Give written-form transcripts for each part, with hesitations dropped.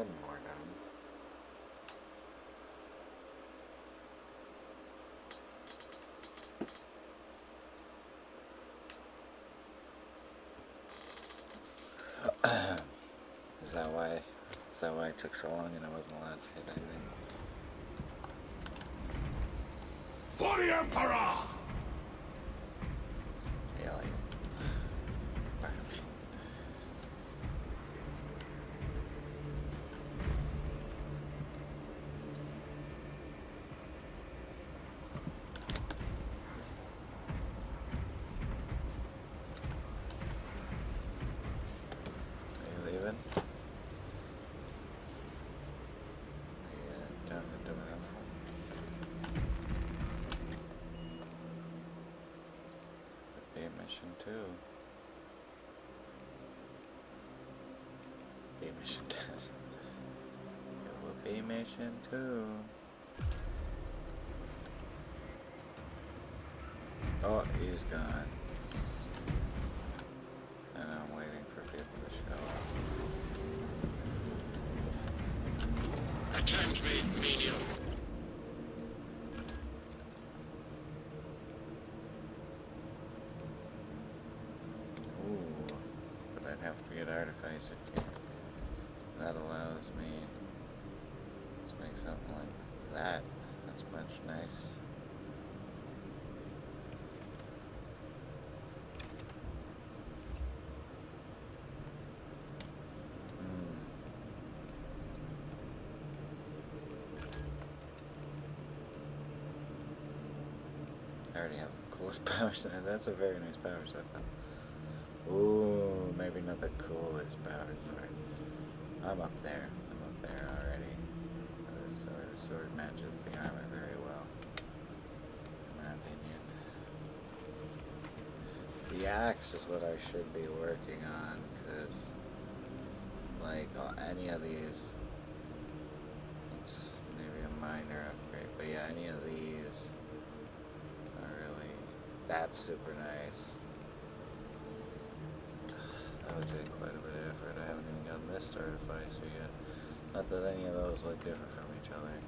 one more done. Is that why it took so long and I wasn't allowed to hit anything? For the Emperor! Yeah, like, pardon me. Are you leaving? Yeah, done to do another one. Be mission 2. Be mission 2. It will be mission 2. Oh, he's gone. And I'm waiting for people to show up. Attempt made medium. Ooh, but I'd have to get Artificer here. That allows me to make something like that. That's much nice. I already have the coolest power set. That's a very nice power set though. Ooh, maybe not the coolest power sword. I'm up there. I'm up there already. The sword matches the armor very well, in my opinion. The axe is what I should be working on, because like any of these, it's maybe a minor upgrade, but yeah, any of these are really, that's super nice. That would take quite a bit of effort. I haven't even gotten this Artificer yet. Not that any of those look different from each other.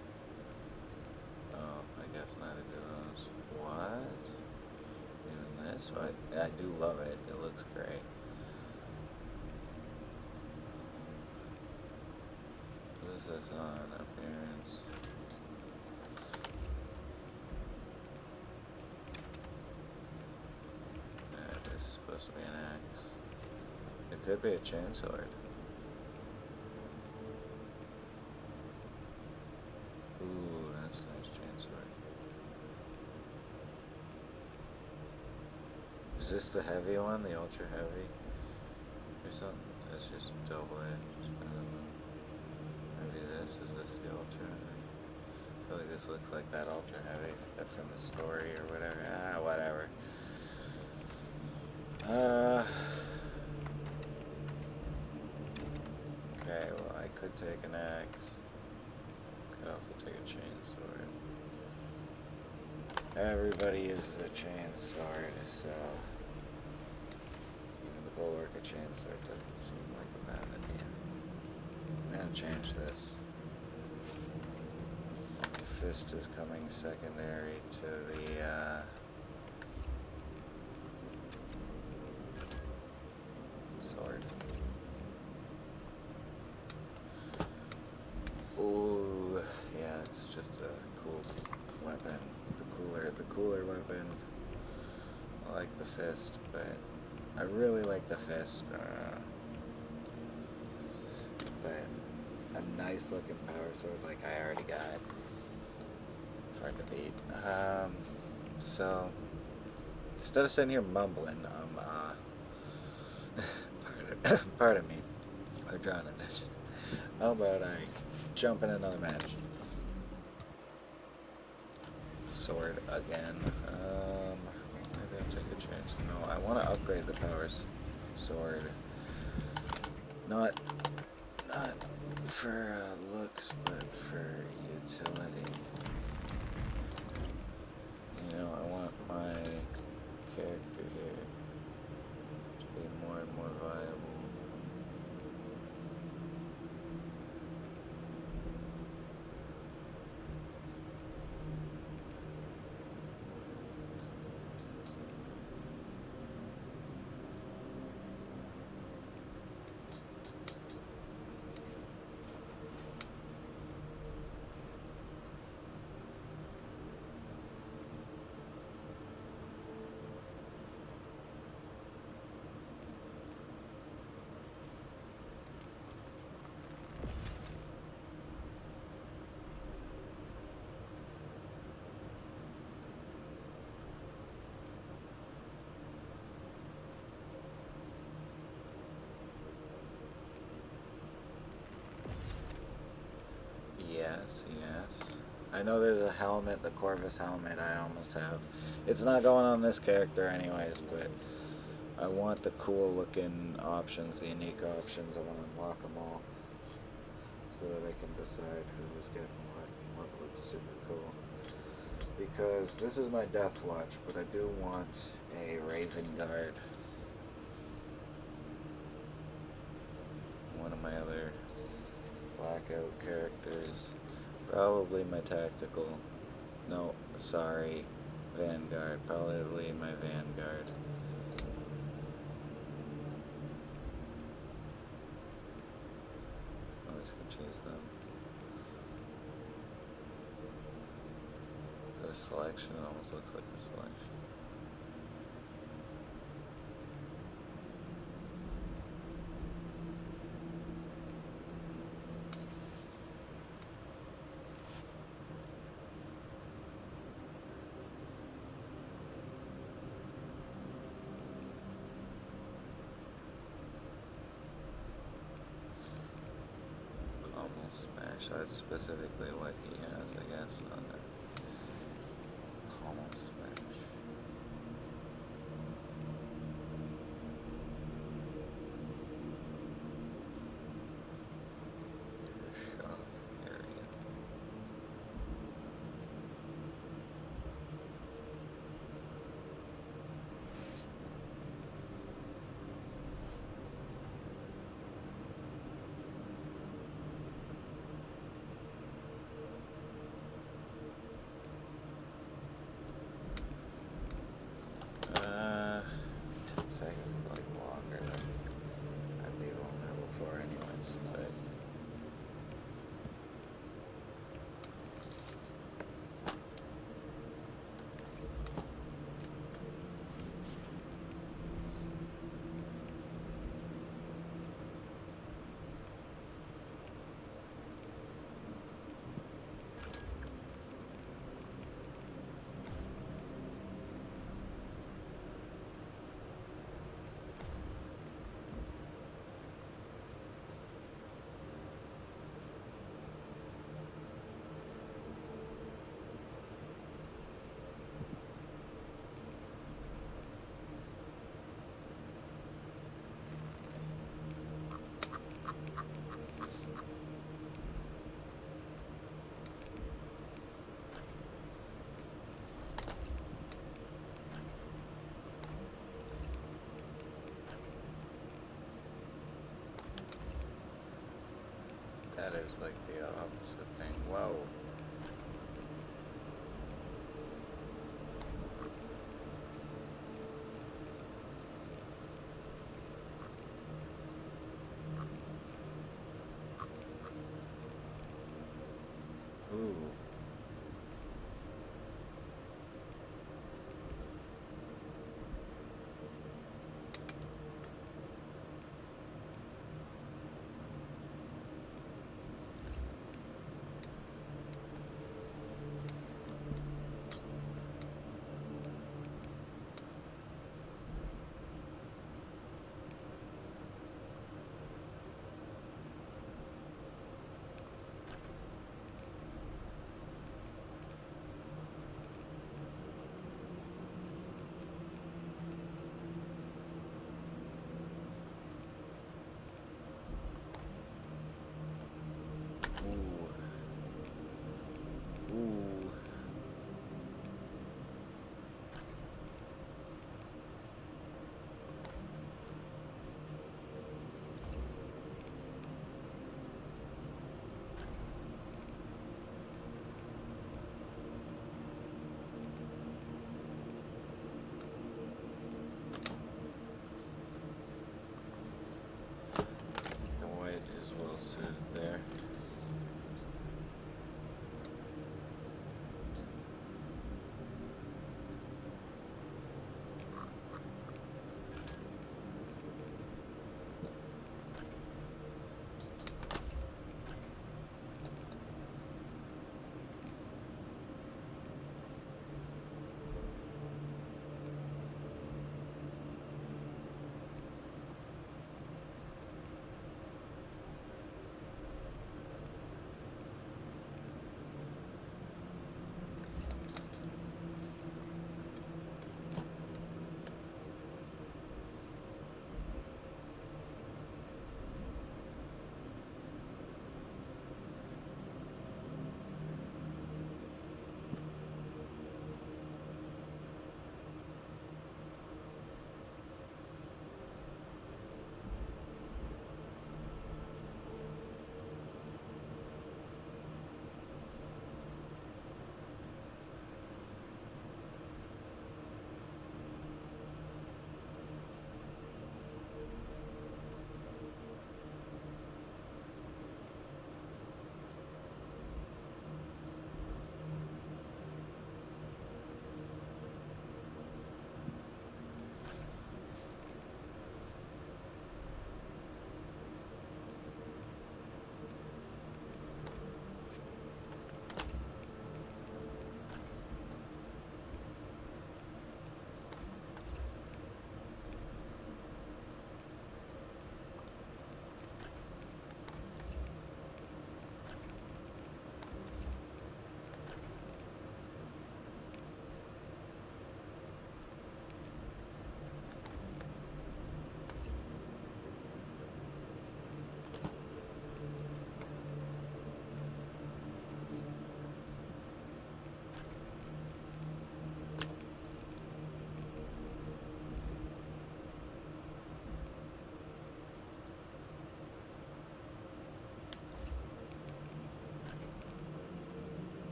Oh, I guess neither do those. What? Even this? I do love it. It looks great. What is this on? Appearance. This is supposed to be an axe. It could be a chainsword. Ooh, that's a nice chainsword. Is this the heavy one, the ultra heavy? Or something? It's just double-edged. I don't know. Maybe this, is this the ultra heavy? I feel like this looks like that ultra heavy from the story or whatever. Ah, whatever. Okay, well I could take an axe. Could also take a chainsword. Everybody uses a chainsword, so even the bulwark of chainsword doesn't seem like a bad idea. I'm gonna change this. Fist is coming secondary to the sword. Ooh, yeah, it's just a cool weapon. The cooler weapon. I like the fist, but I really like the fist. But a nice looking power sword like I already got. Hard to beat. So instead of sitting here mumbling, pardon me, or drawing attention. How about I jump in another match? Sword again. Maybe I'll take a chance. No, I want to upgrade the powers sword. Not for looks, but for utility. You know, I want my character here to be more and more viable. yes. I know there's a helmet, the Corvus helmet I almost have. It's not going on this character anyways, but I want the cool looking options, the unique options. I want to unlock them all so that I can decide who is getting what looks super cool. Because this is my deathwatch, but I do want a Raven Guard. One of my other blackout characters. Probably my tactical. No, sorry. Vanguard. Probably my Vanguard. Always can choose them. Is that a selection? It almost looks like a selection. Smash, that's specifically what he has, I guess, on there. Pommel smash. Shop area. Seconds is like longer than I'd be vulnerable for anyways, but that is like the opposite thing. Whoa. Ooh.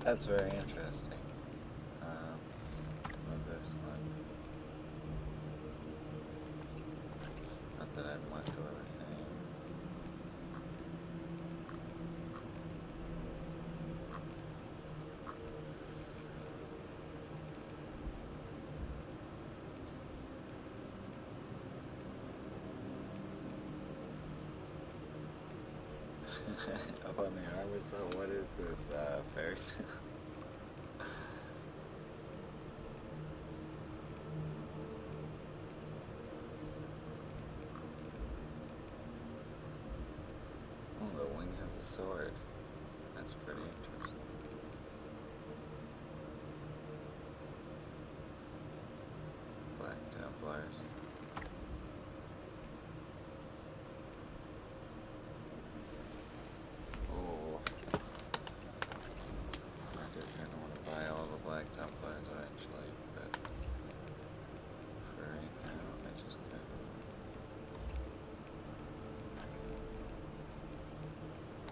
That's very interesting. Love this one. Not that I'd want to do the same. Up on the armor, so what is this, fairy tale? Oh, the wing has a sword. That's pretty interesting. Black Templars. Oh. I do kind of want to buy all the Black Templars eventually, but for right now, I just kind of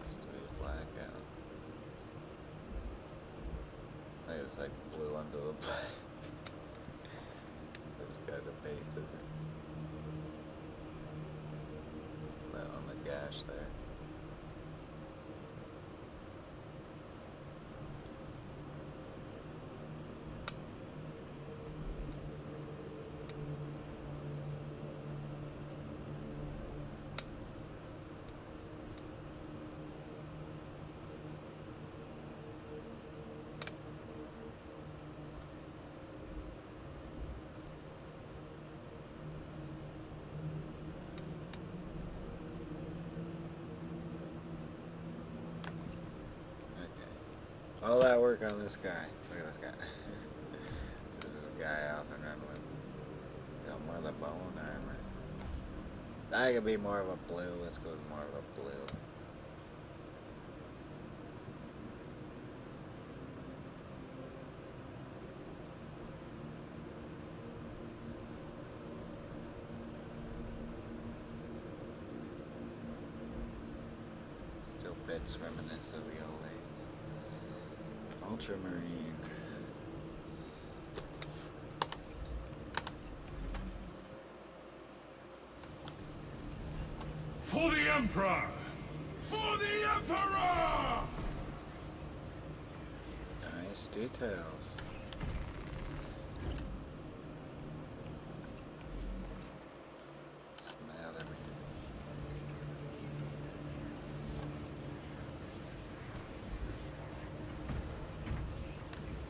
straight black out. I guess like blue under the black. There's kind of painted that on the gash there. All that work on this guy. Look at this guy. This is a guy off and run with. Got more of the bone armor. I could be more of a blue. Let's go with more of a blue. Still bits reminiscent of the old days. Ultramarine. For the Emperor! For the Emperor! Nice details. Smother me.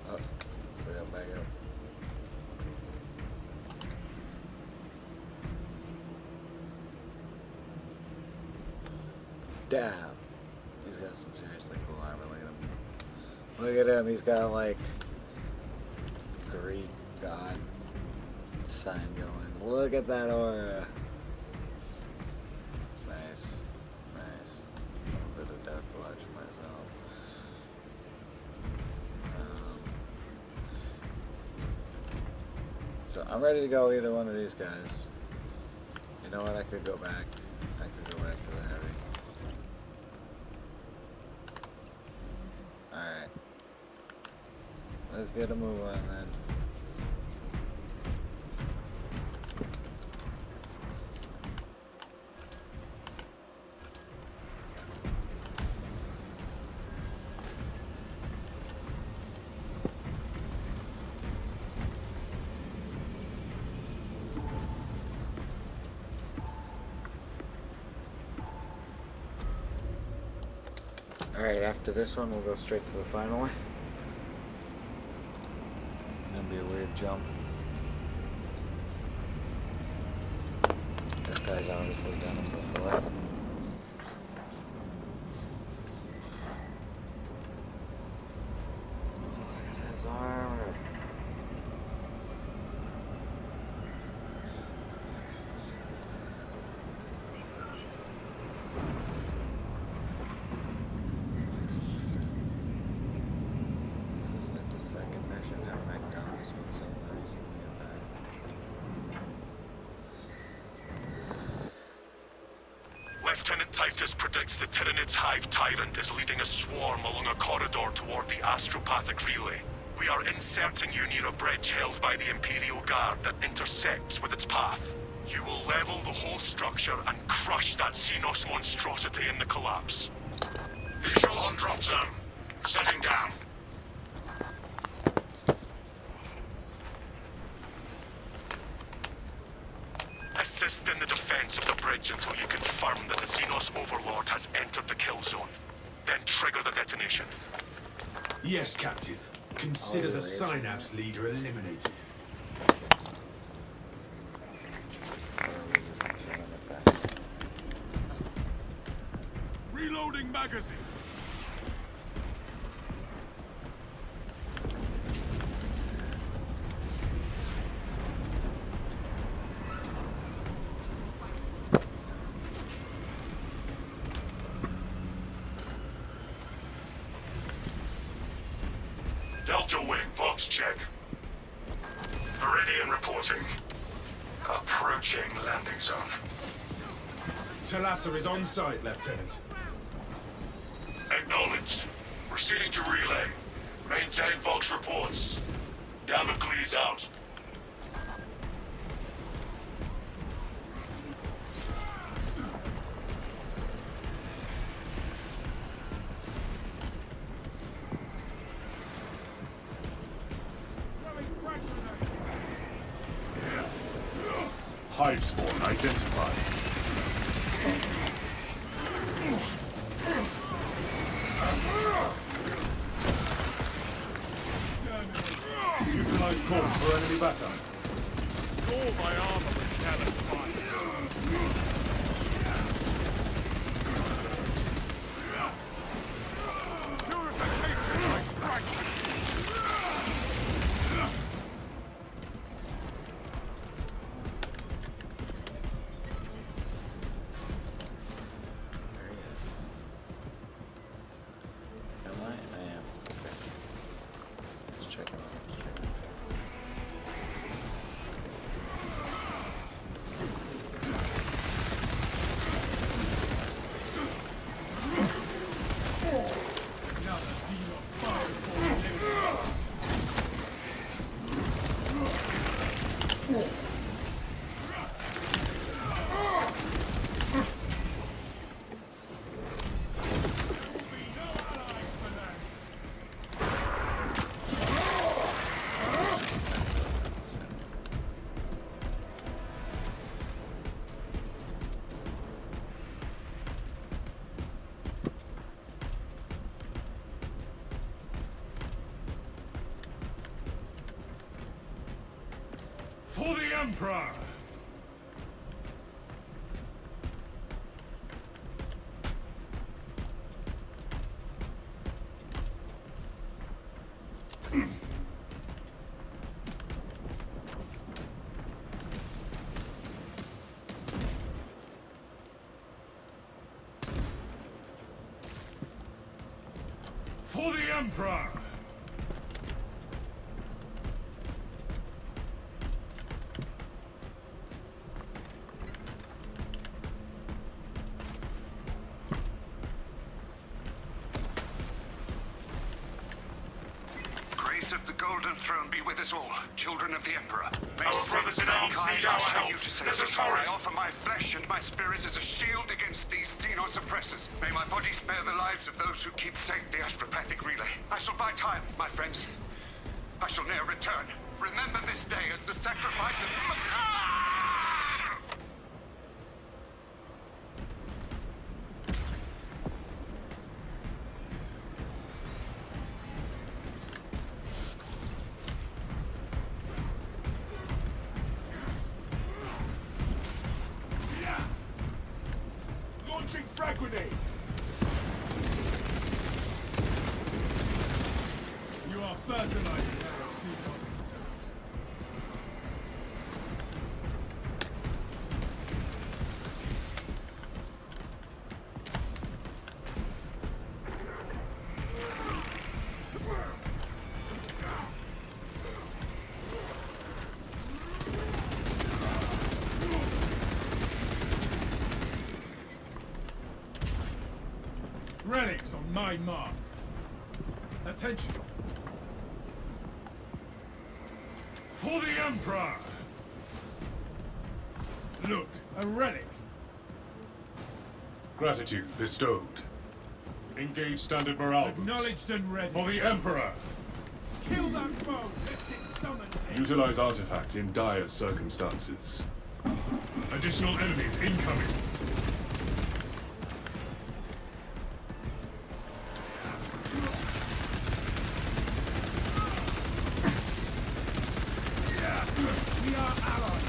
Oh, we got back up. Damn. He's got some seriously cool armor. Look at him. Look at him. He's got like Greek god sign going. Look at that aura. Nice. Nice. A bit of deathwatch myself. So I'm ready to go either one of these guys. You know what? I could go back. I could go back to the heavy. Alright. Let's get a move on then. Alright, after this one, we'll go straight to the final one. Gonna be a weird jump. This guy's obviously done it before. Oh, look at his armor. Titus predicts the Tyrannid's Hive Tyrant is leading a swarm along a corridor toward the astropathic relay. We are inserting you near a bridge held by the Imperial Guard that intersects with its path. You will level the whole structure and crush that Xenos monstrosity in the collapse. Visual on drop zone. Setting down. Assist in the defense of the bridge until you confirm that the Xenos Overlord has entered the kill zone. Then trigger the detonation. Yes, Captain. Consider the Synapse leader eliminated. Reloading magazine. Delta Wing, box check. Viridian reporting. Approaching landing zone. Talassa is on site, Lieutenant. Acknowledged. Proceeding to relay. Maintain Vox reports. Damocles out. Hive spawn identified. Utilize call for enemy backup. Score my armor with cannon fire. Purification like fraction. Am I? I am. Okay. Let's check him out. For the Emperor! For the Emperor! Grace of the Golden Throne be with us all, children of the Emperor. May Our brothers in arms need our help. Let us hurry. I offer my flesh and my spirit as a shield against these Xenos oppressors. May my body spare the lives of those who keep safe the astropathic relay. I shall buy time, my friends. I shall ne'er return. Remember this day as the sacrifice of... Launching frag grenade! You are fertilizing our Xenos. relics on my mark. Attention. For the Emperor! Look, a relic. Gratitude bestowed. Engage standard morale boost. Acknowledged and ready. For the Emperor! Kill that foe, lest it summon hate. Utilize artifact in dire circumstances. Additional enemies incoming. We are allies.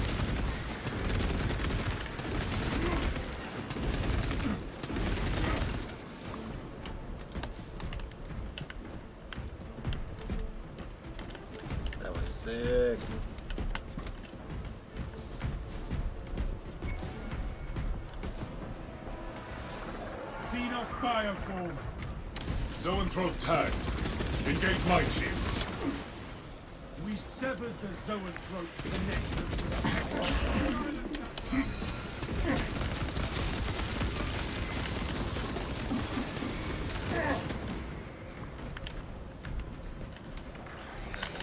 That was sick. Xenos bioform. Zoanthrope tagged. Engage mind shields. We severed the Zoanthrope's connection to the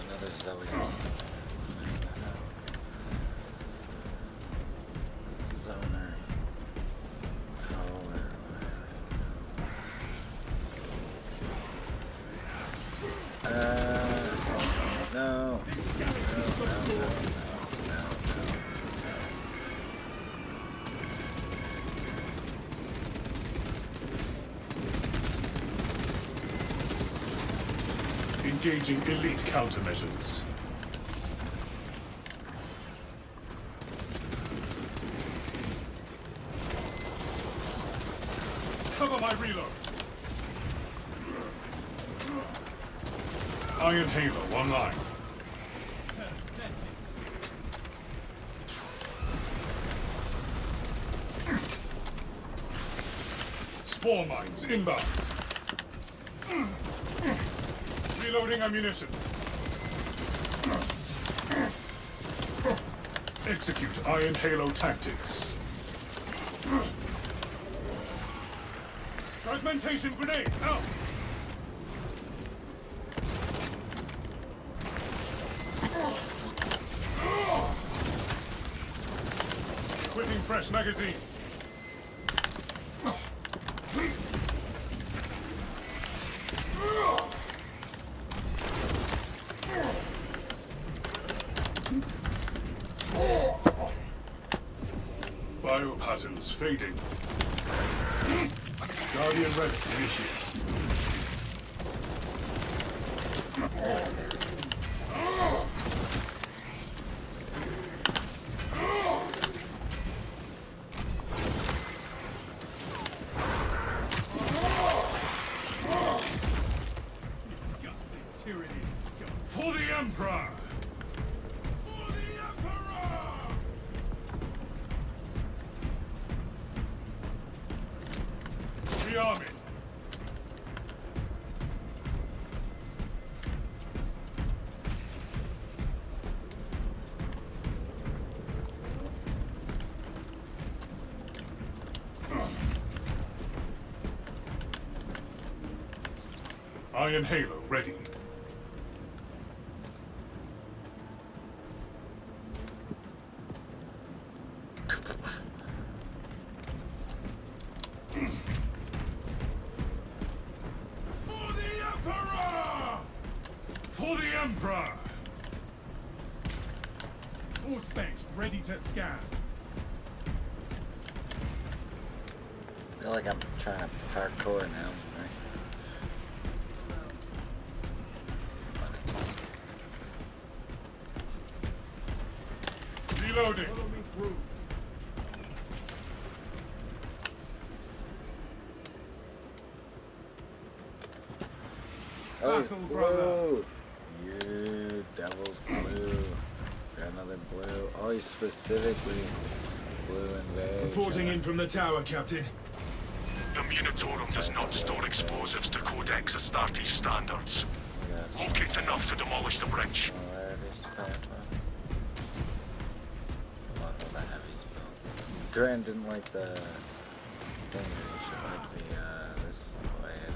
Another Zoe. Zoner. Oh, where? No. Engaging elite countermeasures. Cover my reload. Iron Halo online. Spore mines inbound. Reloading ammunition. Execute Iron Halo tactics. Fragmentation grenade out. Equipping fresh magazine. Biopatterns fading. Guardian ready. Initiate. For the Emperor! For the Emperor! Rearming. Iron Halo ready. For the Emperor! For the Emperor! All specs ready to scan. I feel like I'm trying to parkour now. Reloading. Follow me through. Oh, he's Battle, brother. blue. You devil's blue. Got another blue. Oh, he's specifically blue invade. Reporting in from the tower, Captain. The Munitorum does not store explosives to Codex Astartes standards. Locate enough to demolish the bridge. Grant didn't like the thing. He should like the this way.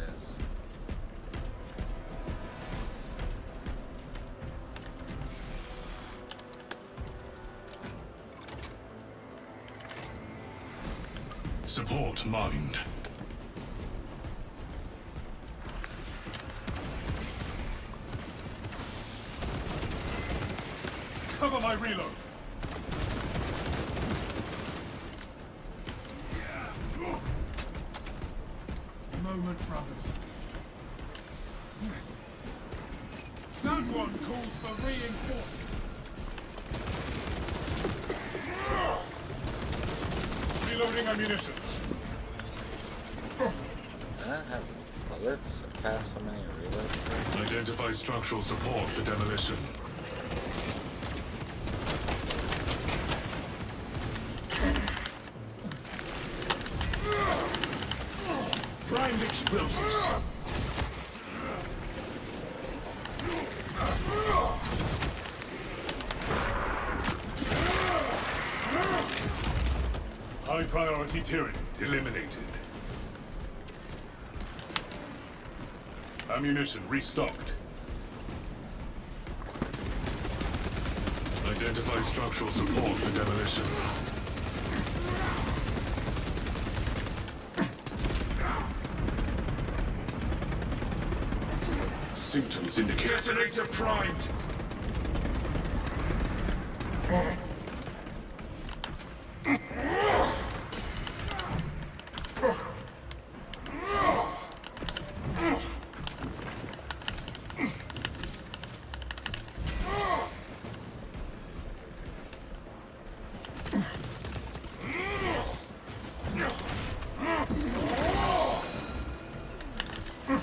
Support mined. Cover my reload. Moment, brothers. That one calls for reinforcements. Reloading ammunition. I don't have bullets. I passed so many reloads. Identify structural support for demolition. Primed explosives. High priority Tyranid eliminated. Ammunition restocked. Identify structural support for demolition. Symptoms indicate detonator primed.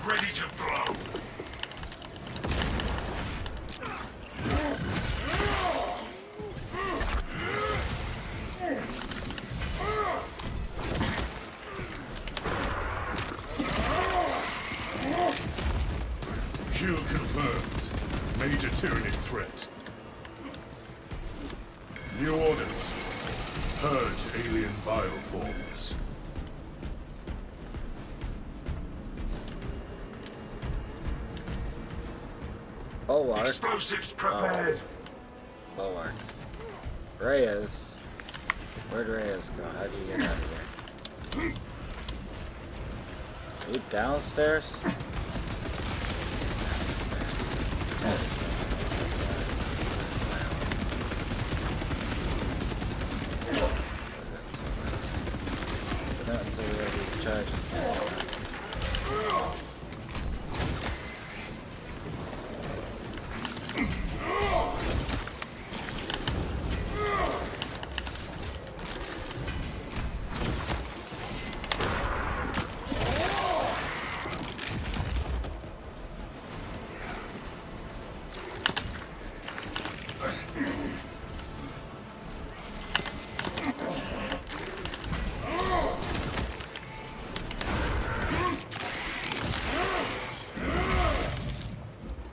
Ready to blow. Kill confirmed. Major Tyranid threat. New orders. Purge alien bioforms. Bulwark. Explosives prepared. Bulwark. Reyes. Where'd Reyes go? How do you get out of here? Are you downstairs? Not until we have these charges.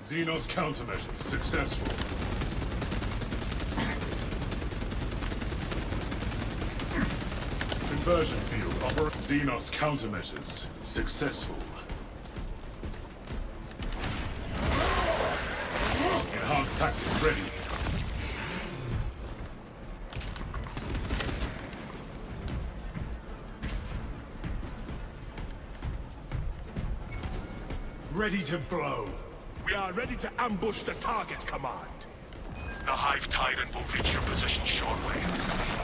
Xenos countermeasures successful. Conversion field Xenos countermeasures successful. Enhanced tactics ready. Ready to blow. We are ready to ambush the target, Command. The Hive Tyrant will reach your position shortly.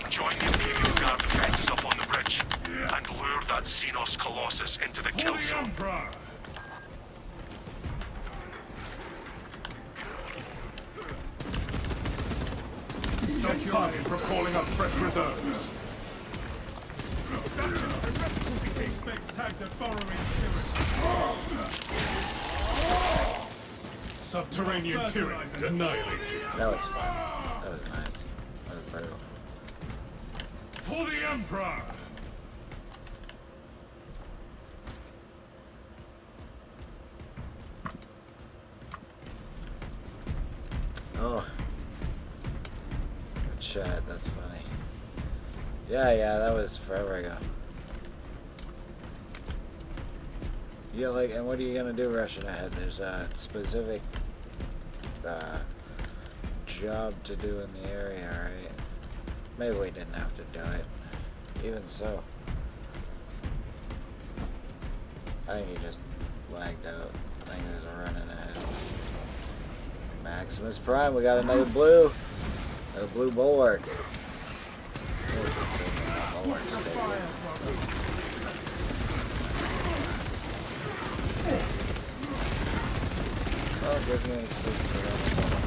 Join the Imperial Guard defenses up on the bridge, and lure that Xenos Colossus into the kill For the zone. Emperor! Stop target from calling up fresh reserves. Expects tag to burrowing Tyranid. Subterranean Tyranid annihilated. That was fun. That was nice. That was brutal. For the Emperor! Oh. Good shot. That's funny. Yeah, that was forever ago. Yeah, like, and what are you gonna do rushing ahead? There's a specific job to do in the area, right? Maybe we didn't have to do it. Even so. I think he just lagged out. I think he was running ahead. Maximus Prime, we got another blue. Another blue bulwark. Oh, it gives me an excuse to run.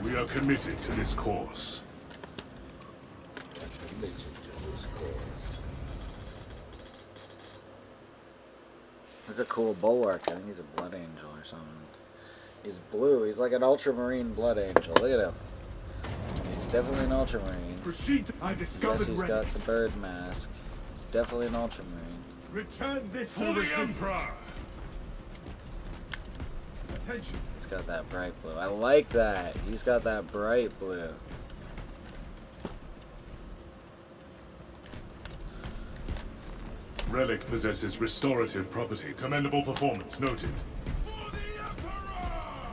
We are committed to this course. He's a cool bulwark. I think he's a blood angel or something. He's blue. He's like an ultramarine blood angel. Look at him. He's definitely an ultramarine. Proceed. I discovered Yes, he's got relics. the bird mask. He's definitely an ultramarine. Return this For to the Emperor! Attention. He's got that bright blue. I like that. He's got that bright blue. Relic possesses restorative property. Commendable performance noted. For the Emperor!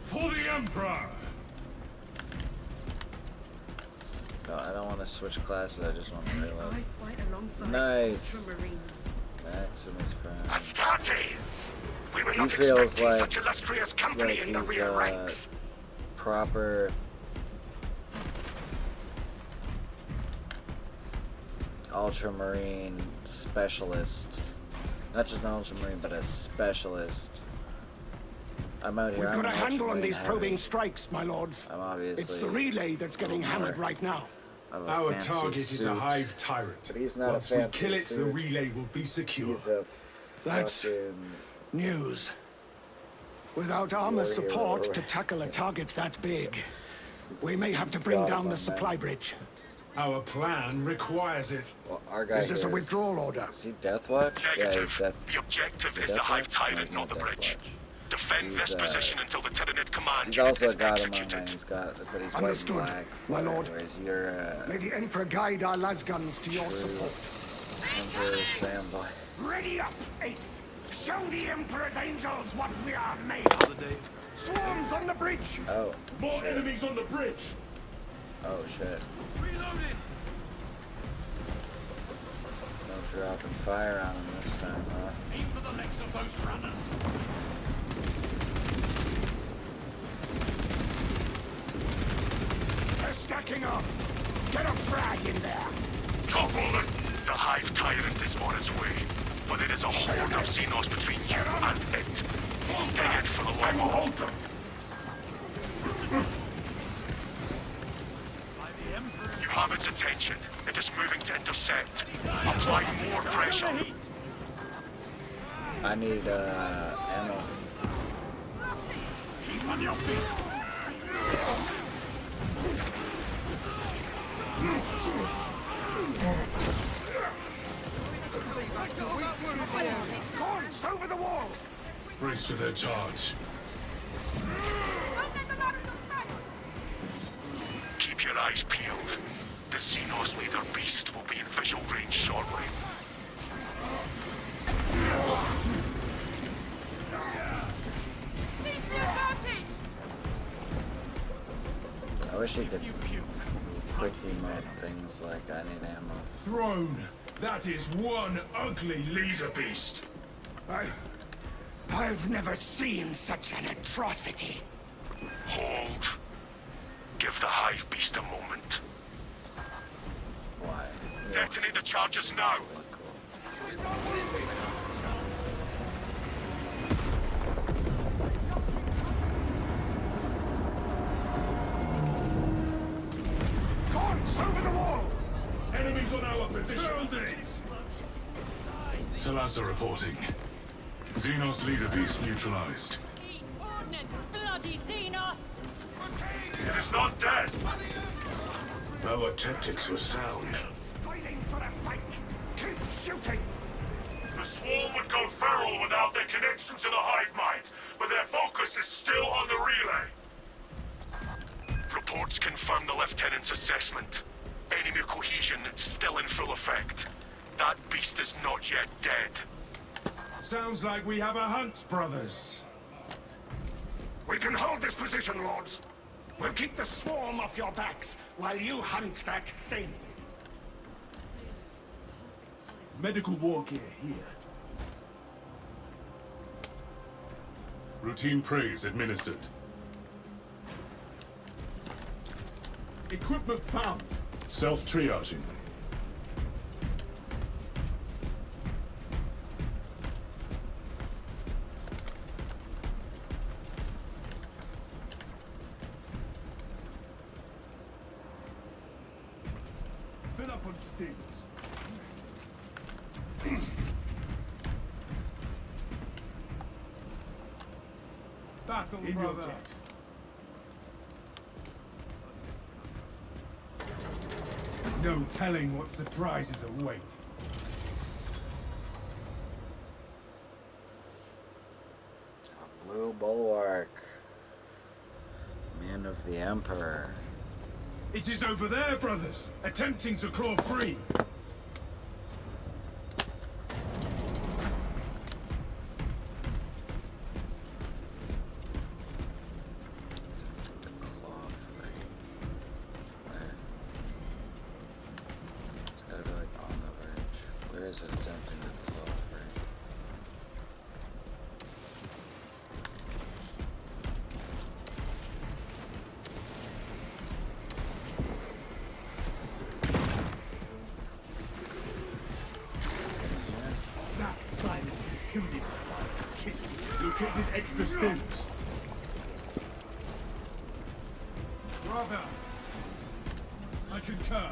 For the Emperor! No, I don't want to switch classes. I just want to reload. I fight alongside Nice. Ultramarines. Maximus Prime. Astartes! We were He not feels expecting like- such illustrious company Like in the he's rear ranks. proper ultramarine specialist. Not just an ultramarine, but a specialist. I'm out here. We've I'm got a an handle on ultramarine these heavy. probing strikes, my lords. I'm obviously. It's the relay that's getting hammered right now. I have a Our fancy target is a suit, hive tyrant. but he's not a Once we fancy kill it, the suit. relay will be secure. He's a That's fucking news. Without armor Warrior support or- to tackle a target that big, we may have to bring God, down my the supply man. bridge. Our plan requires it. Well, our guy Is this a here withdrawal order? Is he Deathwatch? Yeah, he's Negative. Death. The objective is Death the Hive Watch? Tyrant, No, not the Death bridge. Watch. Defend He's, this position until the Tyranid command He's unit also is got him on executed. there. He's got, but he's Understood, white and black. my lord. Whereas you're May the Emperor guide our lasguns to your True. support. Emperor Fanboy. Ready up, Eighth! Show the Emperor's angels what we are made of! Swarms on the bridge! Oh. More shit. enemies on the bridge! Oh shit. Reloading. No dropping fire on him this time, huh? Aim for the legs of those runners. They're stacking up! Get a frag in there! Corporal, the Hive Tyrant is on its way. But it is a horde of Xenos between you and it. Dig in for the long haul. You have its attention. It is moving to intercept. Apply more pressure. I need ammo. Keep on your feet. Guns over the walls! Brace for their charge. Keep your eyes peeled. The Xenos leader beast will be in visual range shortly. I wish he could quick emote things like I need ammo. Throne. That is one ugly Leader beast. I've never seen such an atrocity. Hold. Give the Hive beast a moment. Why? Detonate the charges now. Guns over the wall! Enemies on our position! buildings. Talassa reporting. Xenos leader beast neutralized. Eat ordnance, bloody Xenos! It is not dead. Our tactics were sound. Fighting for a fight! Keep shooting! The swarm would go feral without their connection to the Hive mind, but their focus is still on the relay. Reports confirm the Lieutenant's assessment. Enemy cohesion still in full effect. That beast is not yet dead. Sounds like we have a hunt, brothers. We can hold this position, lords. We'll keep the swarm off your backs while you hunt that thing. Medical war gear here. Routine praise administered. Equipment found. Self-triaging. Fill up on stings. Battle, In your brother. jet. No telling what surprises await. A blue bulwark. Man of the Emperor. It is over there, brothers, attempting to claw free. Claw free. Where? It's gotta be like on the verge. Where is it attempting to claw free? That silence intimidated. Located extra stings. Brother, I concur.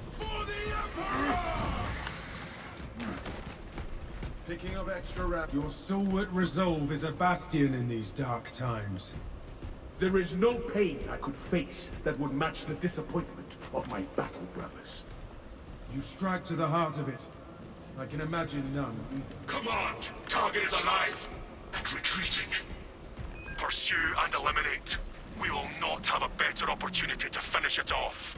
For the Emperor! Picking up extra rep. Your stalwart resolve is a bastion in these dark times. There is no pain I could face that would match the disappointment of my battle brothers. You strike to the heart of it. I can imagine none either. Command! Target is alive and retreating. Pursue and eliminate. We will not have a better opportunity to finish it off.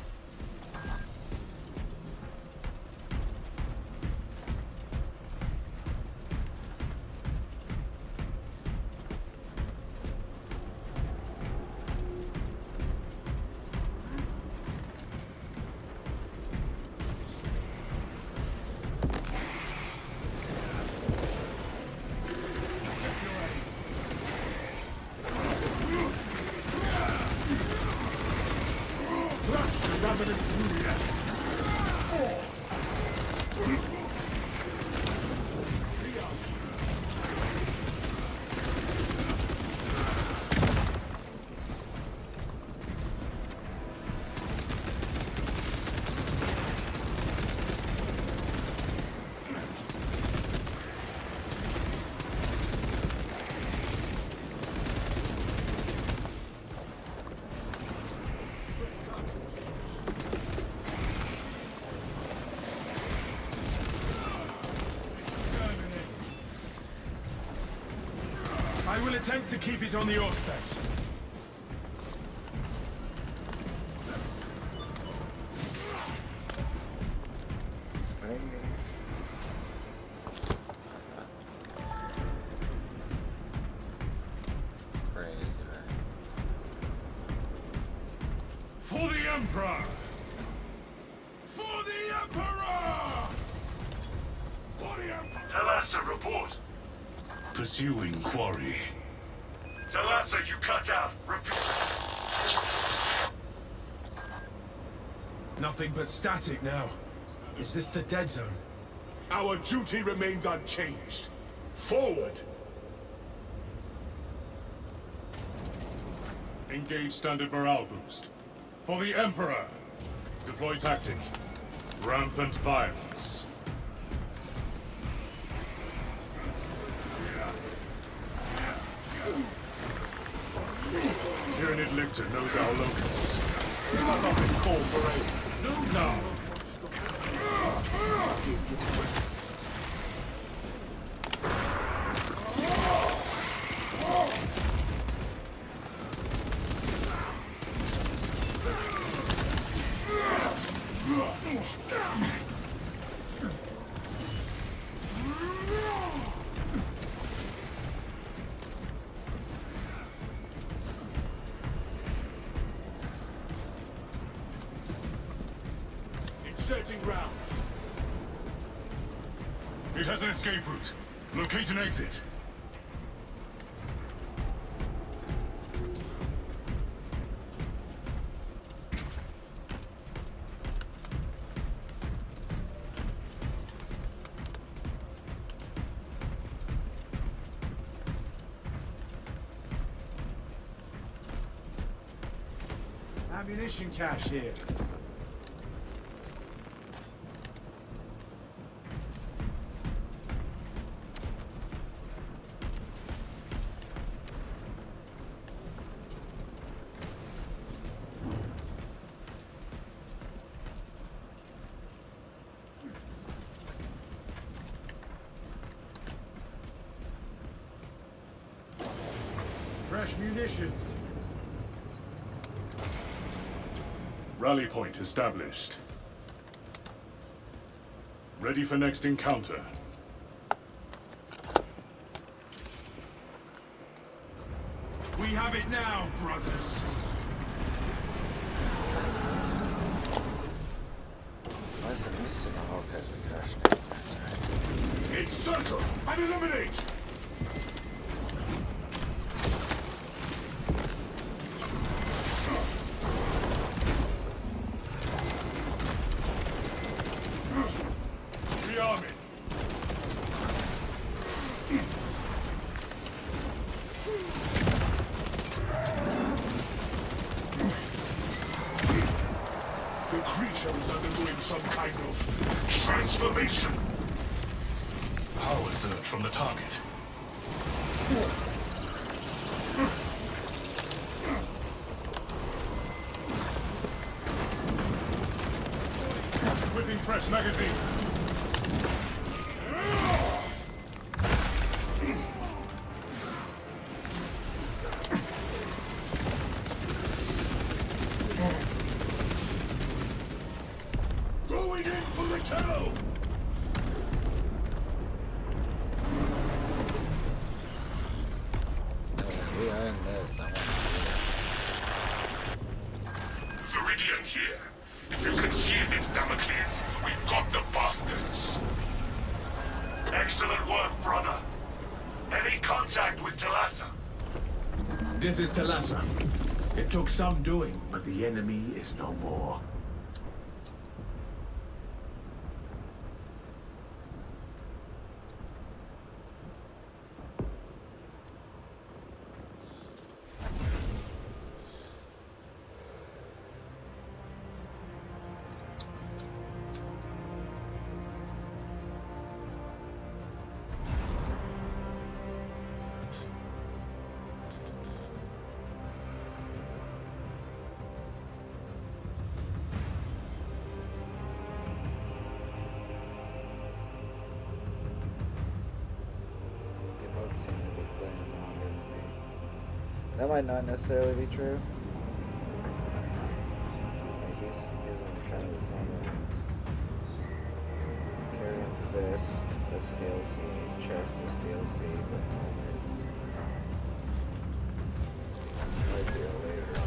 I will attempt to keep it on the Auspex. Crazy, man. For the Emperor! For the Emperor! For the Emperor! Talassa, report. Pursuing quarry. Talassa, you cut out. Repeat. Nothing but static now. Is this the dead zone? Our duty remains unchanged. Forward! Engage standard morale boost. For the Emperor. Deploy tactic. Rampant violence. Tyranid Lictor knows our locus. Shut up his call for aid. Searching rounds. It has an escape route. Locate an exit. Ammunition cache here. Fresh munitions. Rally point established. Ready for next encounter. We have it now, brothers. Why is it missing a hole because we crushed it? That's right. Encircle and eliminate! Rearming. The creature is undergoing some kind of transformation. Power surge from the target. Equipping fresh magazine. Going in for the kill! We earned this. I want to see Viridian here. If you can hear this, Damocles, we've got the bastards. Excellent work, brother. Any contact with Talassa? This is Talassa. It took some doing, but the enemy is no more. They both seem to be playing longer than me. That might not necessarily be true. Like he's using kind of the same weapons. Carrying fist, that's DLC. Chest is DLC, but helm is might be a later.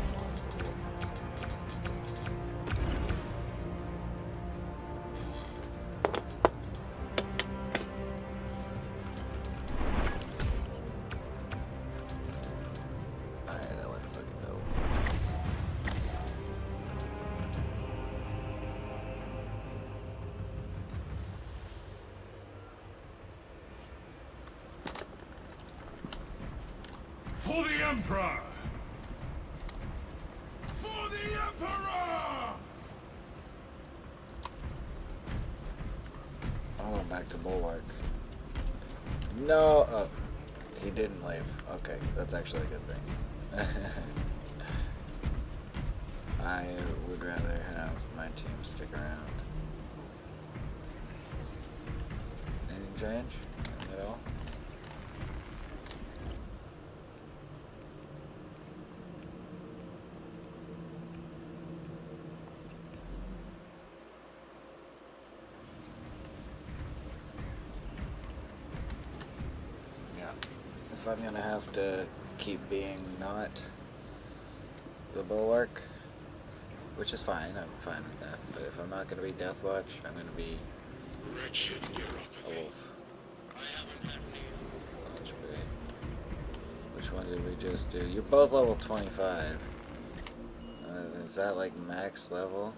Alright, I like fucking dope. For the Emperor! For the Emperor! Oh, back to Bulwark. No, oh, he didn't leave. Okay, that's actually a good thing. I would rather have my team stick around. Anything change? Anything at all? If I'm gonna have to keep being not the Bulwark, which is fine. I'm fine with that. But if I'm not going to be Deathwatch, I'm going to be Wretched a neuropathy. wolf. I haven't had any. Which one did we just do? You're both level 25. Is that like max level?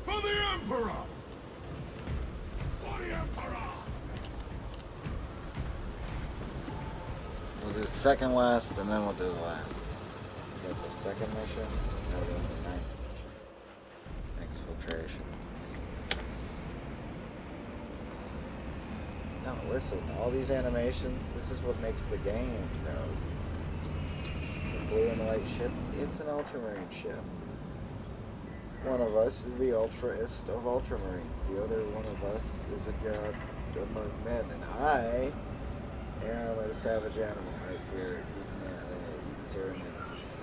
For the Emperor! For the Emperor! We'll do the second last, and then we'll do the last. Is that the second mission? No, we're doing the 9th mission. Exfiltration. No, listen, all these animations, this is what makes the game, guys. The blue and white ship, it's an ultramarine ship. One of us is the ultraist of ultramarines. The other one of us is a god among men. And I am a savage animal right here, eating tyranids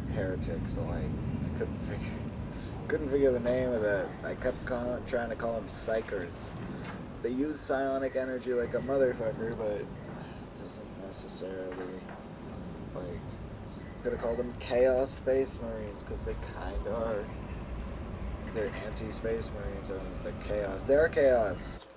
and heretics alike. I couldn't figure the name of that. I kept trying to call them psychers. They use psionic energy like a motherfucker, but it doesn't necessarily, like, could have called them Chaos Space Marines, because they kind of are. They're anti-Space Marines, or they're Chaos. They're Chaos!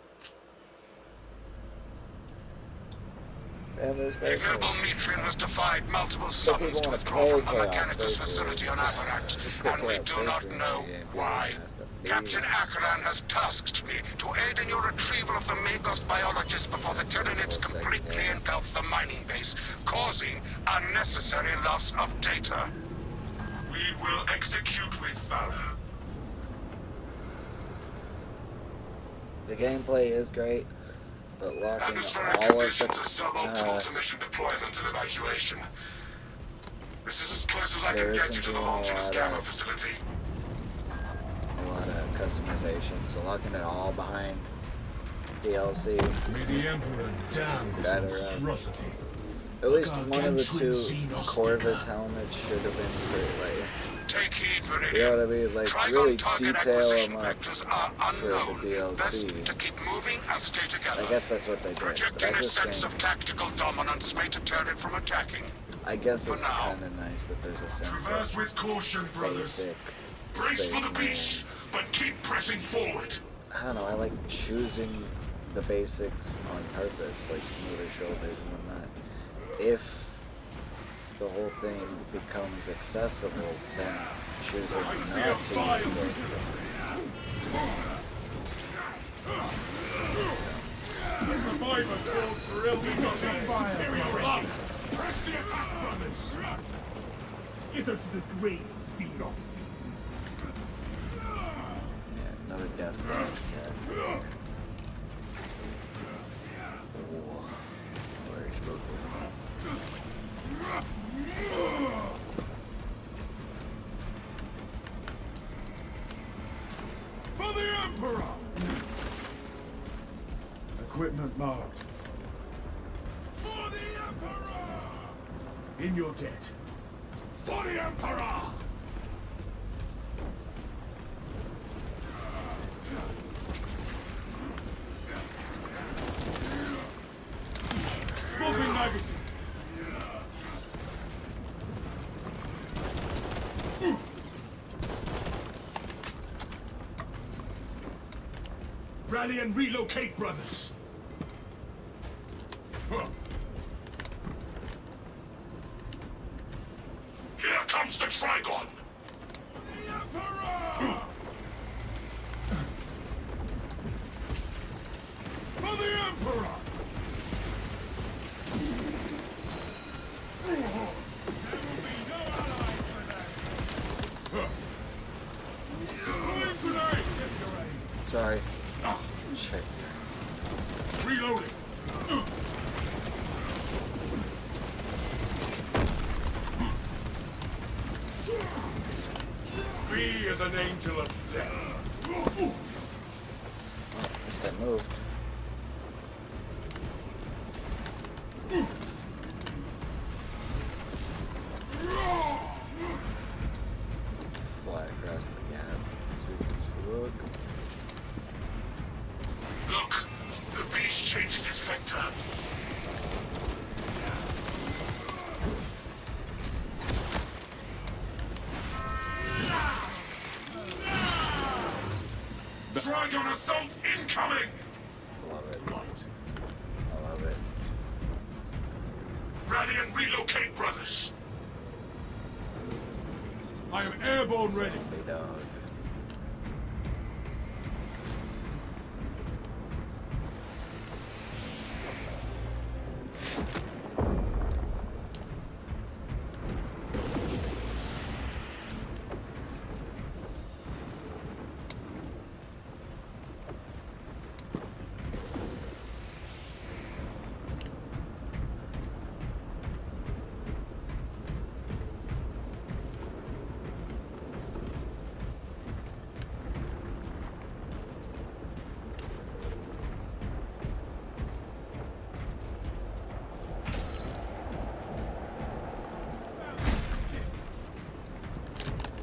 And they're The Space noble Marines. Metrian has defied multiple Some summons people to want to withdraw play from the Chaos Mechanicus Space facility on Marines. Avarax, and we Chaos do Space not Marines know in the game. why. Has to be. Captain Acheron has tasked me to aid in your retrieval of the Magos biologists before the Tyranids completely engulf the mining base, causing unnecessary loss of data. We will execute with valor. The gameplay is great, but locking Atmospheric all of conditions are the suboptimal to mission deployment and evacuation. This is as close as I There can get isn't you to the a Longinus lot Gamma of- facility. customization, so locking it all behind DLC. May the Emperor damn this Better, monstrosity. At least Look, one of the Gargantuan two Xenos Corvus sticker. helmets should have been for, like, Take heed, Viridian. you know what I mean? Like, Trigon really target detail acquisition them up vectors are for the unknown. DLC. Best to keep moving and stay together. I guess that's what they did. But Projecting I a just sense think, of tactical dominance may deter it from attacking. I guess for it's now. kind of nice that there's a sense Traverse of with caution, brothers. basic Brace for the space beast, but keep pressing forward. I don't know, I like choosing the basics on purpose, like smoother shoulders and whatnot. If the whole thing becomes accessible, then choosing not to use those things. The survivor calls for ill superiority. Press the attack, brothers! Skitter to the grave, Xenos feet. Yeah, another death match. Where's For the Emperor! Equipment marked. For the Emperor! In your debt. For the Emperor! Smoking magazine. Rally and relocate, brothers! Here comes the Trigon. The Emperor! For the Emperor! Sorry. Shit. Reloading! Be as an angel of death. Just that moved. Dragon assault incoming! Love it. Right. I love it. Rally and relocate, brothers. I am airborne ready. Zombie dog.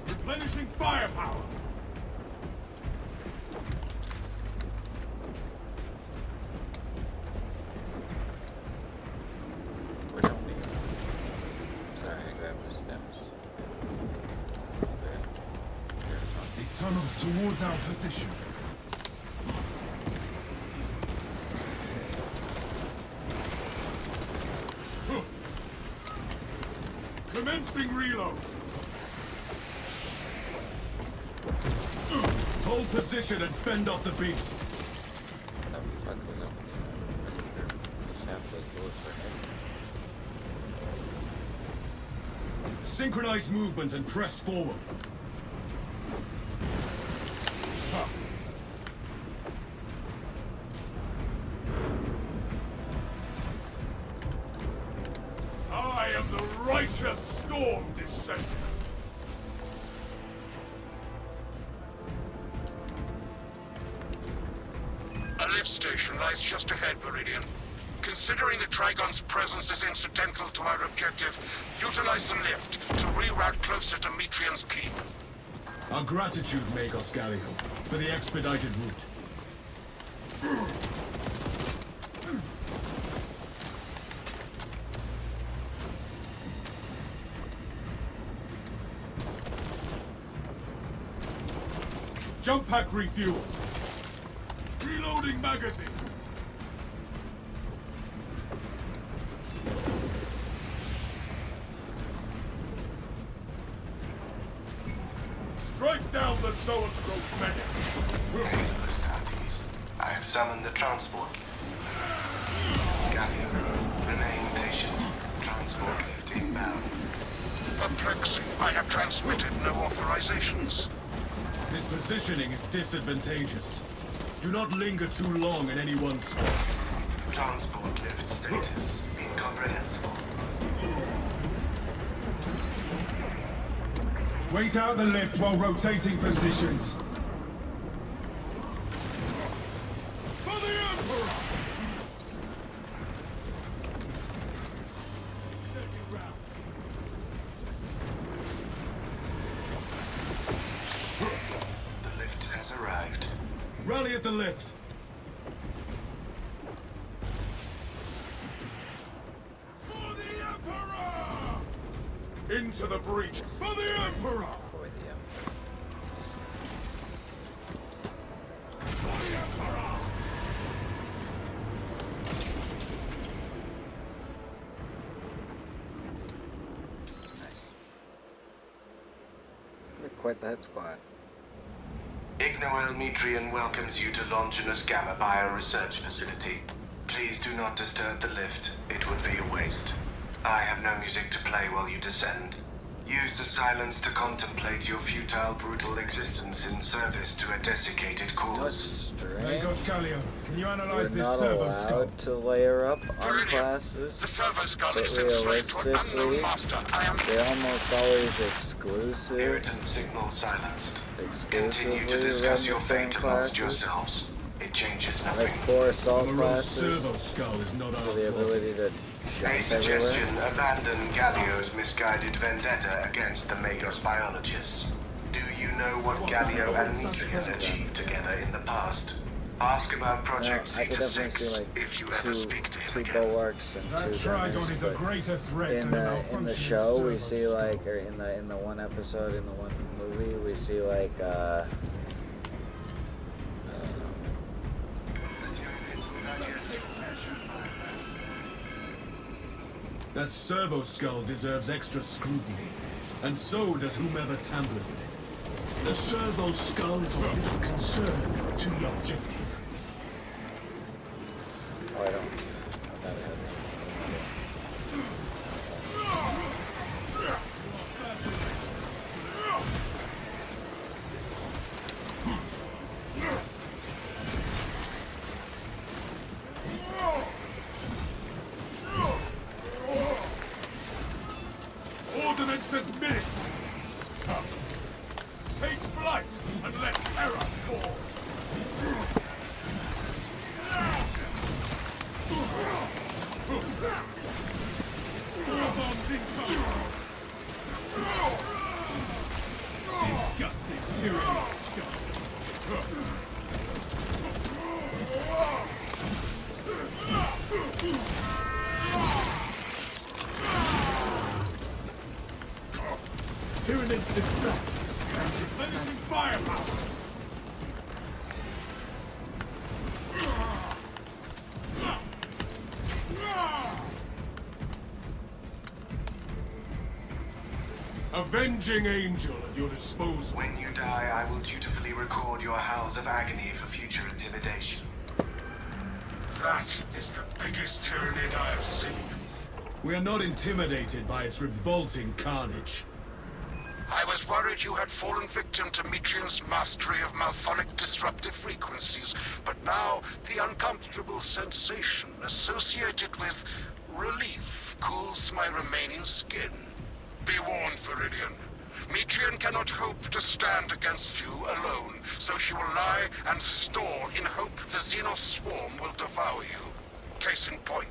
Replenishing firepower. We don't need it. Sorry, I grabbed the stems. Okay. It tunnels towards our position. Commencing reload. Hold position and fend off the beast. What the fuck was up with that? I'm pretty sure this half those bullets are hit. Synchronize movement and press forward. I am the righteous storm descendant. A lift station lies just ahead, Viridian. Considering the Trigon's presence is incidental to our objective, utilize the lift to reroute closer to Metrian's keep. Our gratitude, Magos Gallio, for the expedited route. Jump pack refueled. Reloading magazine. Strike down the zoanthrope medic. Astartes, I have summoned the transport. Scavio, remain patient. Transport lift inbound. Perplexing. I have transmitted no authorizations. This positioning is disadvantageous. Do not linger too long in any one spot. Transport lift status incomprehensible. Wait out the lift while rotating positions. For the Emperor! Setting rounds. The lift has arrived. Rally at the lift. For the Emperor! Into the breach. For the Emperor! For the For the Emperor! nice. Quite the head squad. Ignoel Metrian welcomes you to Longinus Gamma Bioresearch Facility. Please do not disturb the lift. It would be a waste. I have no music to play while you descend. Use the silence to contemplate your futile, brutal existence in service to a desiccated That's cause. strange. Magos Gallio, can you We're analyze this not servo allowed skull? to layer up on Viridian, classes, the servo skull but is enslaved to an unknown realistically, master. I am... they're almost always exclusive. Irritant signal silenced. Continue Exclusively to run discuss the your same fate amongst classes. yourselves. It changes Like nothing. 4 assault Morose classes servo skull is not for our the fault. ability to A jump suggestion, everywhere. abandon Gallio's misguided vendetta against the Magos biologists. Do you know what Gallio and Metrian achieved together in the past? Ask about Project I could Zeta definitely 6 see like if you ever speak to him two again. bulwarks and That two Trigon gunners, is a but greater threat in than a the malfunctioning show we servo see skull. like, or in the one episode in the one movie we see like That servo skull deserves extra scrutiny, and so does whomever tampered with it. The servo skull is of little concern to the objective. Oh, I don't. I thought it had me. Ordnance and ministry! Come. Take flight and let terror fall! Four bombs incoming! Disgusting tyranny scum. Tyranids distract. Replenishing firepower! Avenging angel at your disposal. When you die, I will dutifully record your howls of agony for future intimidation. That is the biggest tyrannid I have seen. We are not intimidated by its revolting carnage. I was worried you had fallen victim to Metrian's mastery of malphonic disruptive frequencies, but now the uncomfortable sensation associated with relief cools my remaining skin. Be warned, Viridian. Metrian cannot hope to stand against you alone, so she will lie and store in hope the Xenos swarm will devour you. Case in point,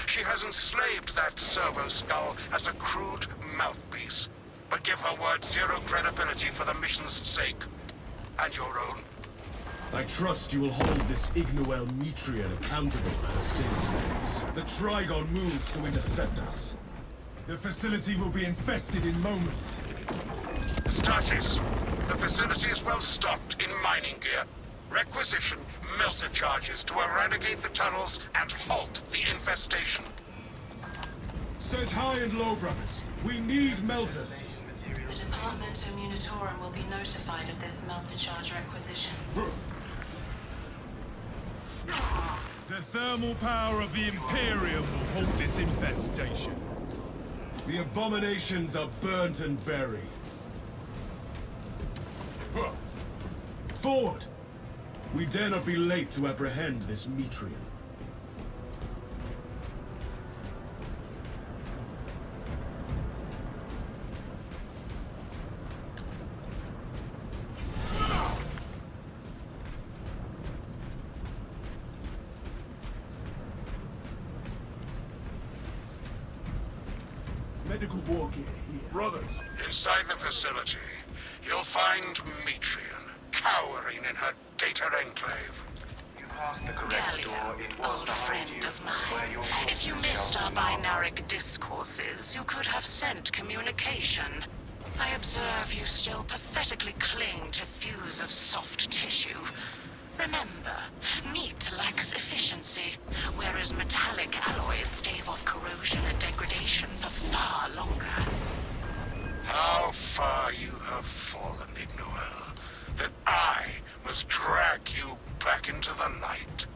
she has enslaved that servo skull as a crude mouthpiece. But give her word zero credibility for the mission's sake. And your own. I trust you will hold this Ignoel Metrian accountable for her sins, Menace. The Trigon moves to intercept us. The facility will be infested in moments. Status. The facility is well stocked in mining gear. Requisition melter charges to eradicate the tunnels and halt the infestation. Search high and low, brothers. We need melters. The Department of Munitorum will be notified of this melter charge requisition. The thermal power of the Imperium will halt this infestation. The abominations are burnt and buried. Forward! We dare not be late to apprehend this Metrian. Medical war gear here. Brothers, Inside the facility, you'll find Metrian, cowering in her data enclave. You passed the correct door. It was Old behind friend you, of where mine. your If you corpses missed our shelter now. binaric discourses, you could have sent communication. I observe you still pathetically cling to thews of soft tissue. Remember, meat lacks efficiency, whereas metallic alloys stave off corrosion and degradation for far longer. How far you have fallen, Ignoel, that I must drag you back into the light.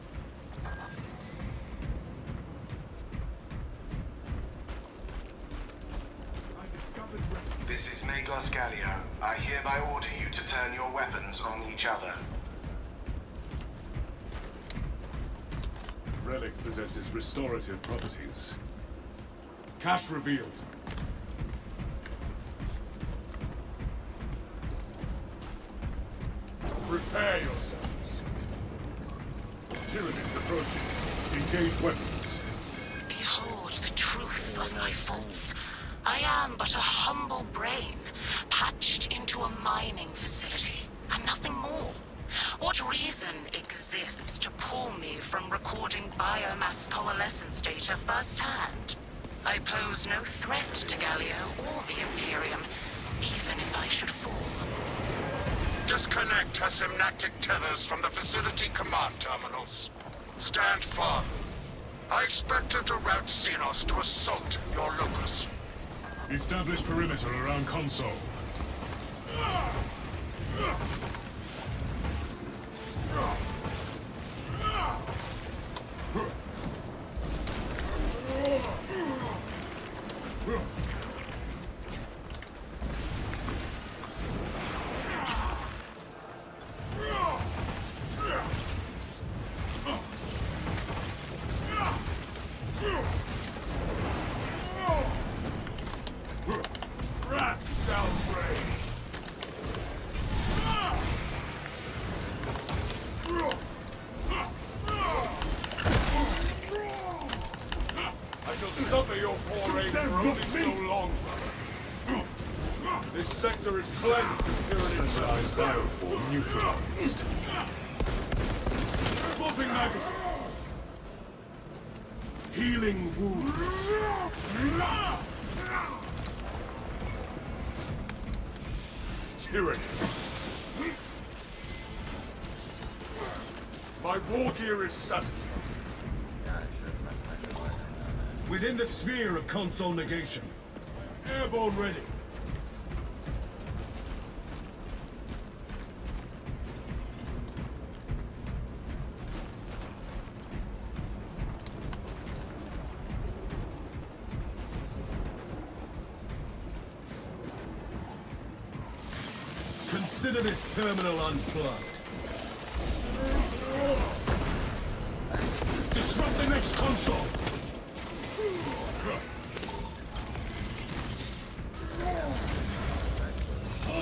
This is Magos Gallio. I hereby order you to turn your weapons on each other. relic possesses restorative properties. Cache revealed. Prepare yourselves. Tyranids approaching. Engage weapons. Behold the truth of my faults. I am but a humble brain, patched into a mining facility, and nothing more. What reason exists to pull me from recording biomass coalescence data firsthand? I pose no threat to Gallio or the Imperium, even if I should fall. Disconnect her synaptic tethers from the facility command terminals. Stand firm. I expected to rout Xenos to assault your locus. Establish perimeter around console. Suffer your foray for only so long. This sector is cleansed of tyrannized Bioform neutralized. Swapping magazine. Healing wounds. Tyranny. My war gear is satisfied. Within the sphere of console negation. Airborne ready. Consider this terminal unplugged. Disrupt the next console!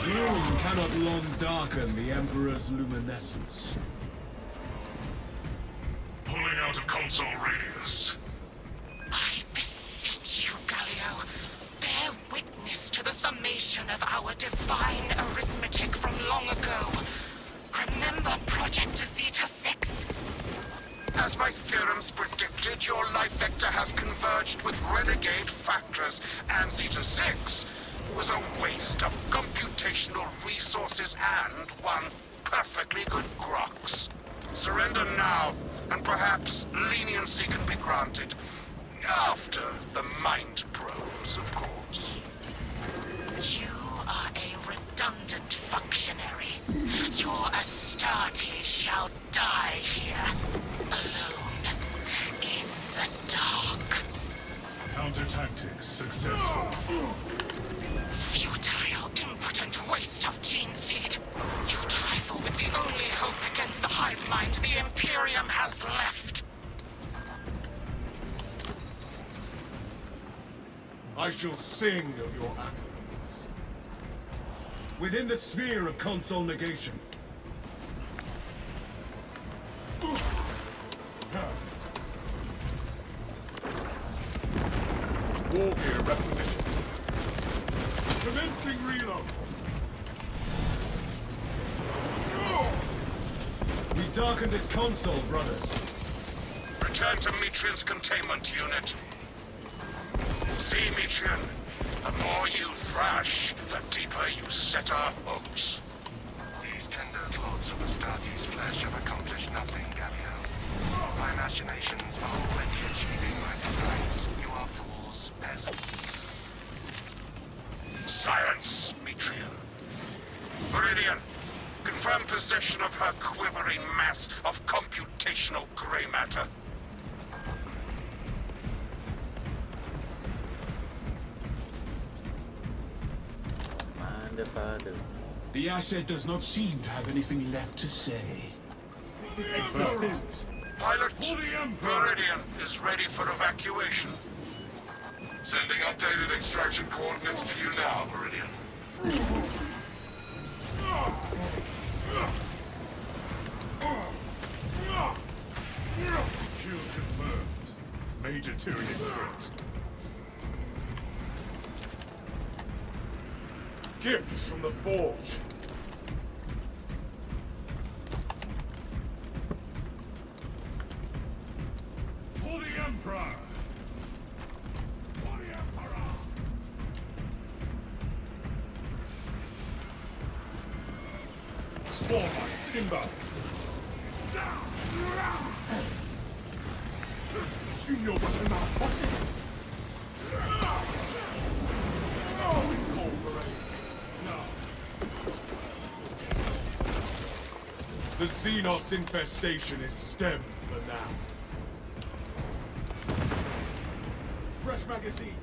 Gloom cannot long darken the Emperor's luminescence. Pulling out of console radius. I beseech you, Galio, bear witness to the summation of our divine arithmetic from long ago. Remember Project Zeta 6? As my theorems predicted, your life vector has converged with renegade factors, and Zeta 6 was a waste of computational resources and one perfectly good Grox. Surrender now, and perhaps leniency can be granted. After the mind probes, of course. You are a redundant functionary. Your Astartes shall die here, alone, in the dark. Counter-tactics successful. Futile, impotent waste of gene seed. You trifle with the only hope against the hive mind the Imperium has left. I shall sing of your accolades. Within the sphere of console negation. War gear requisition. Commencing reload. We darkened this console, brothers. Return to Metrian's containment unit. See, Metrian, the more you thrash, the deeper you set our hooks. These tender clods of Astartes' flesh have accomplished nothing, Galio. My machinations are already achieving my designs. You are fools, peasants. Silence, Metrian. Meridian, confirm possession of her quivering mass of computational gray matter. Mind if I do? The asset does not seem to have anything left to say. Pilot, Meridian is ready for evacuation. Sending updated extraction coordinates to you now, Meridian. Kill confirmed. Major Tyranid threat. Gifts from the Forge. For the Emperor! For the Emperor! Swarm mines inbound. The Xenos infestation is stemmed for now. Fresh magazine.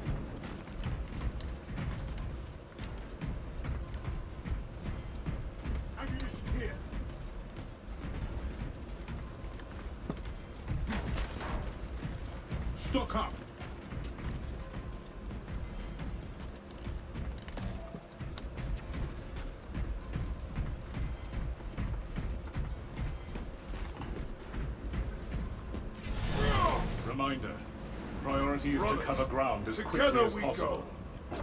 Ammunition here. Stock up. Reminder. Priority is to cover ground as quickly Together as we possible. go.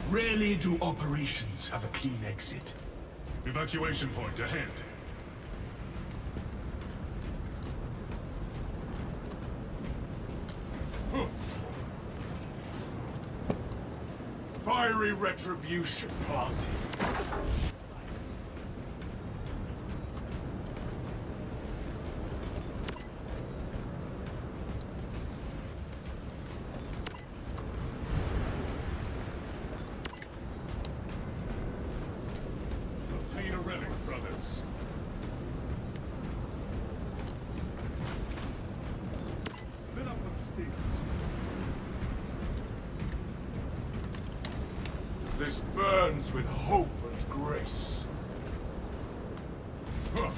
Rarely do operations have a clean exit. Evacuation point ahead. Fiery retribution planted. Obtain a relic, brothers. Fill up those sticks. This burns with hope and grace. Huh.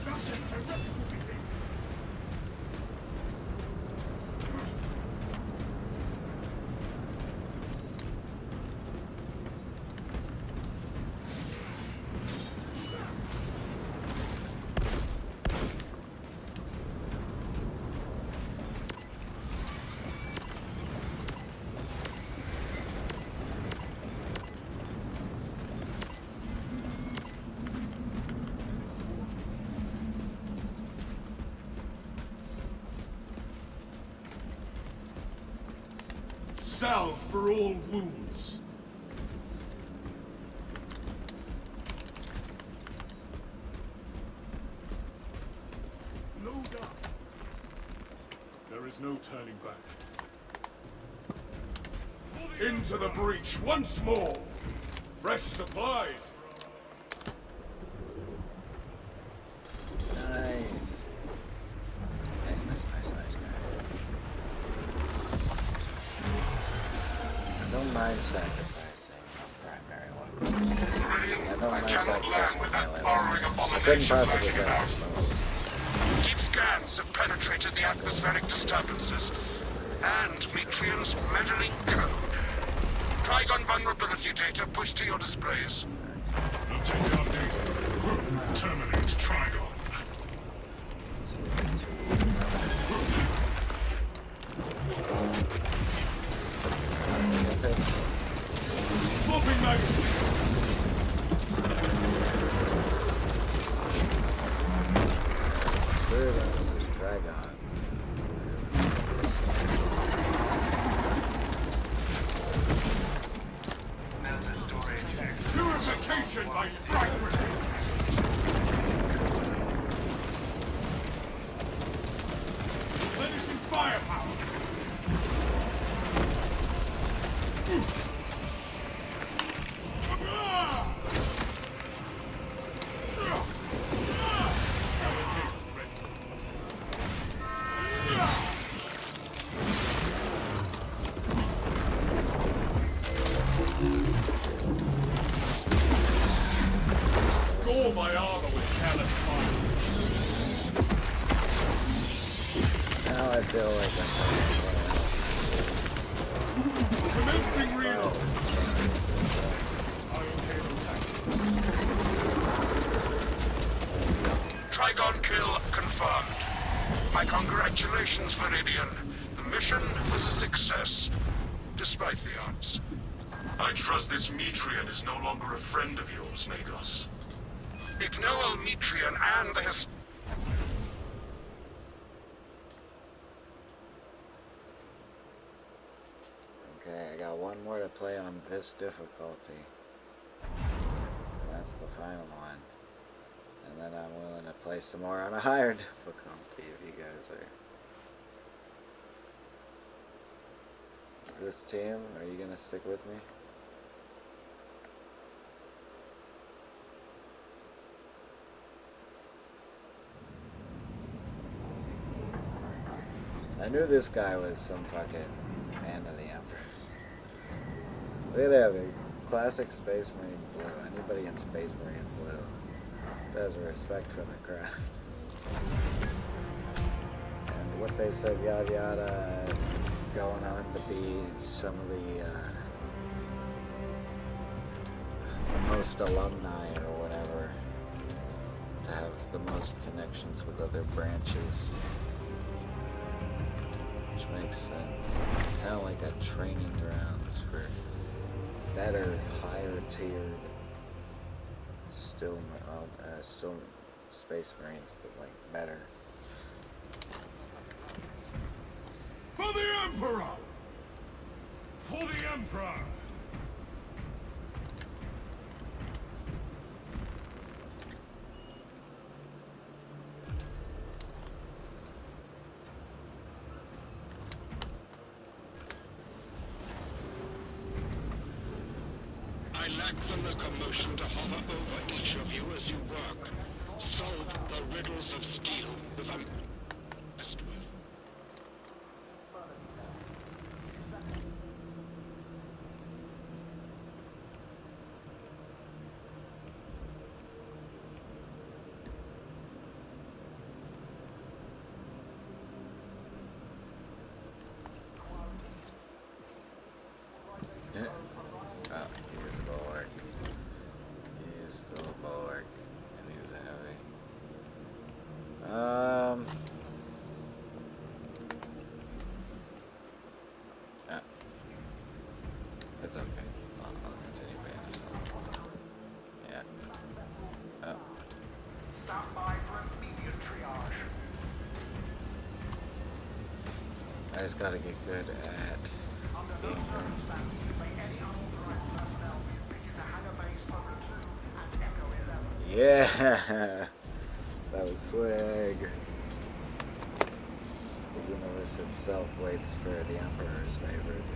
That's a heretical behavior. Salve for all wounds. Load up. There is no turning back. Into the breach once more. Fresh supplies. Nice. Nice, nice, nice, nice, nice. I don't mind sacrificing primary weapons. I don't mind sacrificing melee weapons. I couldn't possibly sacrifice my weapons. Deep scans have penetrated the atmospheric disturbances and Metrian's meddling code. Trigon vulnerability data pushed to your displays. Objective updated. Terminate Trigon. Swapping magazine. Screw this, just Dragon. Purification by frag grenade. Replenishing firepower. Score my armor with careless fire. Now I feel like I'm Commencing reload. Trigon kill confirmed. My congratulations, Viridian. The mission was a success, despite the odds. I trust this Metrian is no longer a friend of yours, Magos. Ignore Metrian and the Okay, I got one more to play on this difficulty. And that's the final one. And then I'm willing to play some more on a higher difficulty if you guys are. Is this team, are you gonna stick with me? I knew this guy was some fucking man of the Emperor. Look at him, he's classic Space Marine blue. Anybody in Space Marine blue has respect for the craft. And what they said, yada yada, going on to be some of the most alumni or whatever, to have the most connections with other branches. Which makes sense. Kind of like a training grounds for better, higher tiered, still Space Marines, but like better. For the Emperor! For the Emperor! I lack the locomotion to hover over each of you as you work. Solve the riddles of steel with a best with. Oh, he is a bulwark. He is still a bulwark, and he's a heavy. It's okay. I'll continue paying this off. Yeah. Oh. Stand by for immediate triage. I just gotta get good at being Circumstances, may any unauthorized personnel be admitted to hangar base Photo 2 and Echo 11. Yeah, that was swag. The universe itself waits for the Emperor's favorite.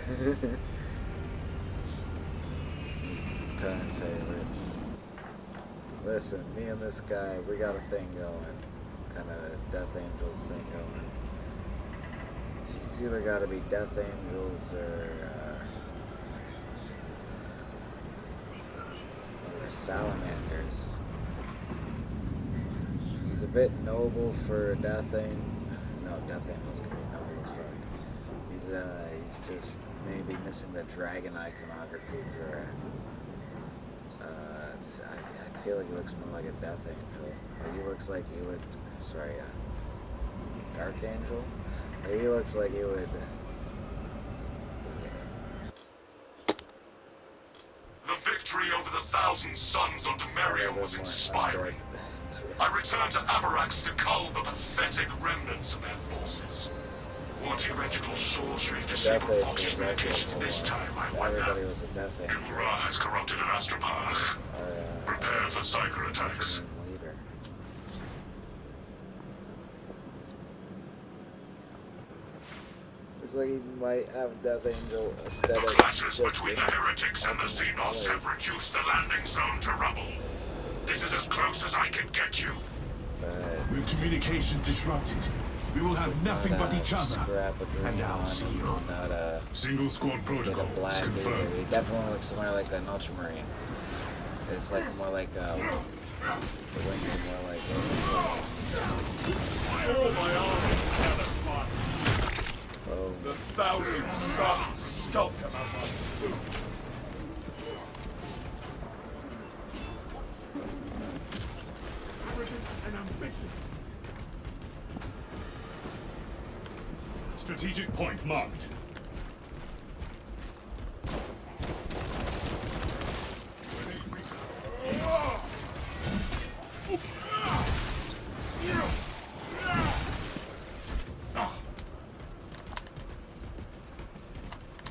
He's his current favorite. Listen, me and this guy, we got a thing going. Kind of a Death Angels thing going. It's either got to be Death Angels or Salamanders. He's a bit noble for Death Angel. No, Death Angel's gonna be noble as fuck. He's just maybe missing the dragon iconography for. I feel like he looks more like a Death Angel. Like he looks like he would. Sorry, Dark Angel. Like he looks like he would. The victory over the Thousand Suns under Merium was inspiring. I returned to Avarax to cull the pathetic remnants of their forces. What heretical sorcery disabled Fox communications this time, I wonder. Everybody was a Death Angel. Imra has corrupted an astropath. Prepare for cyber attacks. Leader. Looks like he might have Death Angel aesthetic. The clashes between the heretics and the Xenos have reduced the landing zone to rubble. This is as close as I can get you. With communication disrupted, we will have nothing but each other. And I'll see you. Not a Single squad protocol black either. confirmed. He definitely looks more like an Ultramarine. It's like more like the wings are more like. Oh. The Thousand Suns skulk above us. And ambition. Strategic point marked.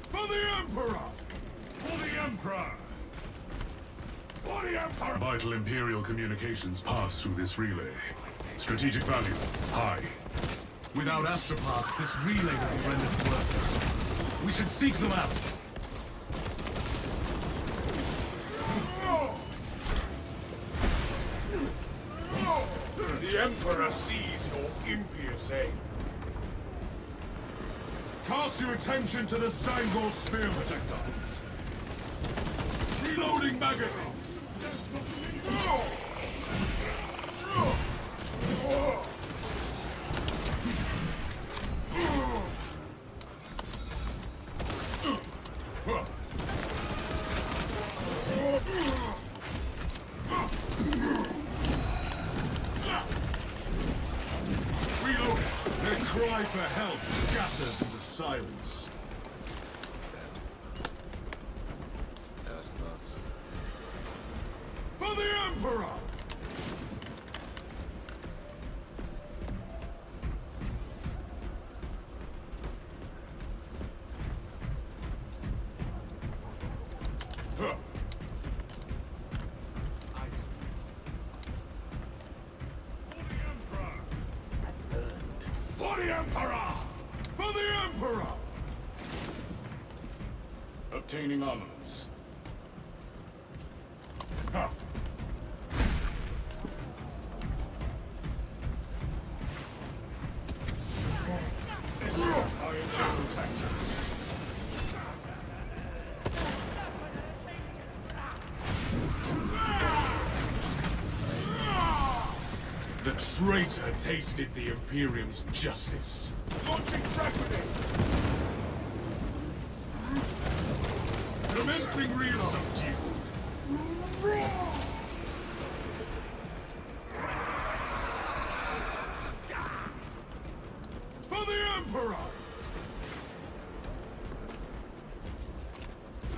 For the Emperor! For the Emperor! Vital Imperial communications pass through this relay. Strategic value, high. Without astroparts, this relay will be rendered worthless. We should seek them out. The Emperor sees your impious aim. Cast your attention to the Sangor spear projectiles. Reloading magazines. Their cry for help scatters into silence. That was close. For the Emperor! Huh. For the Emperor! For the Emperor! Obtaining armaments. Huh. The traitor tasted the Imperium's justice. Launching frag grenade! Commencing reload! For the Emperor!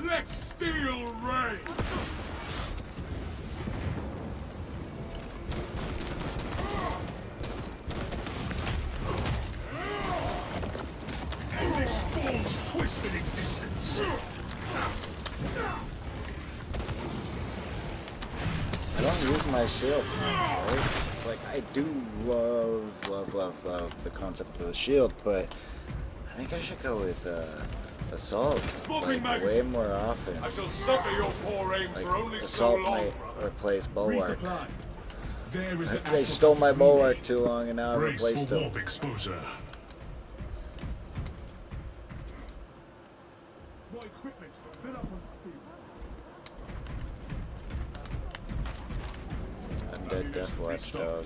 Let steel reign! This form's twisted existence! I don't use my shield, right? Like, I do love the concept of the shield, but I think I should go with assault, like, way more often. I shall suffer your poor aim Like, for only so assault long. might replace bulwark. Resupply. There is They stole my bulwark too long, and now I Brace replaced for them. warp exposure. My equipment's been up on Undead Deathwatch dog.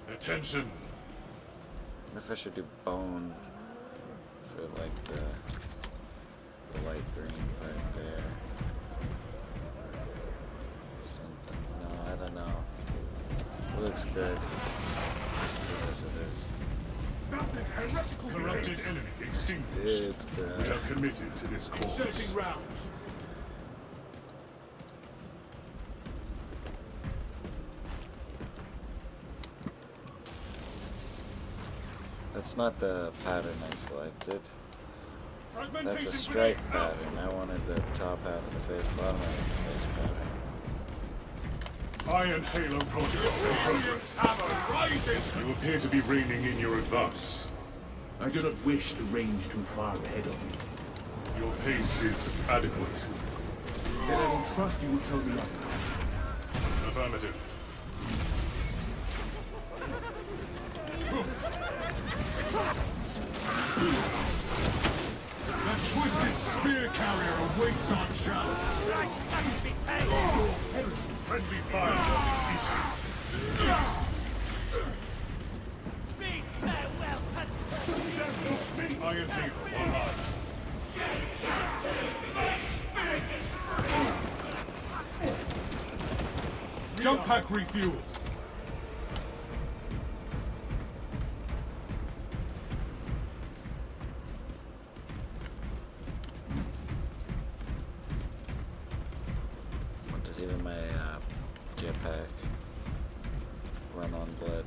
Attention. I wonder if I should do bone for like the light green part there. Something. No, I don't know. It looks good. As it Corrupted enemy is. extinguished. It's We good. are committed to this cause. inserting rounds. That's not the pattern I selected. That's a Fragmentation strike grenade out. pattern. I wanted the top half of the face, bottom half of the face pattern. Iron Halo protocol in progress. Hammer rises! You appear to be reining in your advance. I do not wish to range too far ahead of you. Your pace is adequate. Then I will trust you will tell me up. Affirmative. That twisted spear carrier awaits our challenge. Friendly fire. Iron Halo online. Jump pack refueled. What does even my jetpack run on blood?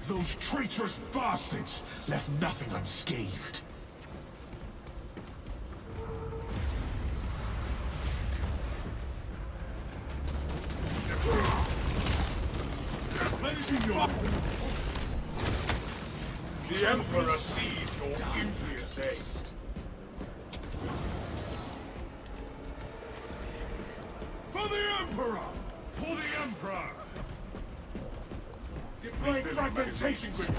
Those traitorous bastards left nothing unscathed. The Emperor sees your impious aim. For the Emperor! For the Emperor! Deploying fragmentation grenade!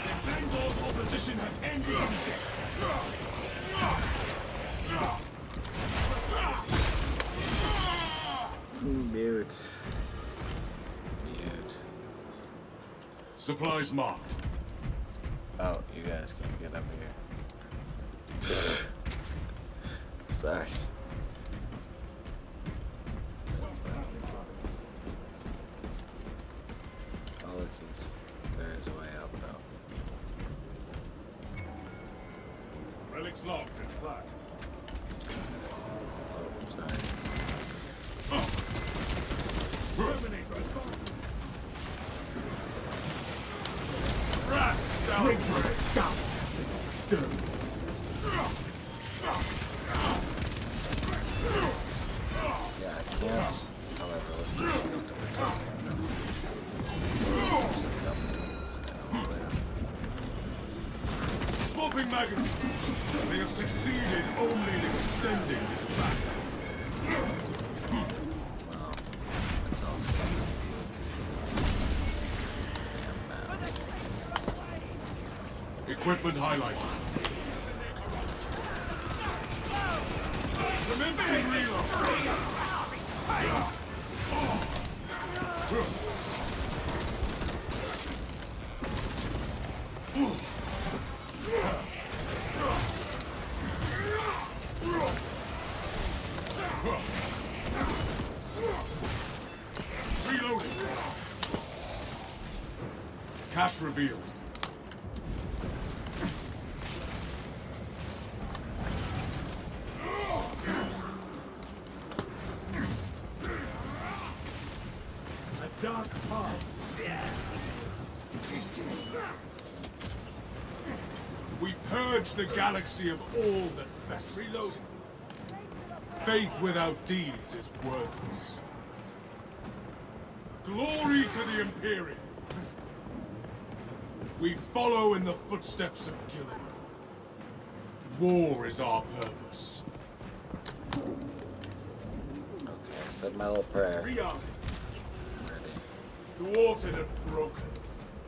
The Zangor's opposition has ended! Mute. Mute. Supplies marked. Oh, you guys can't get up here. Sorry. Oh, look, there is a way out, though. Relics locked and flat. Oh, sorry. Scout! Stir! Yeah, I can't. However, Swapping magazine! They have succeeded only in extending this battle. well, that's awesome. Equipment highlighted. Commencing reload. Reloading! Cache revealed. A dark path. We purge the galaxy of all that festers. Reloading. Faith without deeds is worthless. Glory to the Imperium. We follow in the footsteps of Gilliman. War is our purpose. Okay, I said my little prayer. Rearming. Ready. Thwarted and broken,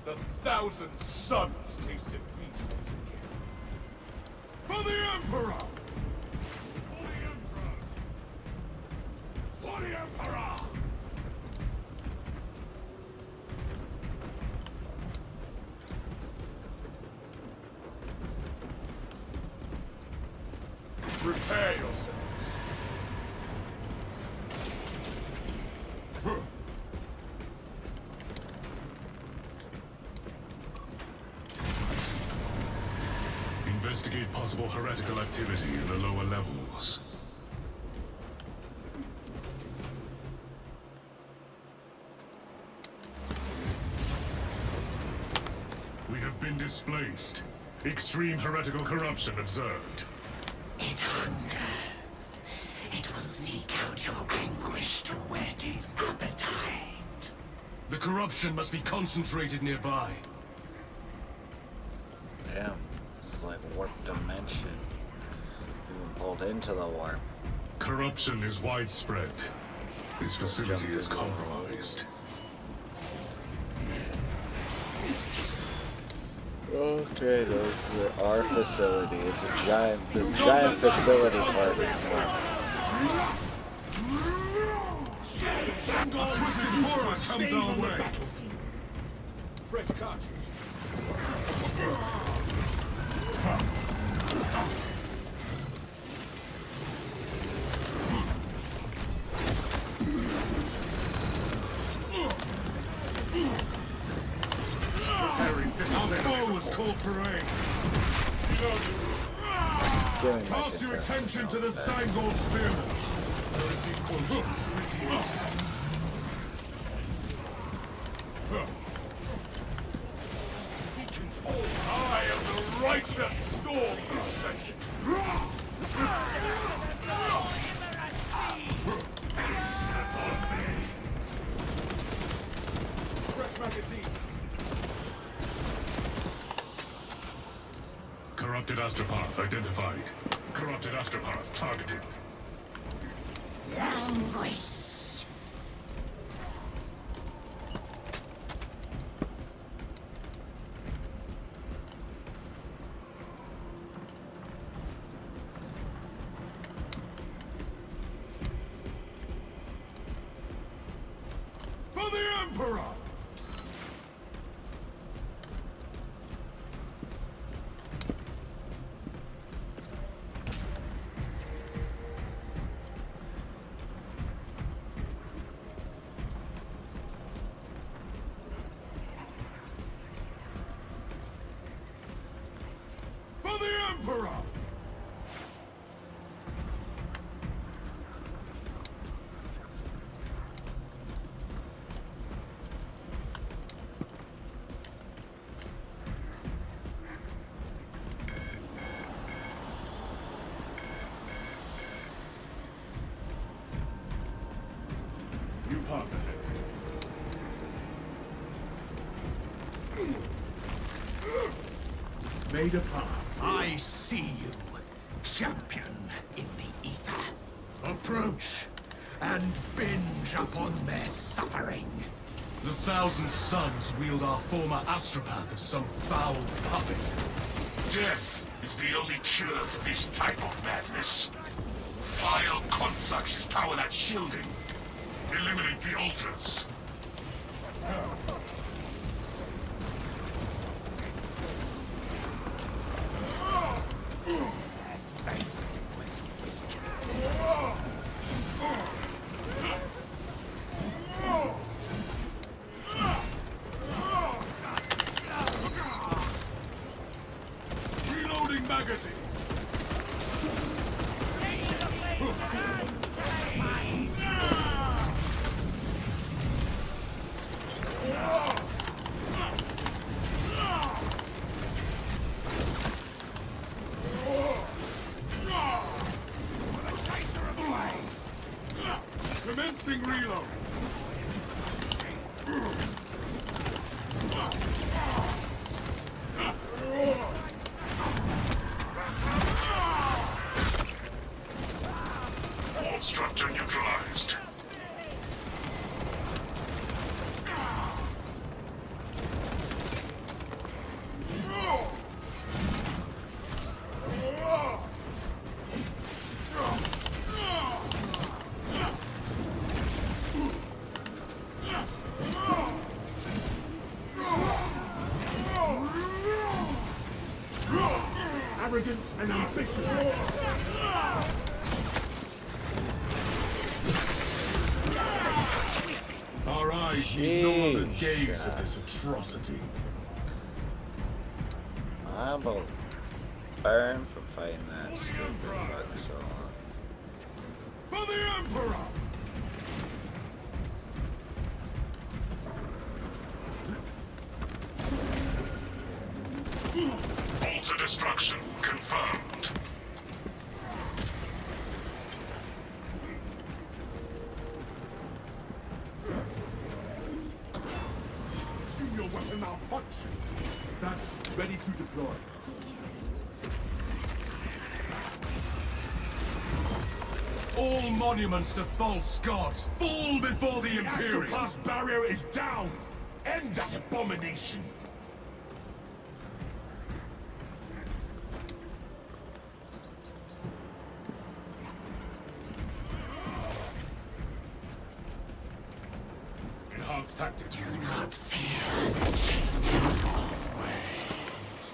the thousand suns taste defeat once again. For the Emperor! For the Emperor! Prepare yourselves. Investigate possible heretical activity in the lower levels. We have been displaced. Extreme heretical corruption observed. It hungers. It will seek out your anguish to whet its appetite. The corruption must be concentrated nearby. Damn. It's like warp dimension. Being pulled into the warp. Corruption is widespread. This facility is compromised. Okay, those are our facility. It's a giant facility part of the warp. Twisted horror comes our way! Fresh cartridge. Our foe was called for aid. Cast your attention to the Zangor Spearman. I am the righteous storm procession. Fresh magazine. Corrupted astropath identified. Corrupted astropath targeted. Languish. For the Emperor! For the Emperor! New path ahead. Made a path. I see you, champion in the ether. Approach and binge upon their suffering. The Thousand Suns wield our former astropath as some foul puppet. Death is the only cure for this type of madness. Vile confluxes power that shielding. Eliminate the altars. Reloading magazine. Commencing reload. Wall structure neutralized. Arrogance and ambition. Our eyes need no longer gaze at this atrocity. I will burn from fighting that stupid fuck so long. For the Emperor! Altar destruction confirmed. Assume your weapon malfunction. That's ready to deploy. All monuments to false gods fall before the Imperium! The Astropath barrier is down! End that abomination! Enhanced tactics. Do not fear the change of ways.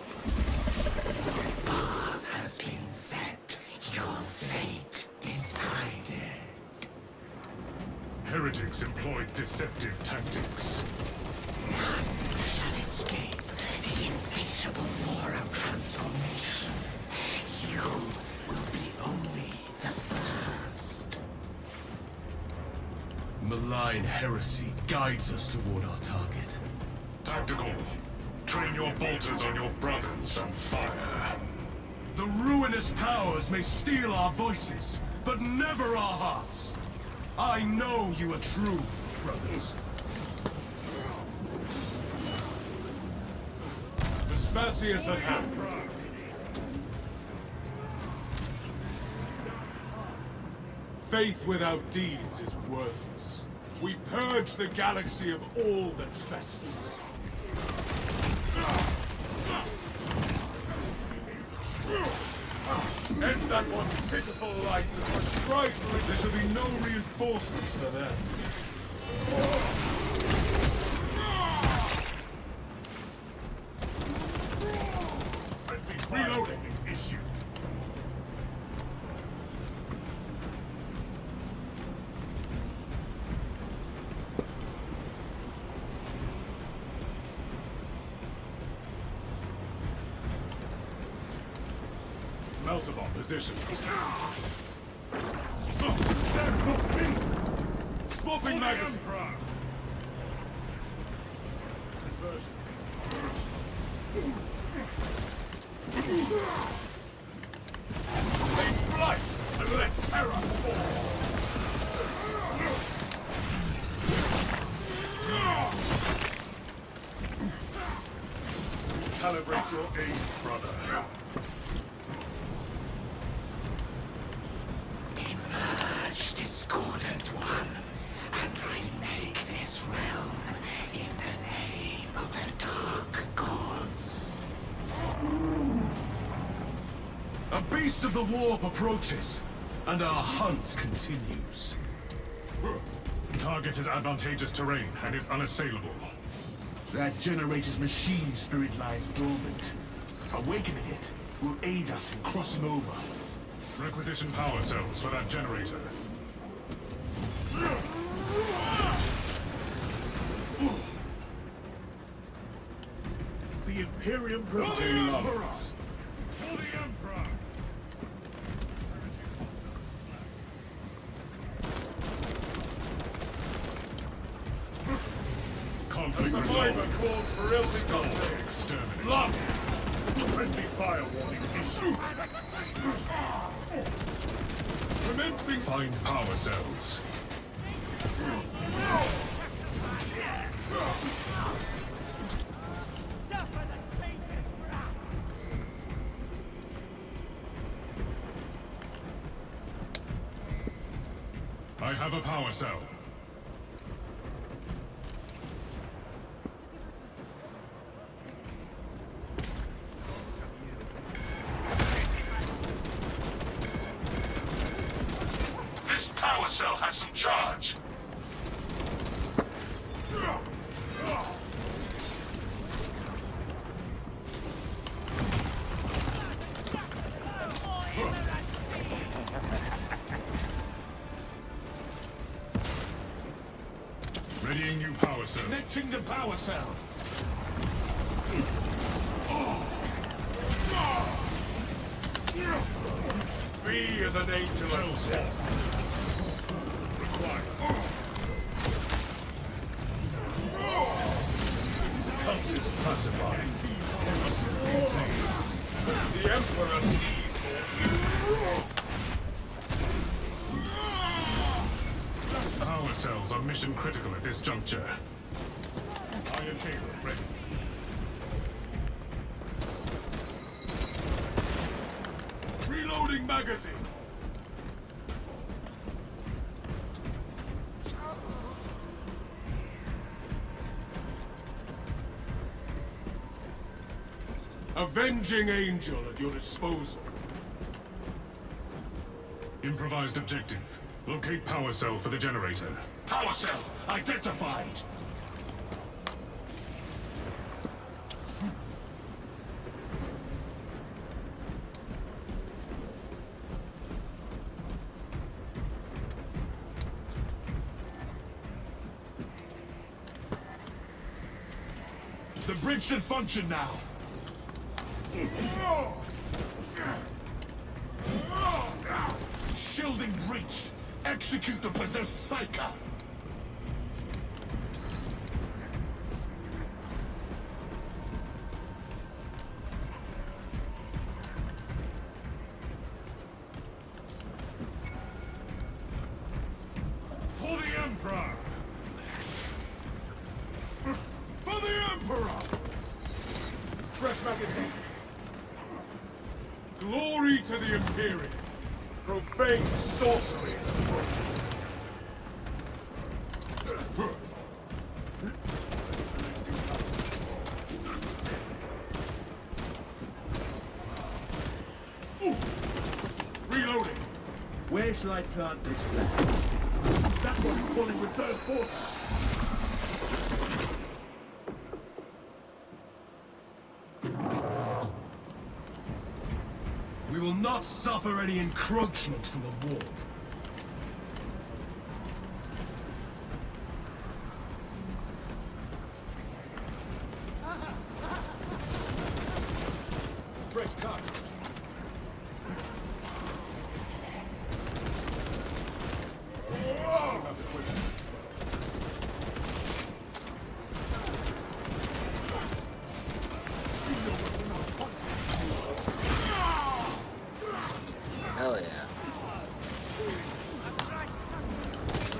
Your path has been set. Your fate decided. Heretics employed deceptive tactics. None shall escape the insatiable war of transformation. You will be only the first. Malign heresy guides us toward our target. Tactical. Train your bolters on your brothers on fire. The ruinous powers may steal our voices, but never our hearts. I know you are true, brothers. Asmodeus at hand. Faith without deeds is worthless. We purge the galaxy of all that festers. End that one's pitiful life that was strives for it. There shall be no reinforcements for them. Reloading. Issue. Melter on position. Swapping magazine. Take flight and let terror fall. Calibrate your aim, brother. Emerge, discordant one, and remake this realm in the name of the Dark Gods. A beast of the warp approaches, and our hunt continues. Target is advantageous terrain and is unassailable. That generator's machine spirit lies dormant. Awakening it will aid us in crossing over. Requisition power cells for that generator. The Imperium For the proclaims. Emperor! For the Emperor! Conflict survivor calls for every exterminate. Lost! Friendly fire warning issued. Commencing. Find power cells. I have a power cell. This power cell has some charge. Readying new power cell. Connecting the power cell. Be as an angel of death. Required. Cultures pacified. The Emperor sees Power cells are mission critical at this juncture. Iron cable ready. Reloading magazine. Avenging angel at your disposal. Improvised objective. Locate power cell for the generator. Power cell identified. The bridge should function now. Shielding breached. Execute the possessed Psyker. For the Emperor! For the Emperor! fresh magazine. Glory to the Imperium. Profane sorcery. Reloading. Where shall I plant this flag? That one's fully reserved for. We will not suffer any encroachment from the wall. Fresh cartridge. Hell yeah.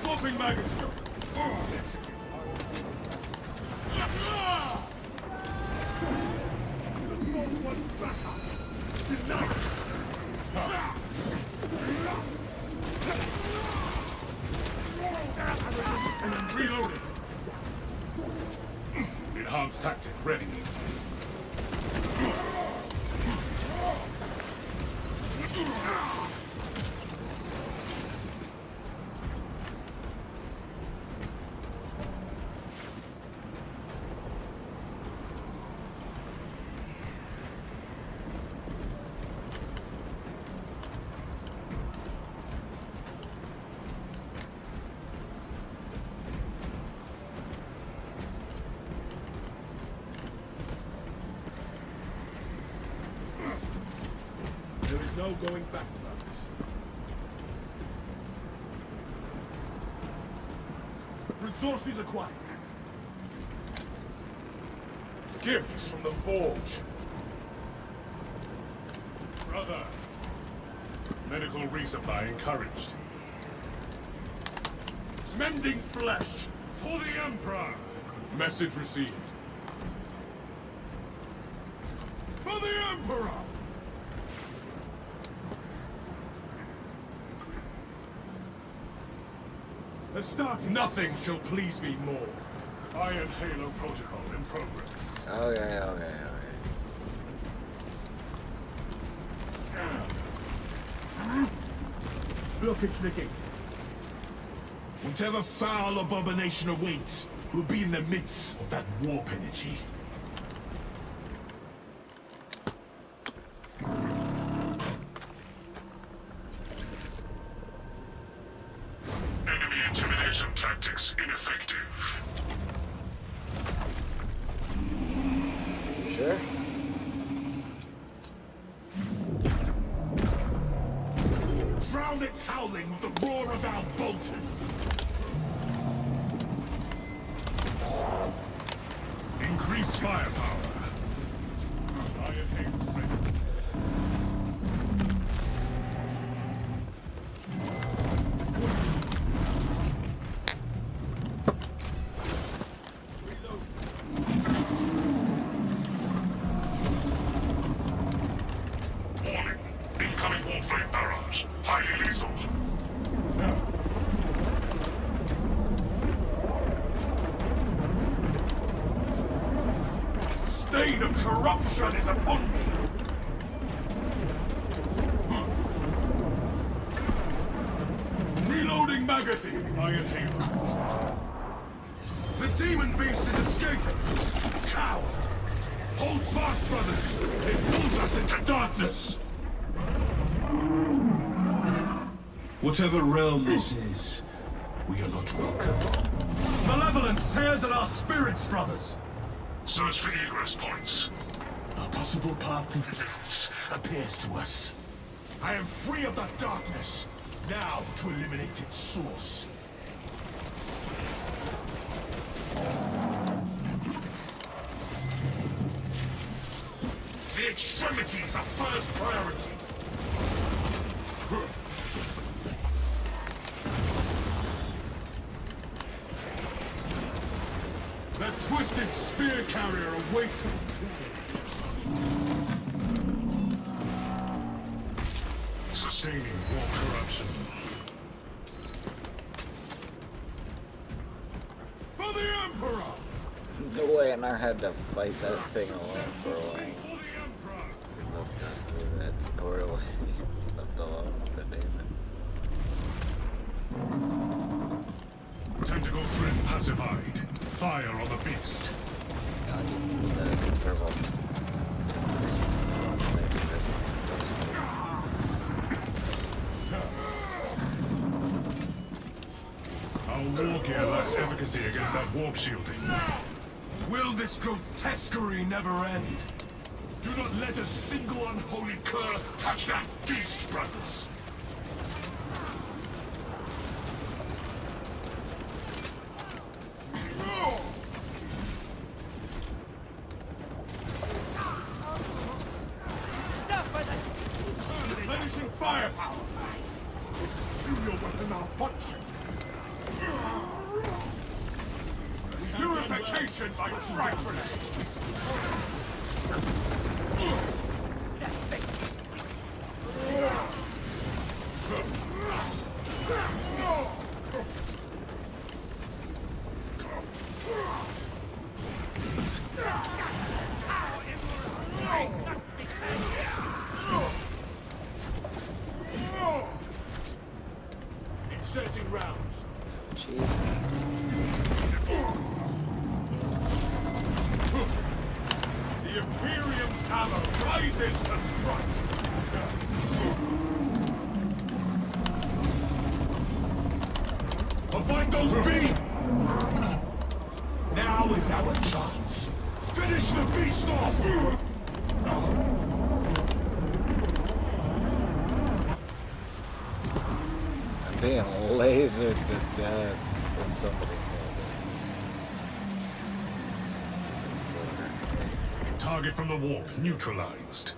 Swapping magazine. Reloading. Enhanced tactic ready. There is no going back about this. Resources acquired. Gifts from the forge. Brother. Medical resupply encouraged. Mending flesh for the Emperor. Message received. For the Emperor! Nothing shall please me more. Iron Halo protocol in progress. Okay. Blockage negated. Whatever foul abomination awaits will be in the midst of that warp energy. Enemy intimidation tactics ineffective. Sure. Drown its howling with the roar of our bolters! Increase firepower. Iron Halo ready. Warning. Incoming warframe barrage. Highly lethal. Stain of corruption is upon me. Reloading magazine. Iron Halo. The demon beast is escaping! Coward! Hold fast, brothers! It pulls us into darkness! Whatever realm this is, we are not welcome. Malevolence tears at our spirits, brothers! Search for egress points. A possible path to deliverance appears to us. I am free of the darkness, now to eliminate its source. The extremities are first priority. That twisted spear carrier awaits me. Sustaining warp corruption. For the Emperor! No way, and I had to fight that thing alone for a while. We both got through that portal and left alone with the demon. Tentacle threat pacified. Fire on the beast. I'll give you the purple. Our war gear lacks efficacy against that warp shielding. Will this grotesquerie never end? Do not let a single unholy cur touch that beast, brothers! Replenishing firepower! Soon your weapon malfunction! Purification by fragments! Inserting rounds. Jeez. The Imperium's hammer rises to strike! Avoid those beams! Now is our chance! Finish the beast off! I'm being lasered to death when somebody killed Target from the warp neutralized.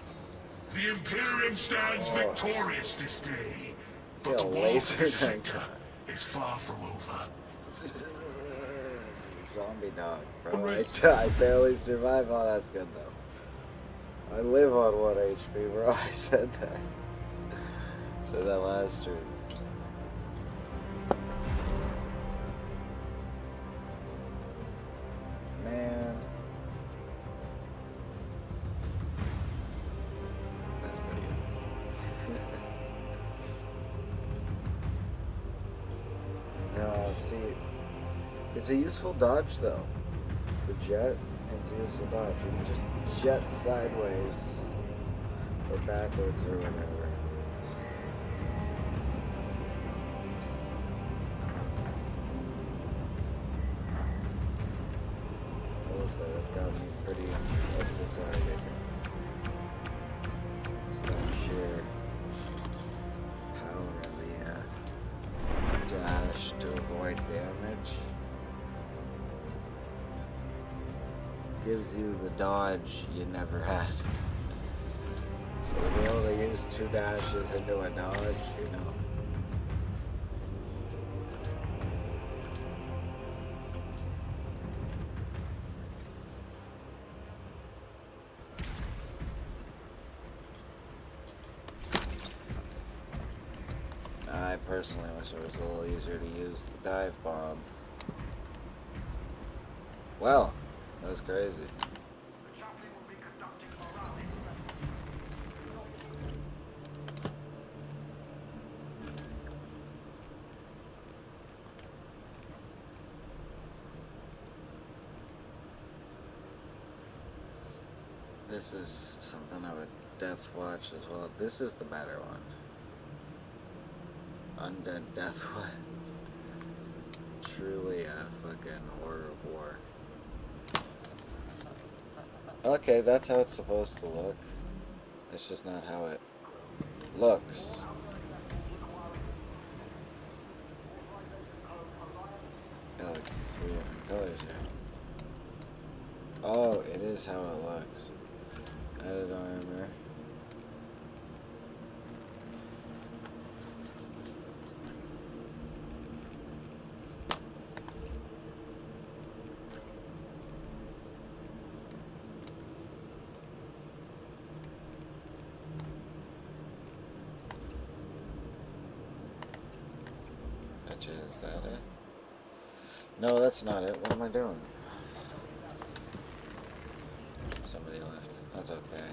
The Imperium stands victorious this day, See how lasered I got. is far from over. Zombie dog, bro. I barely survive. Oh, that's good enough. I live on 1 HP, bro. I said that. Said that last stream. Man. That's pretty good. No, see, it's a useful dodge though. The jet, it's a useful dodge. You can just jet sideways or backwards or whatever. I will say that's got me pretty excited. Just not sure power of the dash to avoid damage. Gives you the dodge you never had. So to be able to use 2 dashes into a dodge, you know. I personally wish it was a little easier to use the dive bomb. Well, that was crazy. This is something of a deathwatch as well. This is the better one. Undead Deathwatch. Truly a fucking horror of war. Okay, that's how it's supposed to look. It's just not how it looks. Got like 3 different colors here. Oh, it is how it looks. Added armor. No, that's not it. What am I doing? Somebody left. That's okay.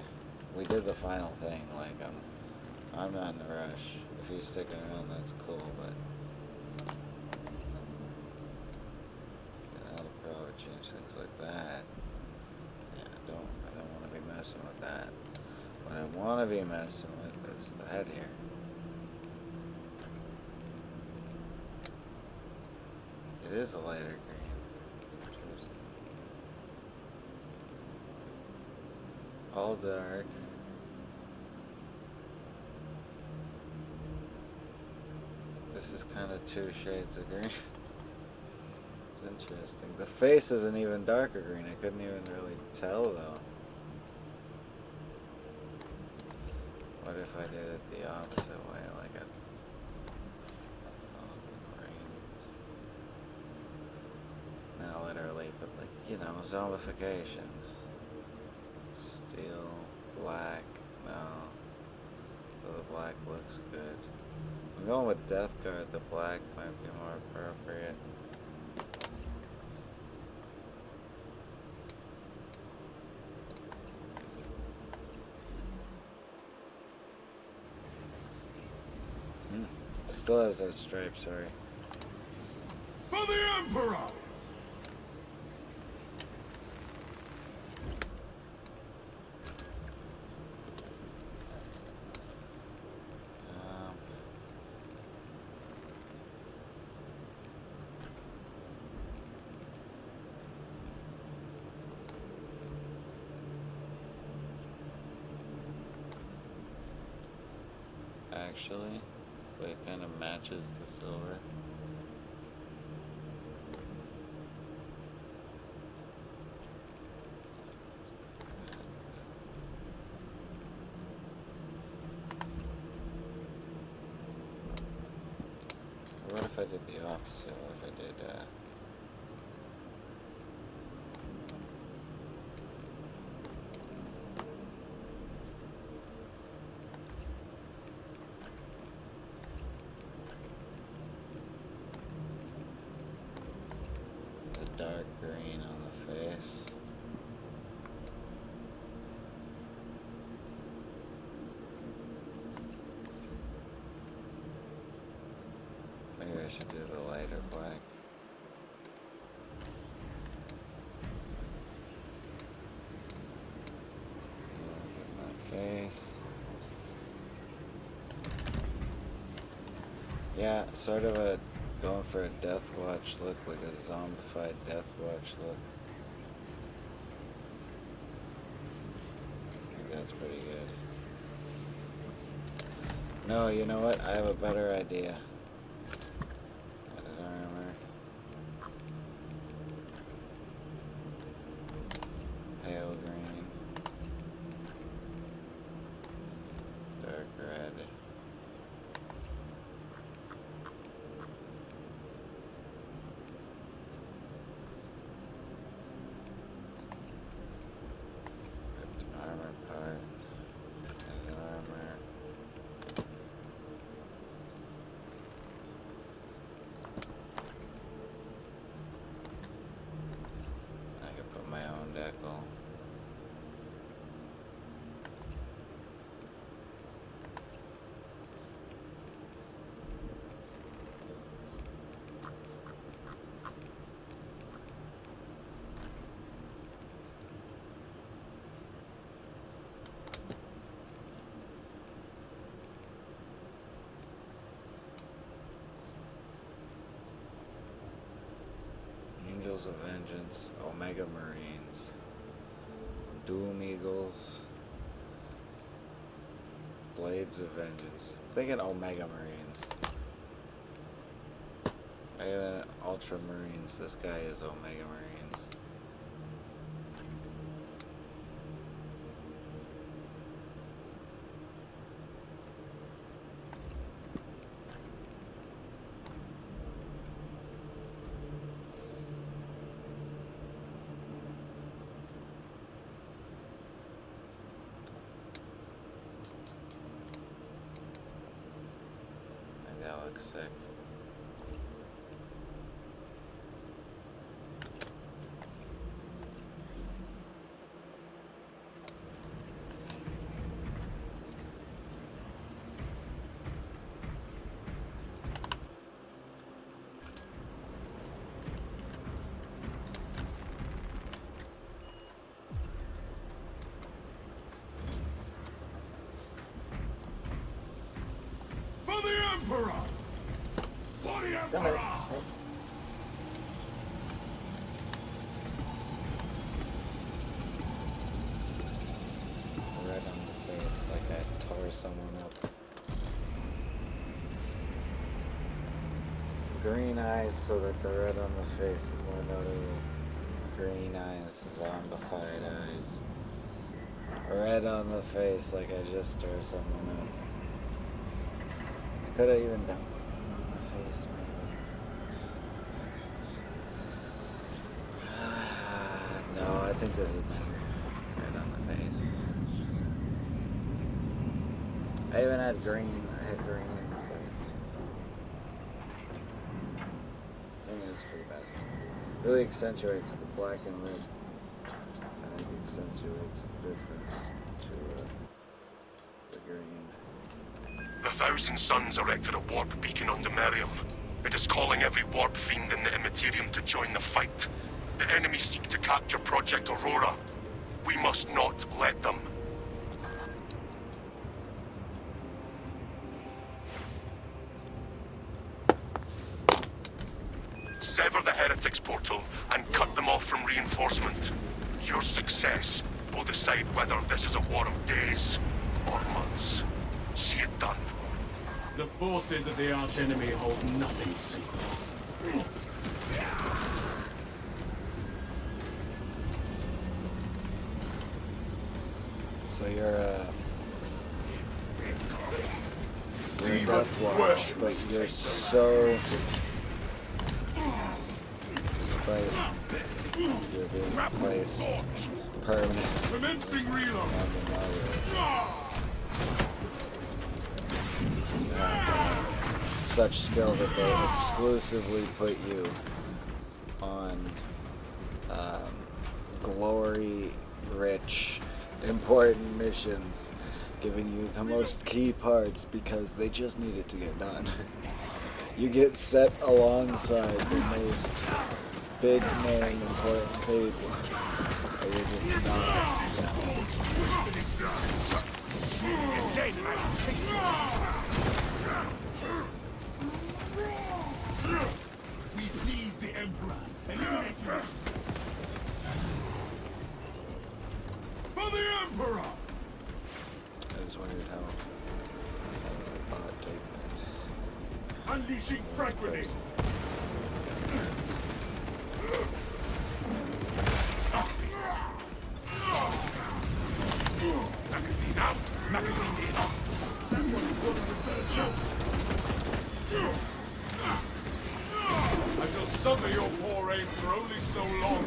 We did the final thing. Like, I'm not in a rush. If he's sticking around, that's cool, but yeah, that'll probably change things like that. Yeah, I don't want to be messing with that. What I want to be messing with is the head here. It is a lighter green. All dark. This is kind of 2 shades of green. It's interesting. The face isn't even darker green. I couldn't even really tell though. What if I did it the opposite way, like a not literally, but like, you know, zombification. Steel, black, no. So the black looks good. I'm going with Death Guard, the black might be more appropriate. Still has those stripes, sorry. For the Emperor! Actually, but it kind of matches the silver. What if I did the opposite? What if I did, the dark green on the face? Maybe I should do the lighter black. My face. Yeah, sort of a going for a deathwatch look, like a zombified deathwatch look. I think that's pretty good. No, you know what? I have a better idea. Added armor. Pale green. Dark red. Armor part. Added armor. I could put my own decal. Angels of Vengeance, Omega Marines, Doom Eagles, Blades of Vengeance. I'm thinking Omega Marines. Rather than Ultra Marines, this guy is Omega Marines. I think that looks sick. Emperor! For the Emperor! Red on the face, like I tore someone up. Green eyes, so that the red on the face is more notable. Green eyes, zombified eyes. Red on the face, like I just tore someone up. I could have even done on the face, maybe. No, I think this is better. Red on the face. I even had green. I had green, but I think it's for the best. Really accentuates the black and red. I think accentuates the difference to the green. The Thousand Suns erected a warp beacon on Demerium. It is calling every warp fiend in the Immaterium to join the fight. The enemy seek to capture Project Aurora. We must not let them. Sever the Heretics portal and cut them off from reinforcement. Your success will decide whether this is a war of days or months. See it done. The forces of the archenemy hold nothing secret. So you're a deathwatch, but you're so despite you're being replaced permanent. Commencing reload! You have such skill that they exclusively put you on glory-rich, important missions, giving you the most key parts because they just need it to get done. You get set alongside the most big name important people. And you're just not. We please the Emperor. Eliminate him. For the Emperor! I just wondered how bot take that. Unleashing frag grenade. Magazine out! Magazine in! I shall suffer your poor aim for only so long.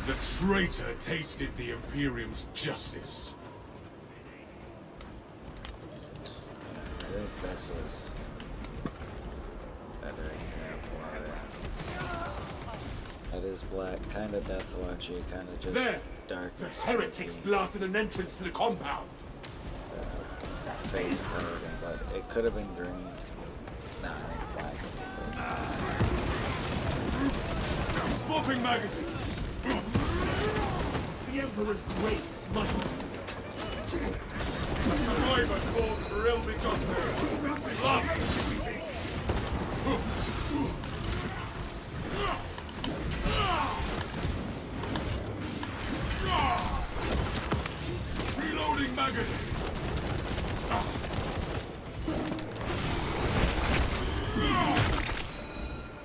The traitor tasted the Imperium's justice. I think this is a better example of it. That is black, kind of deathwatchy, kind of just There! dark. The heretics blasted an entrance to the compound. Face coloring, but it could have been green. Nah, I think black. Swapping magazine. The Emperor's grace must... A survivor calls for ill-begotten. Love. Reloading magazine.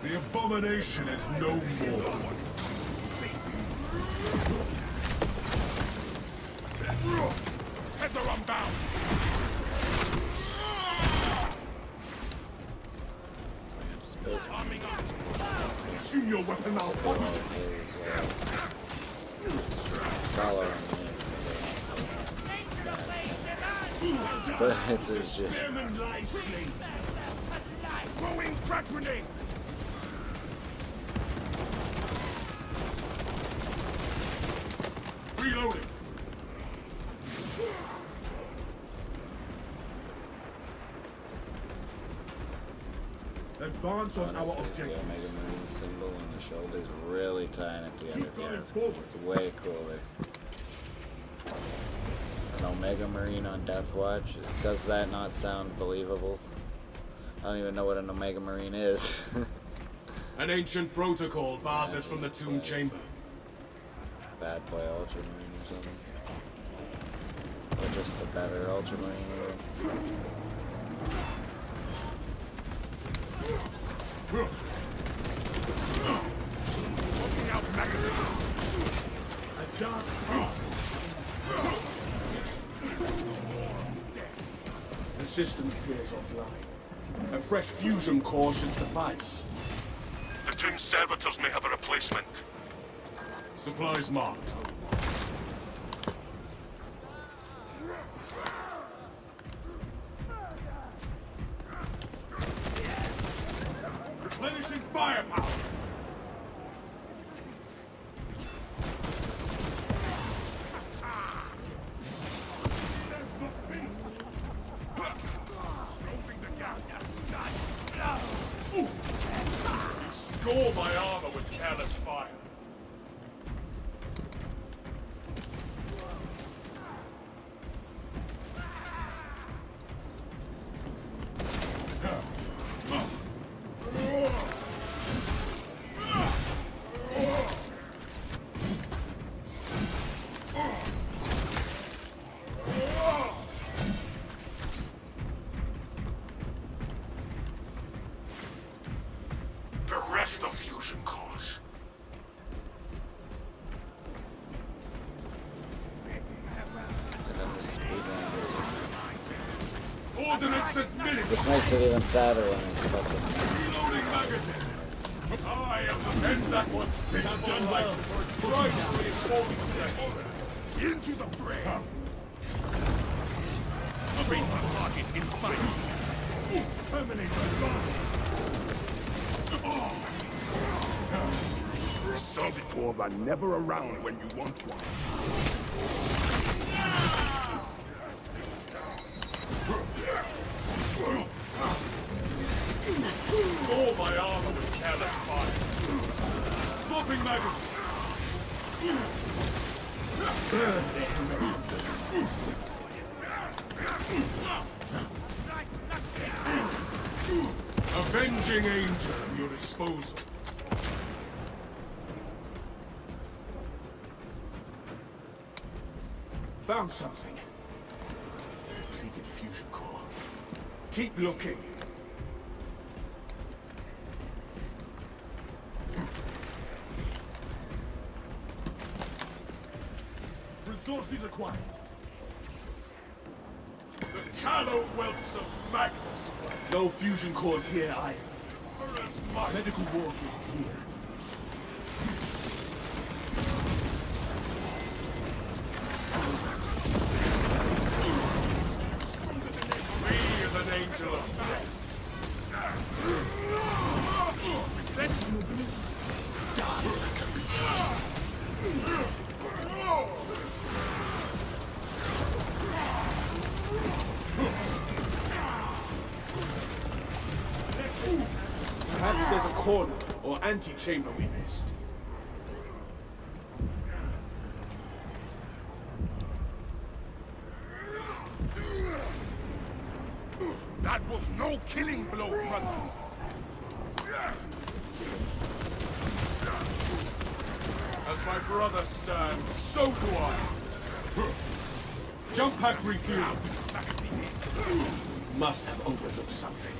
The abomination is no more. Tether unbound. Space Assume your weapon malfunction. following me. But it's just Spearman lies slain. Throwing frag grenade. Reloading. Advance on our honestly, the objectives. Omega Marine symbol on the shoulders really tying it together. Keep going Yeah, forward. it's way cooler. An Omega Marine on Deathwatch. Does that not sound believable? I don't even know what an Omega Marine is. An ancient protocol bars us from the tomb chamber. Bad boy Ultramarine or something. Or just a better Ultramarine. Looking out, magazine! A dark The system appears offline. A fresh fusion core should suffice. The tomb servitors may have a replacement. Supplies marked. Replenishing firepower! Score my armor with careless fire. Bereft of fusion cores. Ordnance administered! Which makes it even sadder when it's about the Reloading magazine! I am the men that once bit done well. Right to reinforce step. Into the fray! Trains on target in sight! Terminator gone! Some cores are never around when you want one. Score my armor with careless fire. Swapping magazine. Avenging angel at your disposal. Found something. Depleted fusion core. Keep looking. Resources acquired. The callow wealths of Magnus. No fusion cores here either. Whereas my Medical war gear here. me is an angel of death. Perhaps there's a corner or antechamber we missed. That was no killing blow, brother. As my brother stands, so do I. Jump pack refuel. Must have overlooked something.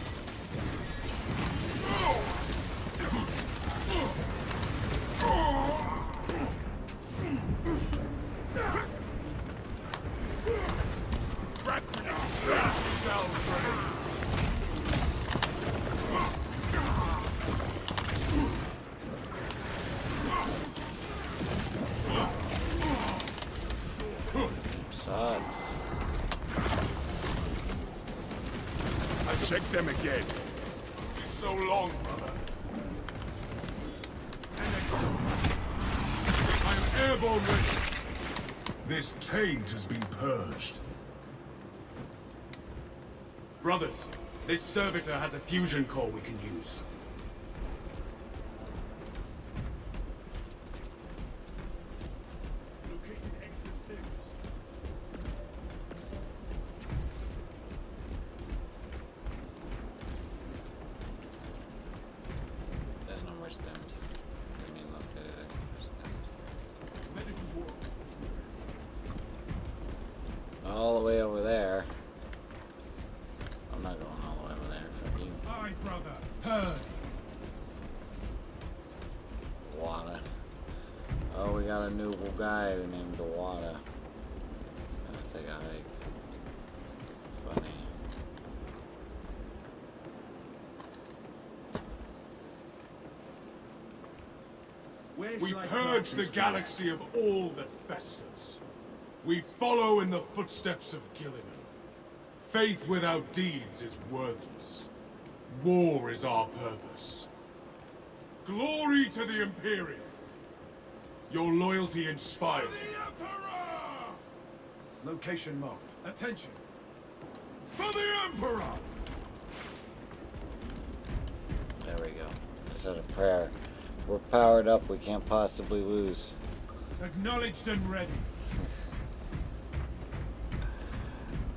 side. I check them again. It's so long, brother. I am airborne ready. This taint has been purged. Brothers, this servitor has a fusion core we can use. all the way over there. I'm not going all the way over there. Fuck you. Aye, brother. Heard. Wada. Oh, we got a new guy named Wada. Gonna take a hike. Funny. We purge the galaxy of all that festers. We follow in the footsteps of Gilliman. Faith without deeds is worthless. War is our purpose. Glory to the Imperium. Your loyalty inspires me. Location marked. Attention. For the Emperor! There we go. I said a prayer. We're powered up. We can't possibly lose. Acknowledged and ready.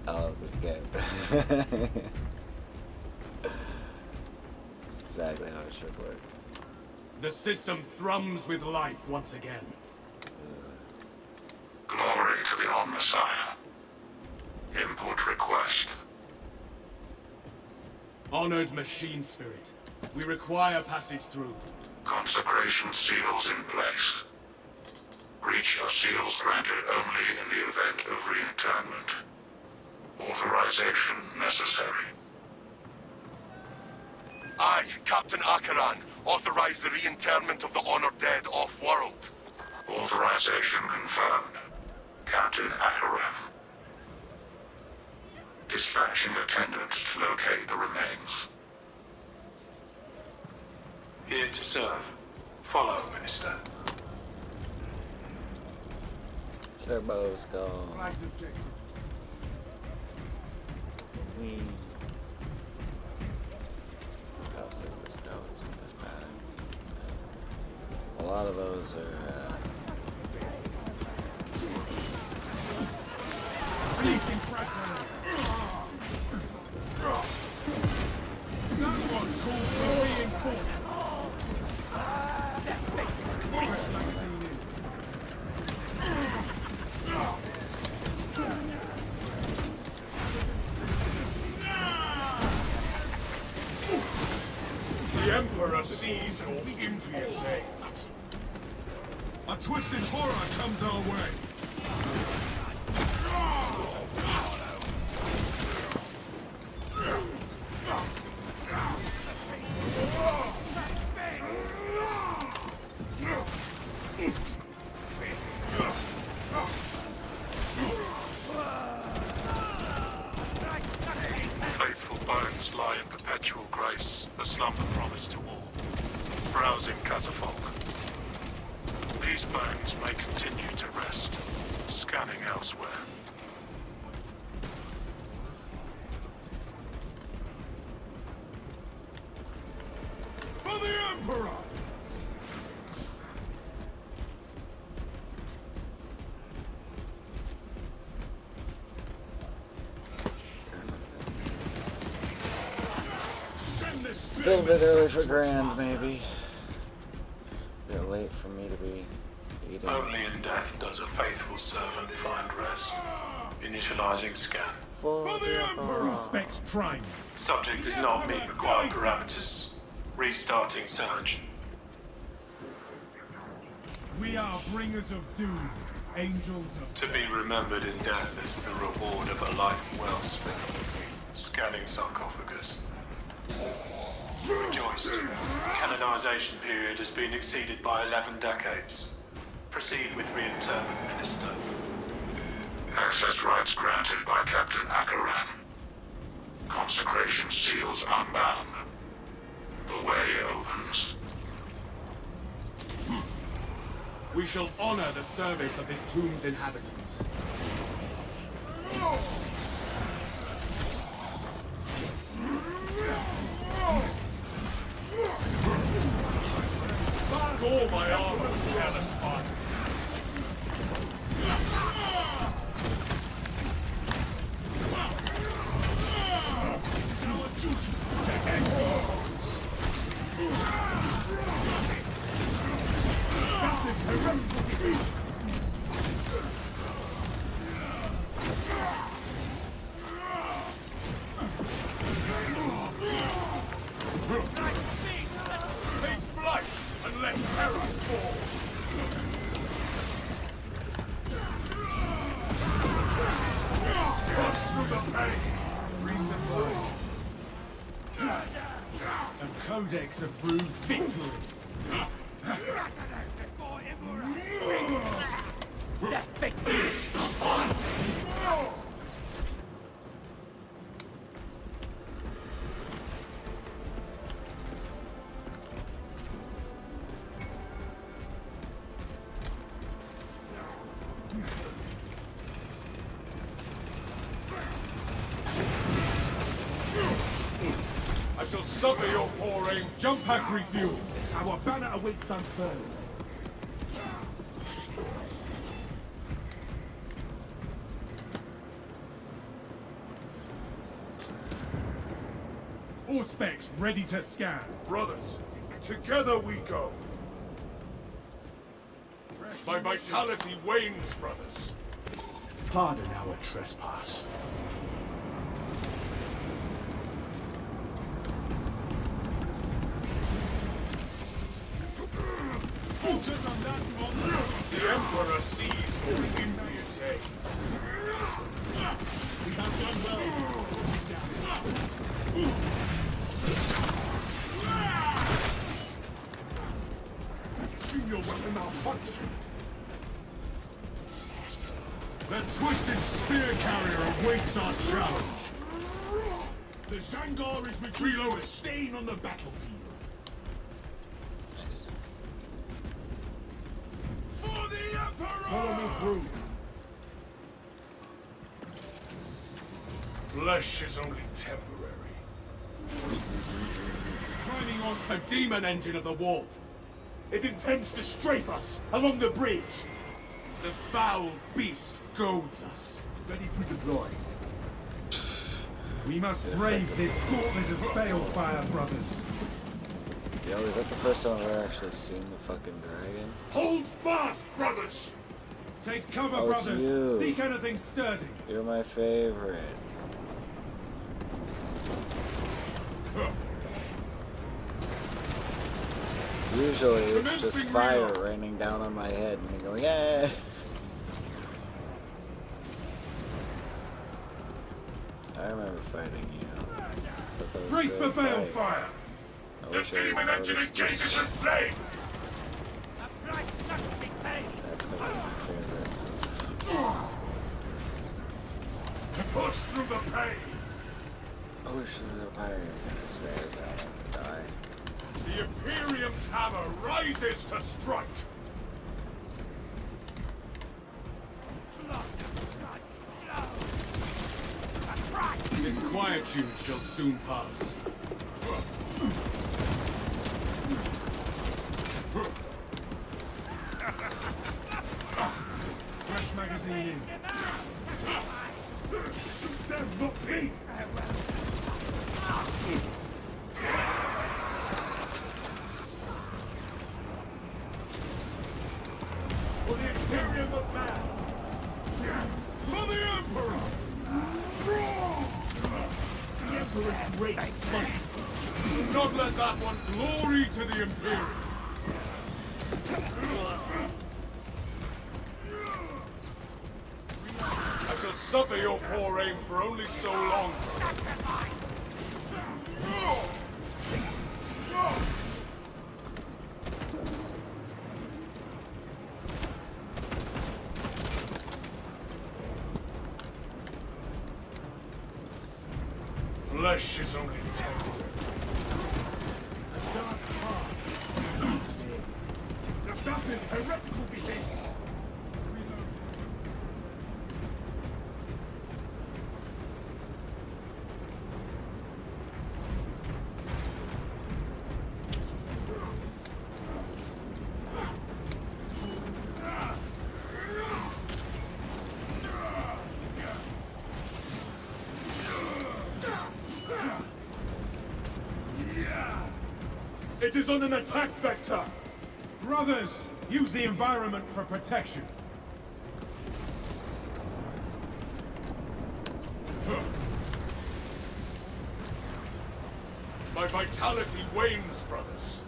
I love this game. It's exactly how it should work. The system thrums with life once again. Glory to the Omnissiah. Input request. Honored machine spirit, we require passage through. Consecration seals in place. Breach of seals granted only in the event of reinternment. Authorization necessary. I, Captain Akaran, authorize the reinterment of the honored dead off-world. Authorization confirmed. Captain Akaran. Dispatching attendants to locate the remains. Here to serve. Follow, Minister. Turbo's gone. Flagged objective. How sick this goes with this pattern. A lot of those are Releasing fragment. That one calls for reinforcement. Fresh magazine in. The Emperor sees your impious aid. A twisted horror comes our way. Faithful bones lie in perpetual grace, a slumber promised to all. Browsing catafalque. These bones may continue to rest, scanning elsewhere. For the Emperor! still a bit early for Grand, maybe. A bit late for me to be eating. Only in death does a faithful servant find rest. Initializing scan. For the Emperor. Specs prime. Subject does not meet required parameters. Restarting search. We are bringers of doom. Angels of To be remembered in death is the reward of a life well spent. Scanning sarcophagus. Rejoice. Canonization period has been exceeded by 11 decades. Proceed with reinterment, Minister. Access rights granted by Captain Akaran. Consecration seals unbound. The way opens. We shall honor the service of this tomb's inhabitants. Score my armor, careless fun. Codex approved victory. I shall suffer your poor aim. Jump pack refueled. Our banner awaits unfurled. All specs ready to scan. Brothers, together we go. My vitality wanes, brothers. Pardon our trespass. Focus on that one. The Emperor sees all impiety. We have done well. Seen your weapon malfunction. The twisted spear carrier awaits our challenge. The Zangar is retreating to a stain on the battlefield. For the Emperor! Follow me through. Flesh is only temporary. Climbing on A demon engine of the warp. It intends to strafe us along the bridge. The foul beast goads us. ready to deploy. We must brave this gauntlet of balefire, brothers. Yo, is that the first time I've ever actually seen the fucking dragon? Hold fast, brothers! Take cover, Oh, it's brothers. you. Seek anything sturdy. You're my favorite. Usually it's just fire raining down on my head and me going, yeah. I remember fighting you. But that was Brace for a good fight. balefire. I The wish I demon had engine noticed engages this. in flame! That's my favorite. Push through the pain! I wish there was a pirate gonna say that I die. The Imperium's hammer rises to strike! This quietude shall soon pass. Fresh magazine in. Shoot them, not me! For the Imperium of man! For the Emperor! The Emperor's grace must. Do not let that one glory to the Imperium! I shall suffer your poor aim for only so long. Flesh is only temporary. That is heretical behavior. It is on an attack vector! Brothers, use the environment for protection. My vitality wanes, brothers.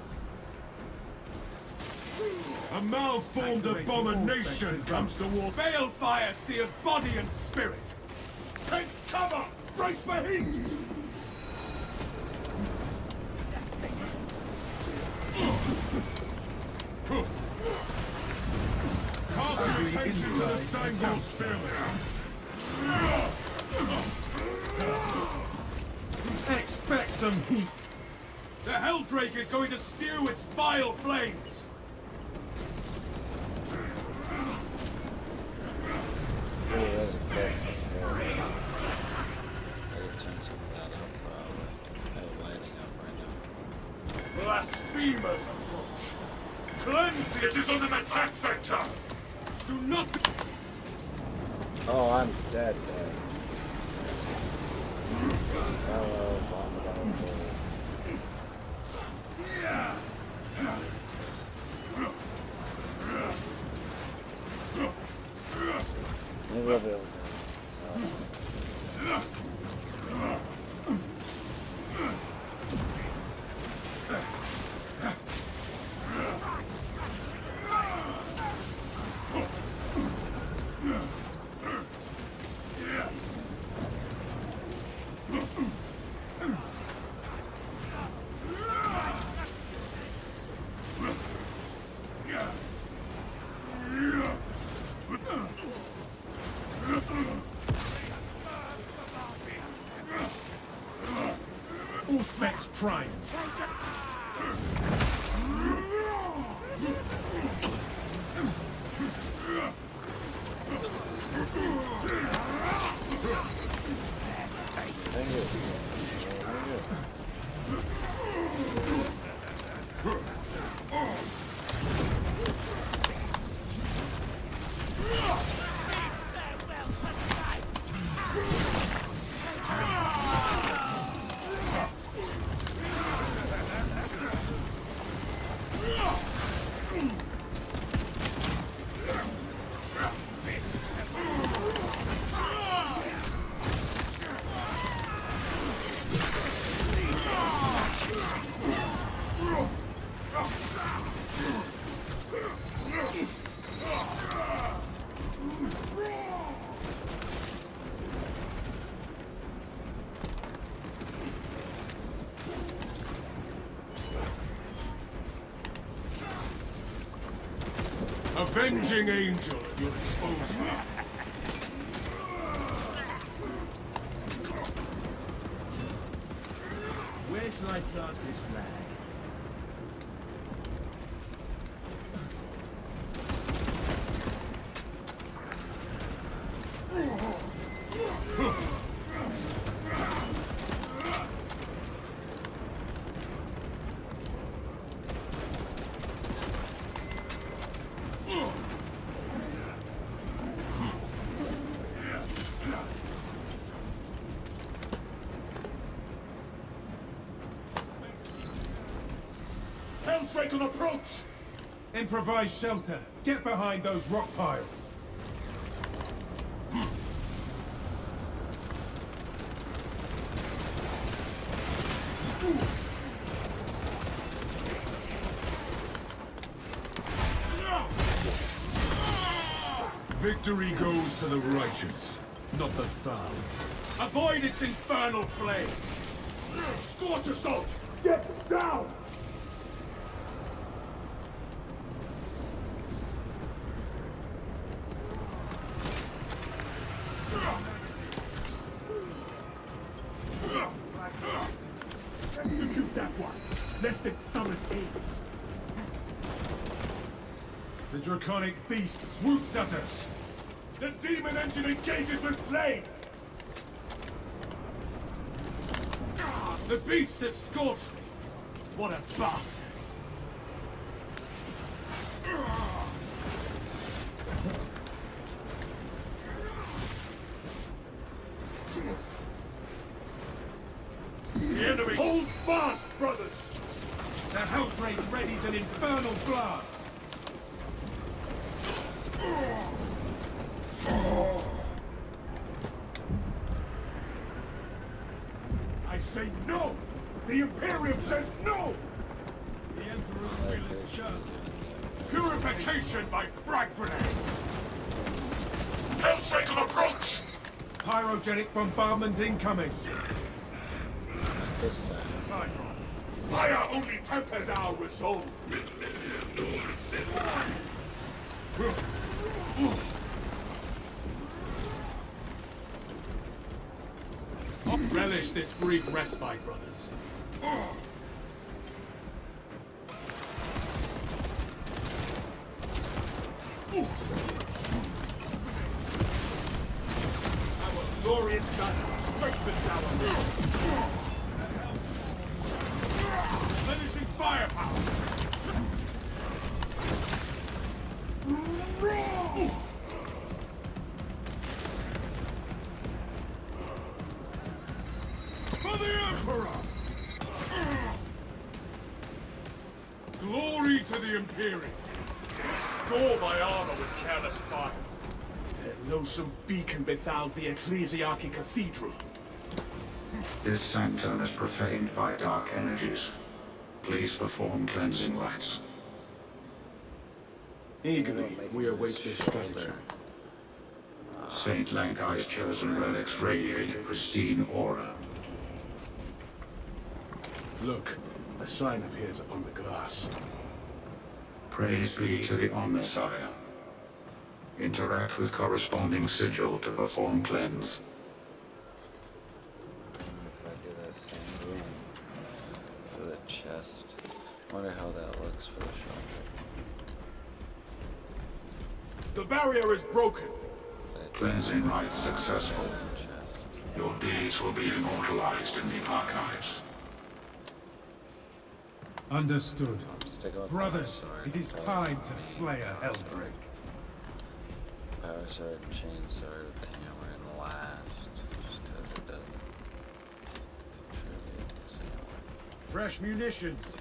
A malformed Activate abomination all comes toward. Balefire sears body and spirit! Take cover! Brace for heat! inside as outside. Expect some heat. The Helldrake is going to spew its vile flames! Oh, there's a fix. Better turn some of that up, probably. Oh, lighting up right now. Blasphemers approach! Cleanse the— It is on an attack vector! Do not be— Oh, I'm dead. Hello, zombie. Maybe I'll be able to. All specs prime. Thank you. Avenging angel at your disposal. Where shall I plant this flag? Helldrake on approach! Improvised shelter. Get behind those rock piles. Victory goes to the righteous, not the foul. Avoid its infernal flames! Scorch assault! Get down! Execute that one, lest it summon aid. The draconic beast swoops at us. The demon engine engages with flame! The beast has scorched me! What a bastard! The enemy— Hold fast, brothers! The Helldrake readies an infernal blast. I say no! The Imperium says no! The Emperor's will is done. Purification by frag grenade! Helldrake on approach! Pyrogenic bombardment incoming. Fire only tempers our resolve! this brief respite, brothers. Our glorious banner strengthens our replenishing firepower. For the Emperor! Glory to the Imperium! Score my armor with careless fire. That loathsome beacon befouls the Ecclesiarchy Cathedral. This sanctum is profaned by dark energies. Please perform cleansing rites. Eagerly, we await this stratagem. Saint Lankai's chosen relics radiate a pristine aura. Look, a sign appears upon the glass. Praise be to the Omnissiah. Interact with corresponding sigil to perform cleanse. If I do the same room for the chest, wonder how that looks for the shoulder. The barrier is broken. Cleansing rites successful. Your deeds will be immortalized in the archives. Understood. With Brothers, it is time to slay a Helldrake. Power sword and chain sword with the hammer and last, just because it doesn't contribute the same way. Fresh munitions.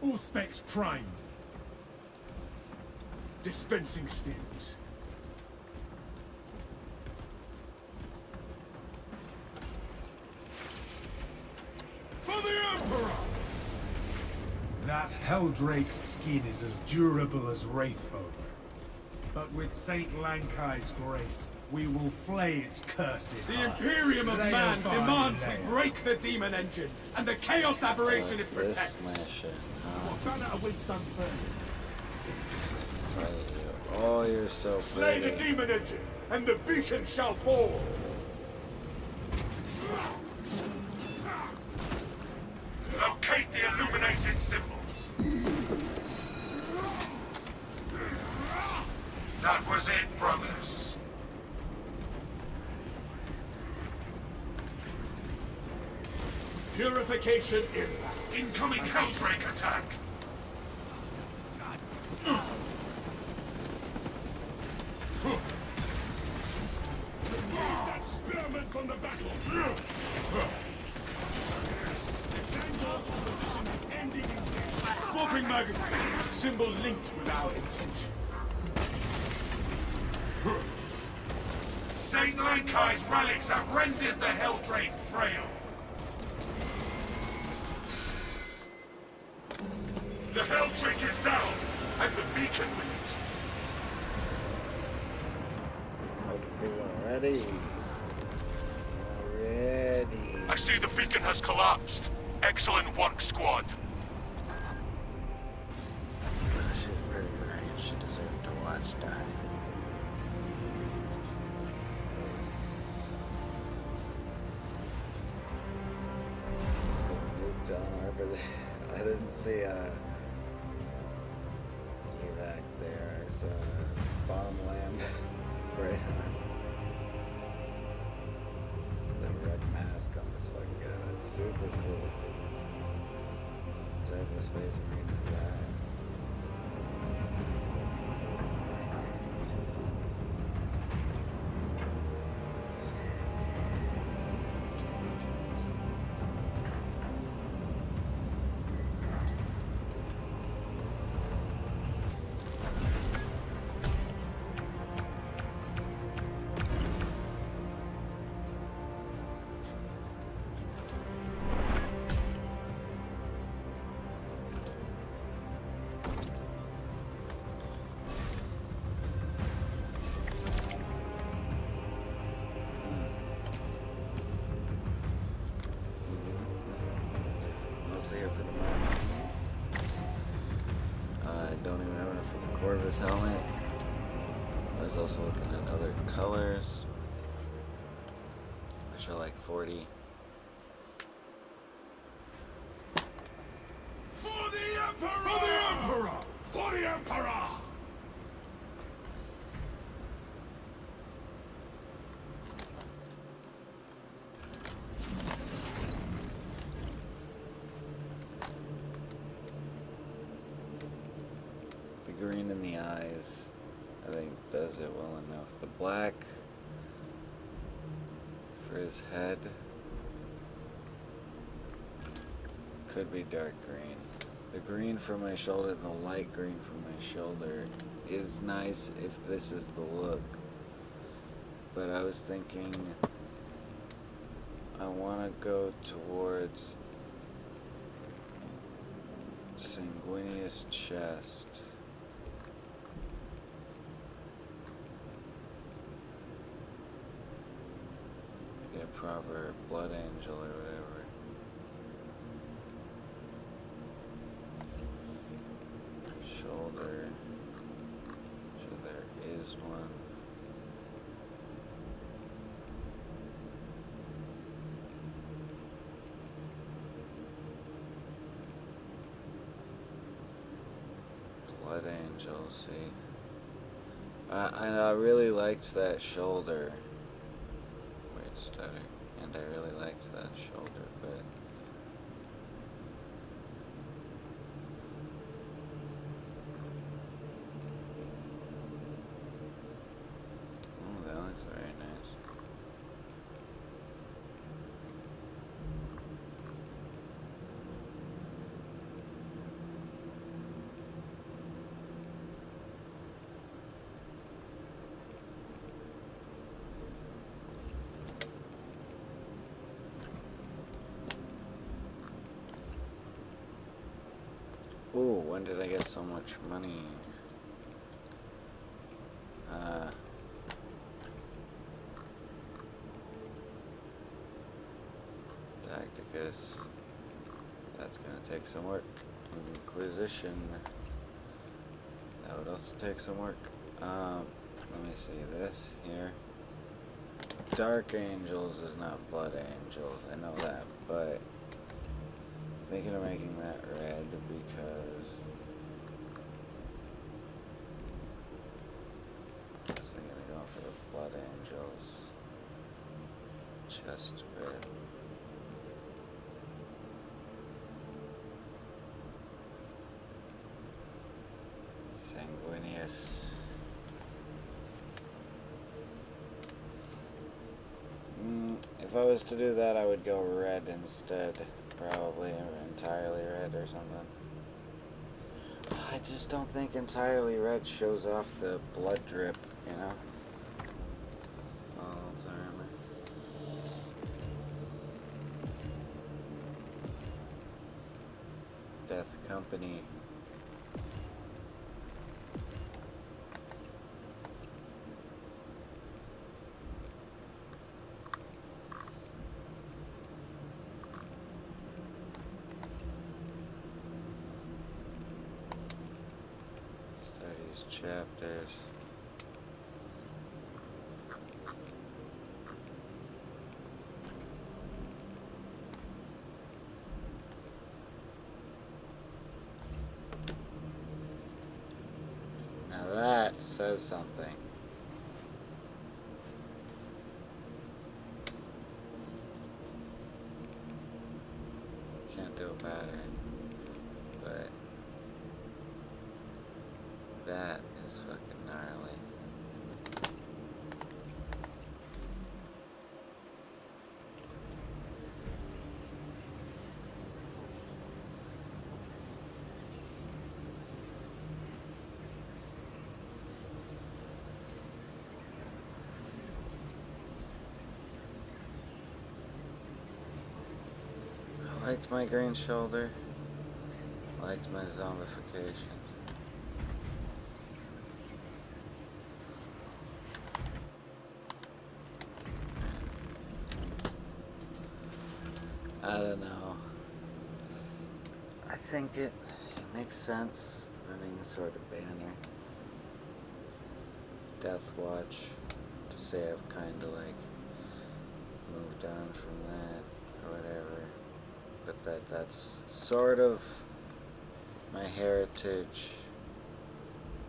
All specs primed. Dispensing stims. For the Emperor! That Helldrake's skin is as durable as Wraithbone. But with Saint Lankai's grace, we will flay its cursed The heart. Imperium of Layer Man by demands layer. we break the demon engine and the Chaos Aberration it This protects. smash it. Banner awaits unfurled. Oh, you're so Slay the pretty. demon engine, and the beacon shall fall! Locate the illuminated symbols. That was it, brothers. Purification impact. Incoming Helldrake attack. That spearman from the battle! The Shanghai's position is ending in death. Swapping magazine. Symbol linked with our intention. Saint Lankai's relics have rendered the Helldrake frail. The Helldrake is down, and the beacon with it. How to feel already? Already. I see the beacon has collapsed. Excellent work, squad. She's pretty great. She deserved to watch die. Nuked on our position. I didn't see a evac there. I saw a bomb land right on the red mask on this fucking guy. That's super cool. What type of space marine is that? Here for the moment. I don't even have enough for the Corvus helmet. I was also looking at other colors, which are like 40. green in the eyes, I think, does it well enough. The black for his head could be dark green. The green for my shoulder and the light green for my shoulder is nice if this is the look. But I was thinking I want to go towards sanguineous chest. Be a proper blood angel or whatever. Shoulder. So there is one. Blood angel, see. And I really liked that shoulder. Wait, stutter. And I really liked that shoulder, but oh, that looks very nice. Ooh, when did I get so much money? Tacticus. That's gonna take some work. Inquisition. That would also take some work. Let me see this here. Dark Angels is not Blood Angels, I know that, but I'm thinking of making that red because I was thinking of going for the Blood Angels. Chest red. Sanguineous. If I was to do that, I would go red instead. Probably, or entirely red or something. I just don't think entirely red shows off the blood drip, you know? Oh, it's armor. Death Company. Chapters. Now that says something. Can't do a pattern, but that is fucking gnarly. I liked my green shoulder. I liked my zombification. I don't know. I think it makes sense running a sort of banner. Deathwatch. To say I've kind of like moved on from that or whatever. But that's sort of my heritage.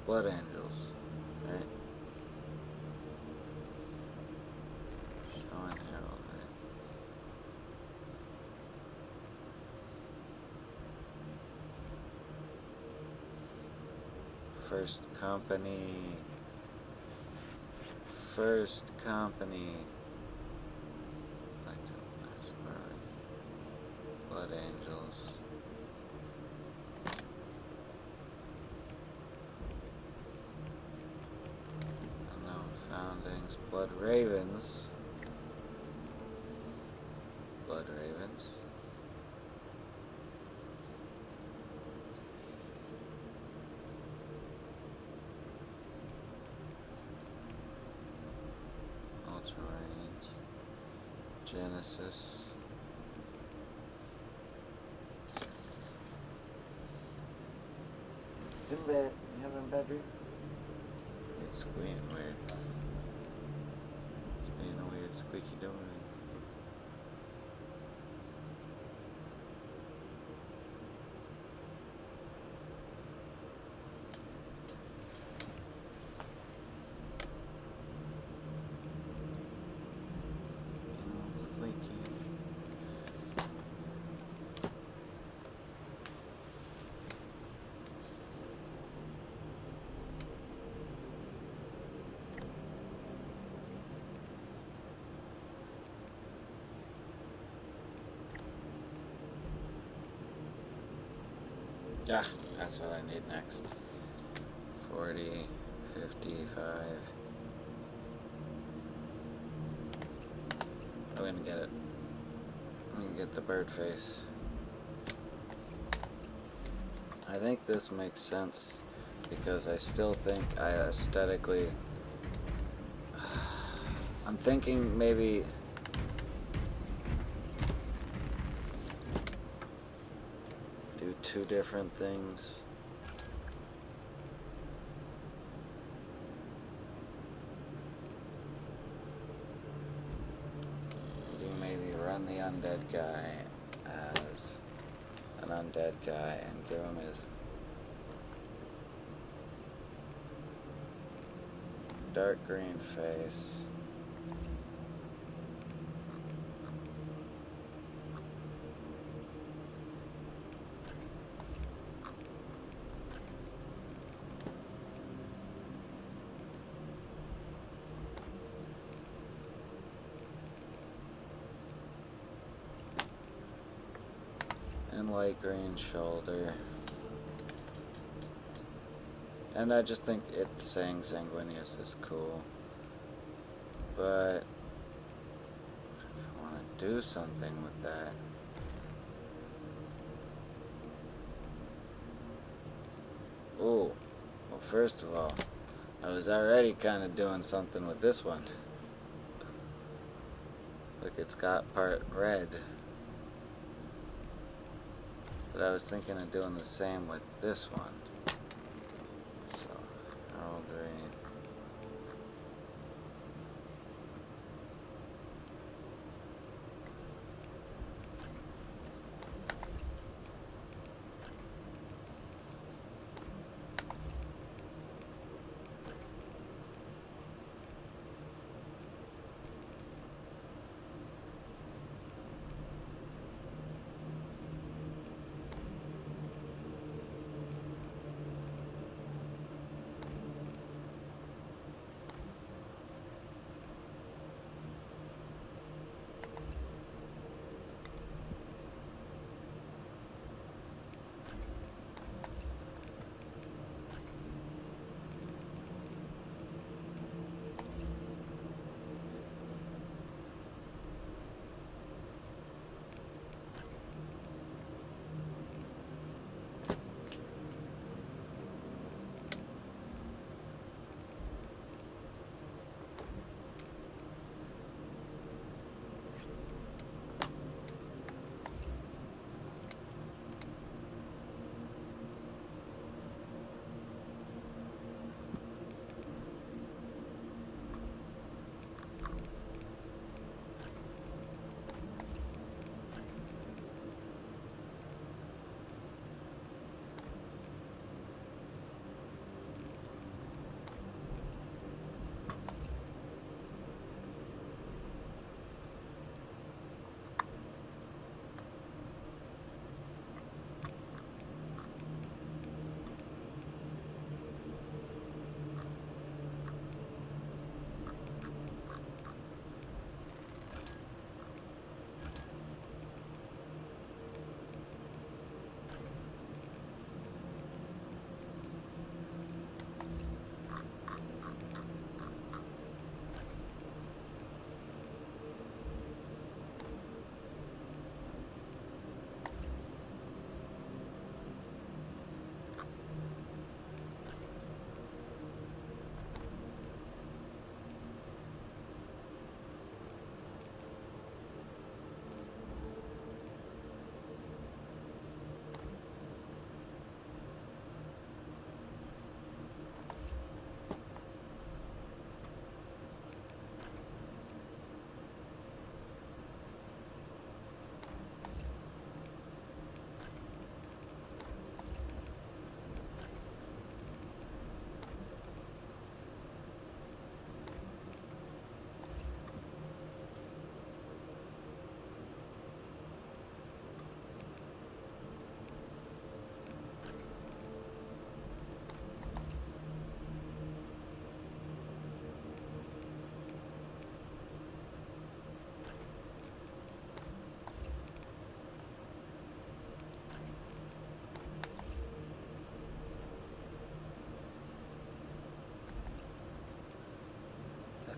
Blood Angels, right? Shawn Herald, right? First company. First company. Blood angels. Unknown foundings. Blood ravens. Blood ravens. Ultramarines. Genesis. It's in bed. You have a bedroom? It's squeaking weird. It's being a weird squeaky door. Yeah, that's what I need next. 40, 55. I'm gonna get it. I'm gonna get the bird face. I think this makes sense because I still think I aesthetically... I'm thinking maybe... do two different things. You maybe run the undead guy as an undead guy and give him his dark green face. And light green shoulder. And I just think it saying sanguineous is cool. But if I want to do something with that, ooh, well, first of all, I was already kind of doing something with this one. Look, it's got part red. But I was thinking of doing the same with this one. So, heraldry.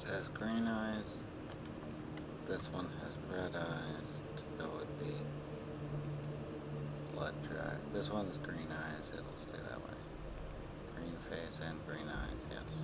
that has green eyes. This one has red eyes to go with the blood drive. This one's green eyes, it'll stay that way. Green face and green eyes, yes.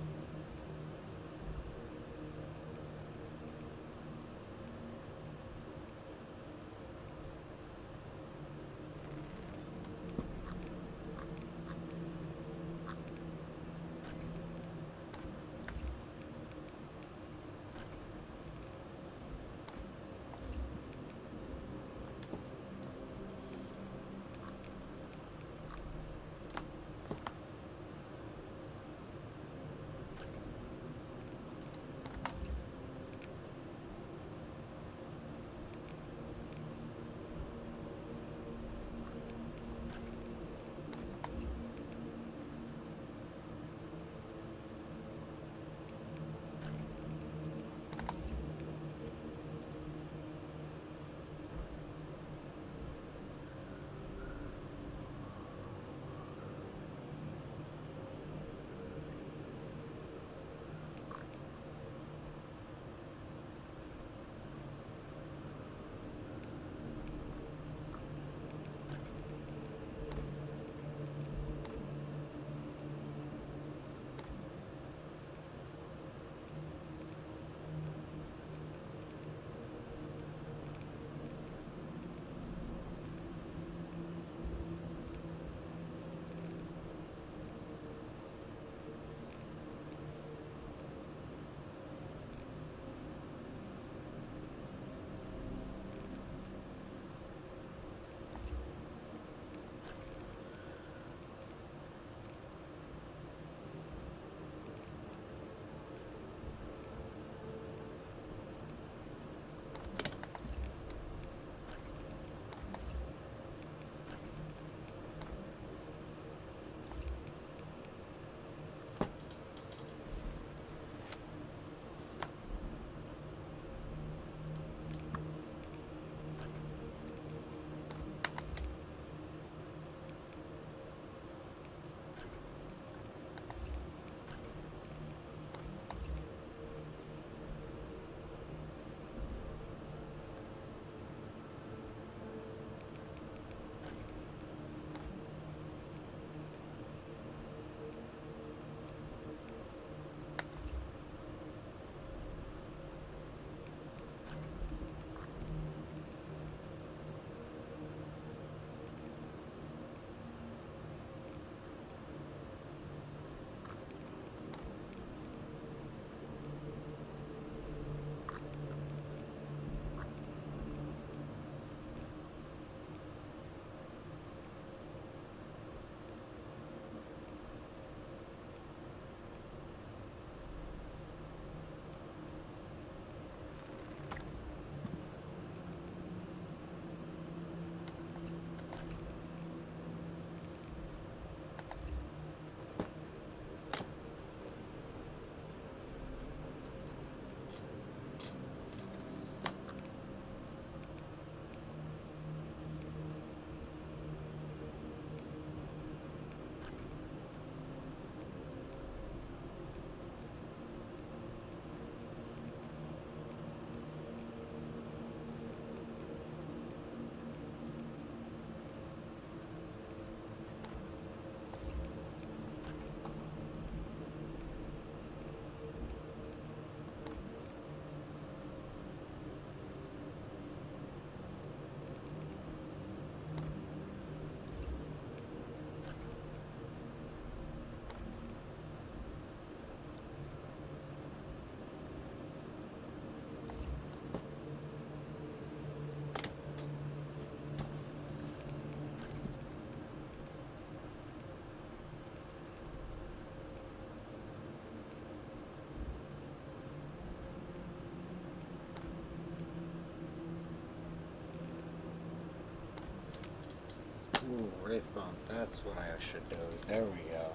Ooh, Wraithbone, that's what I should do. There we go.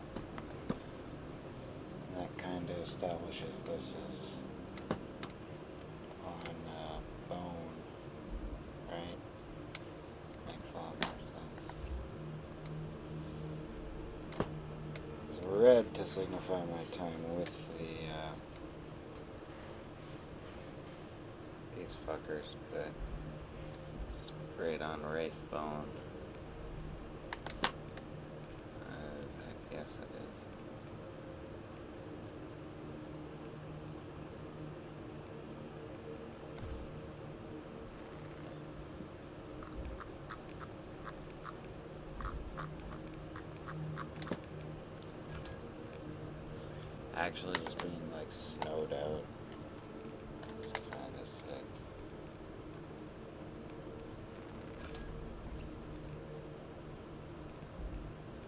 That kind of establishes this is on bone, right? Makes a lot more sense. It's red to signify my time with the these fuckers, but sprayed on Wraithbone. I guess it is. Actually just being like snowed out. It's kind of sick.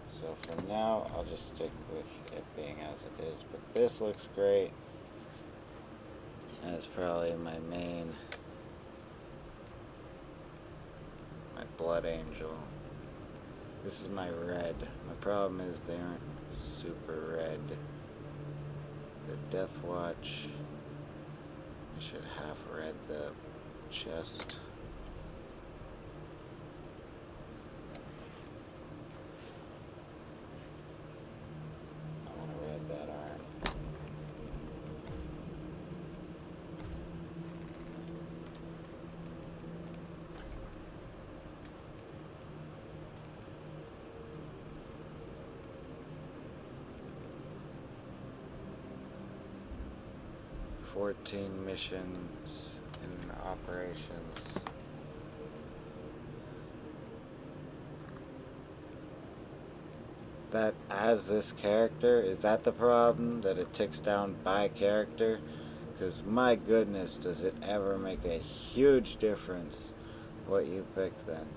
So for now, I'll just stick with it being as it is. But this looks great. And it's probably my main, my Blood Angel. This is my red. My problem is they aren't super red. They're Deathwatch. I should half red the chest. I want to red that arm. "14 missions in operations." That as this character, is that the problem? That it ticks down by character? Because my goodness, does it ever make a huge difference what you pick then?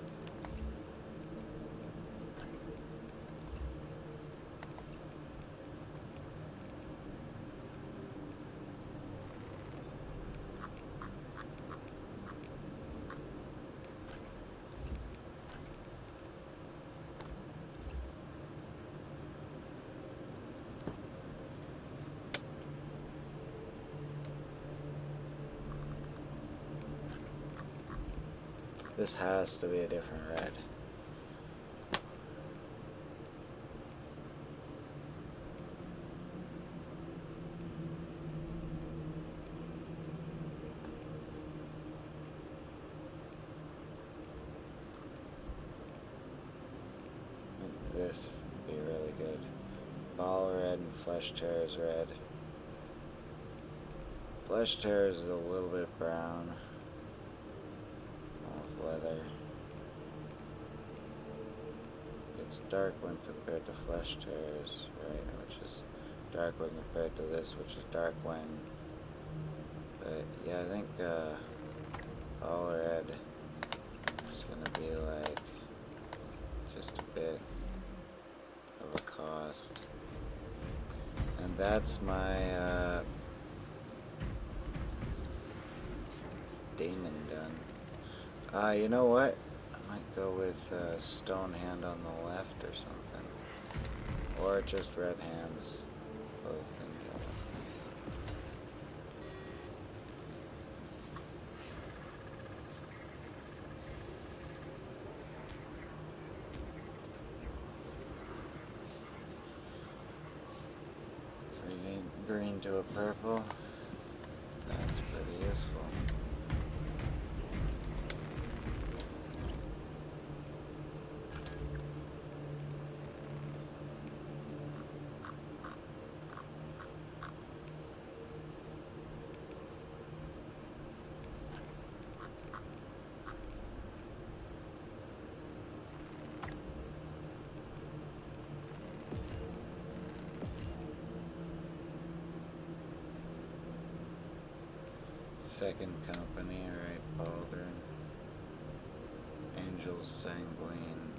This has to be a different red. This would be really good. Ball red and Flesh Tearers red. Flesh Tearers is a little bit brown. Leather. It's dark when compared to Flesh Tearers, right? Which is dark when compared to this, which is dark when. But yeah, I think all red is gonna be like just a bit of a cost, and that's my demon done. You know what? I might go with Stone Hand on the left or something. Or just Red Hands. Both in yellow. Three green to a purple. That's pretty useful. Second company, alright, Baldurn. Angels Sanguine.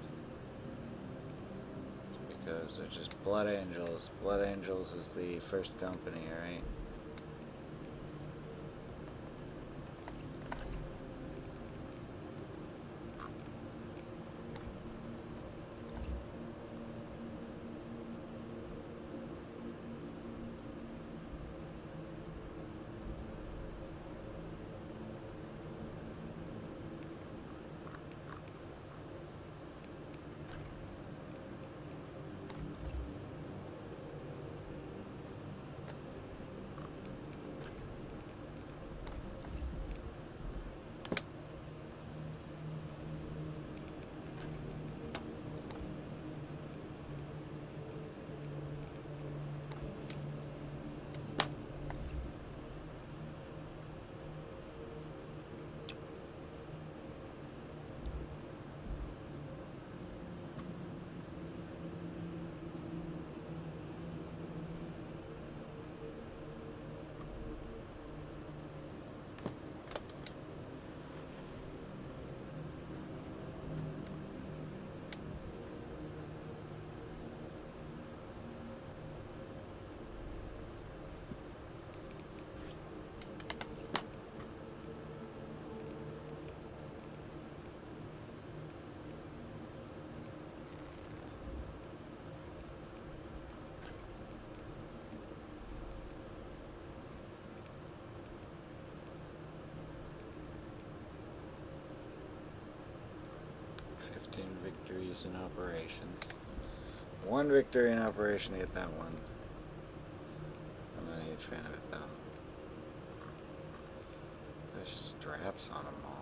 It's because they're just Blood Angels. Blood Angels is the first company, alright? victories in operations. One victory in operation to get that one. I'm not a huge fan of it though. There's straps on them all.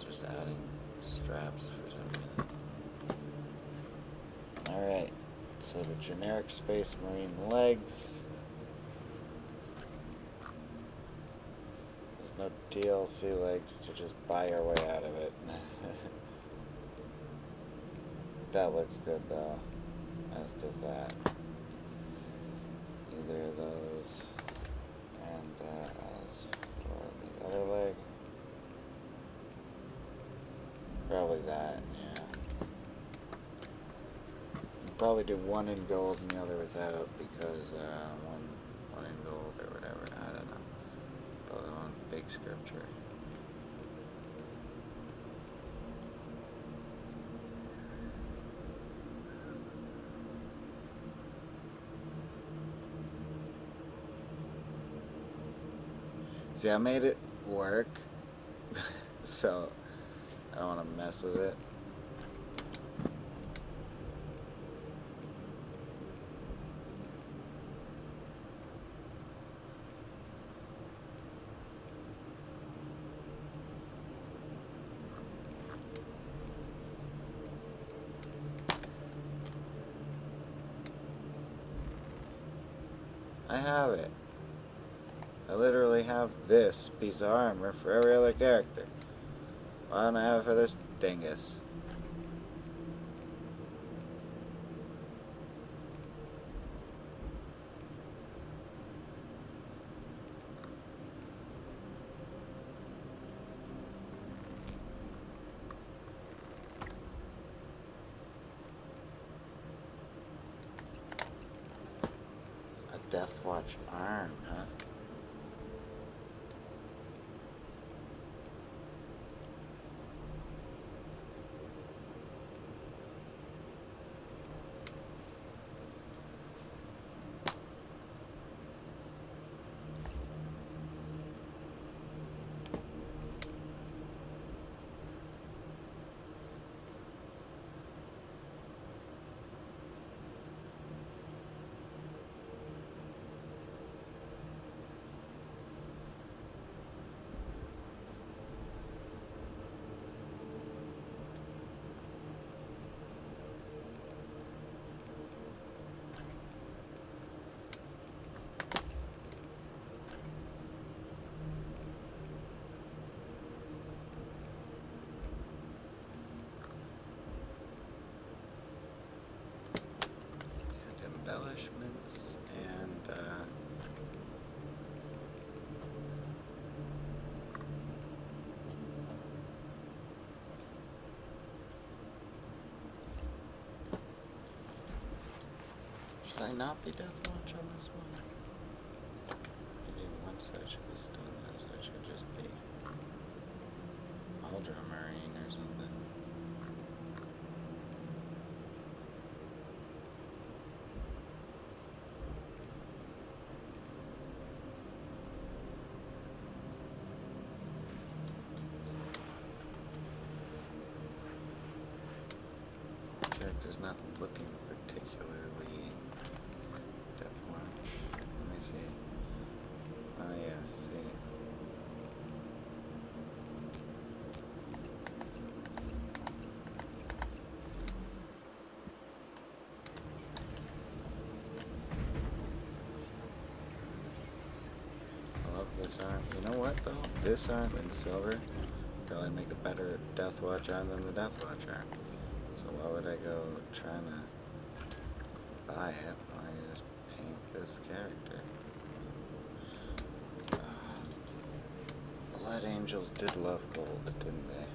Just adding straps for some reason. Alright, so the generic Space Marine legs. There's no DLC legs to just buy your way out of it. That looks good though, as does that. Either of those. And as for the other leg, probably that, yeah. Probably do one in gold and the other without, because one in gold or whatever. I don't know. Probably one big scripture. See, I made it work, so I don't want to mess with it. I have it. I literally have this piece of armor for every other character. Why don't I have it for this dingus? A deathwatch arm, huh? Embellishments and should I not be Deathwatch on this one? Maybe once I should be done this, I should just be Ultramarine or something. Character's not looking particularly Deathwatch. Let me see. Oh yes, see. I love this arm. You know what though? This arm in silver probably make a better Deathwatch arm than the Deathwatch arm. So why would I go trying to buy it when I just paint this character? Blood Angels did love gold, didn't they?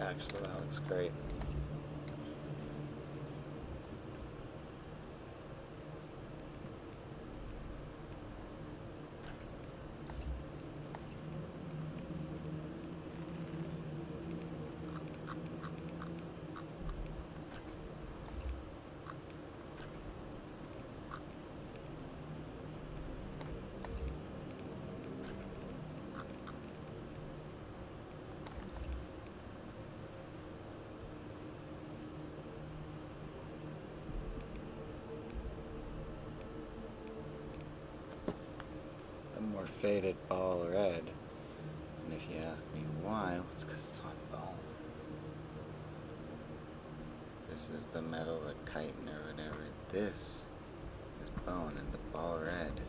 actually, that looks great. More faded ball red, and if you ask me why, it's because it's on bone. This is the metal, the chitin or whatever. This is bone, and the ball red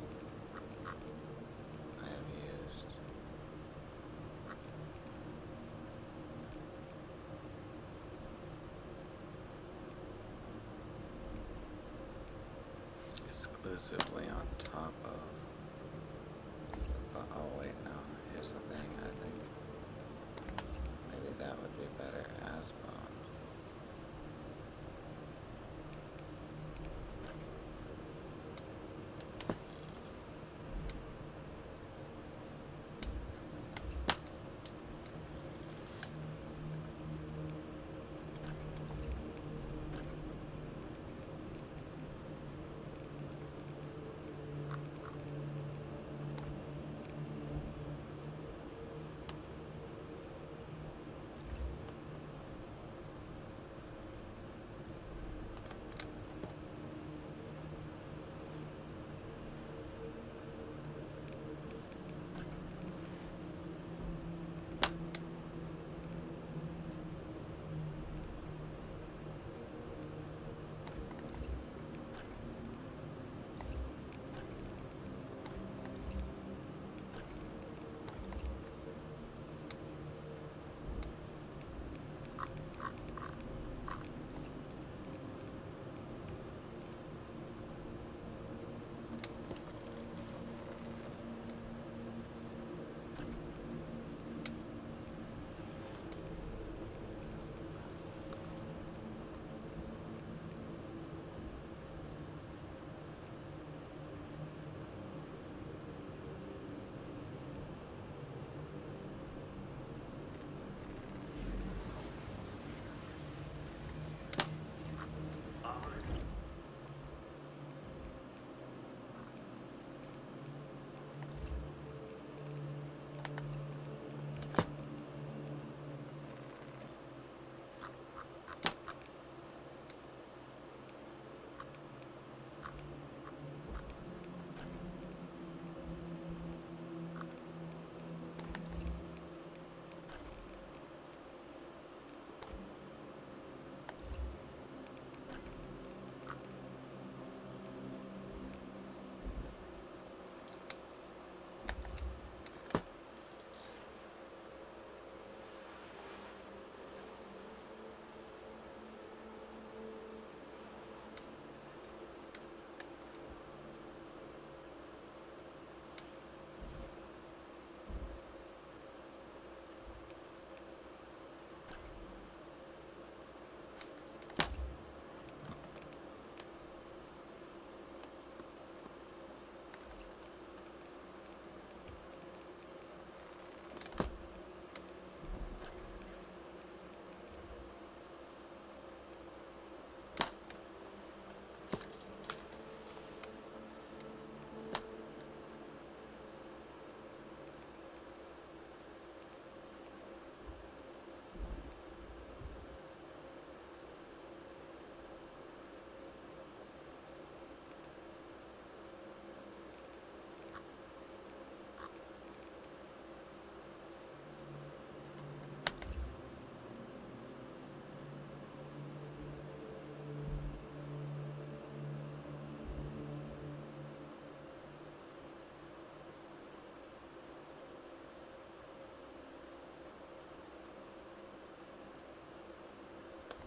I have used. Exclusively on top of. Oh wait, no. Here's the thing. I think maybe that would be better as bone.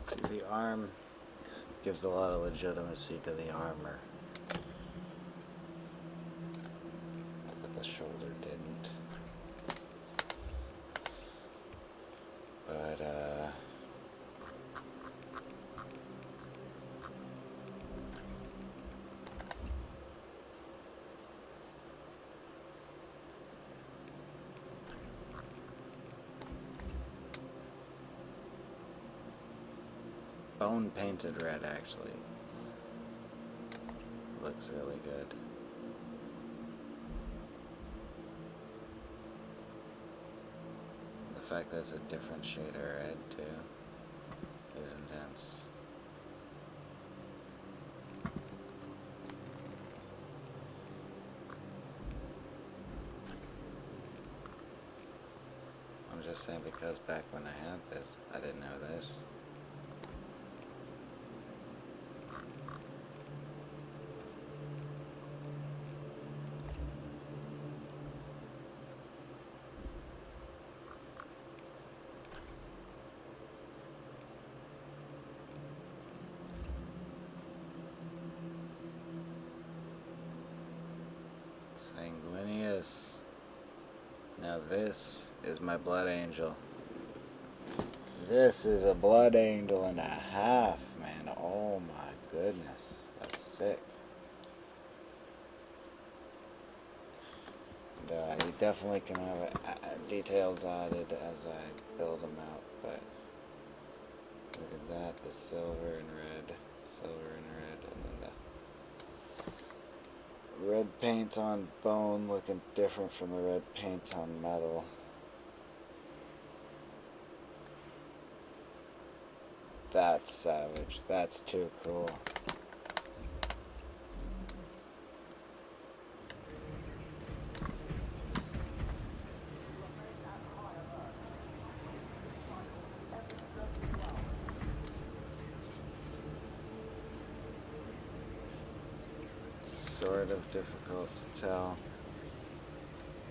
See, the arm gives a lot of legitimacy to the armor that the shoulder didn't. But, bone painted red, actually. Looks really good. The fact that it's a different shade of red, too, is intense. I'm just saying, because back when I had this, I didn't know this. Sanguinius. Now this is my blood angel. This is a blood angel and a half, man. Oh my goodness. That's sick. And, you definitely can have details added as I build them out, but look at that, the silver and red, and then the red paint on bone looking different from the red paint on metal. That's savage. That's too cool. Sort of difficult to tell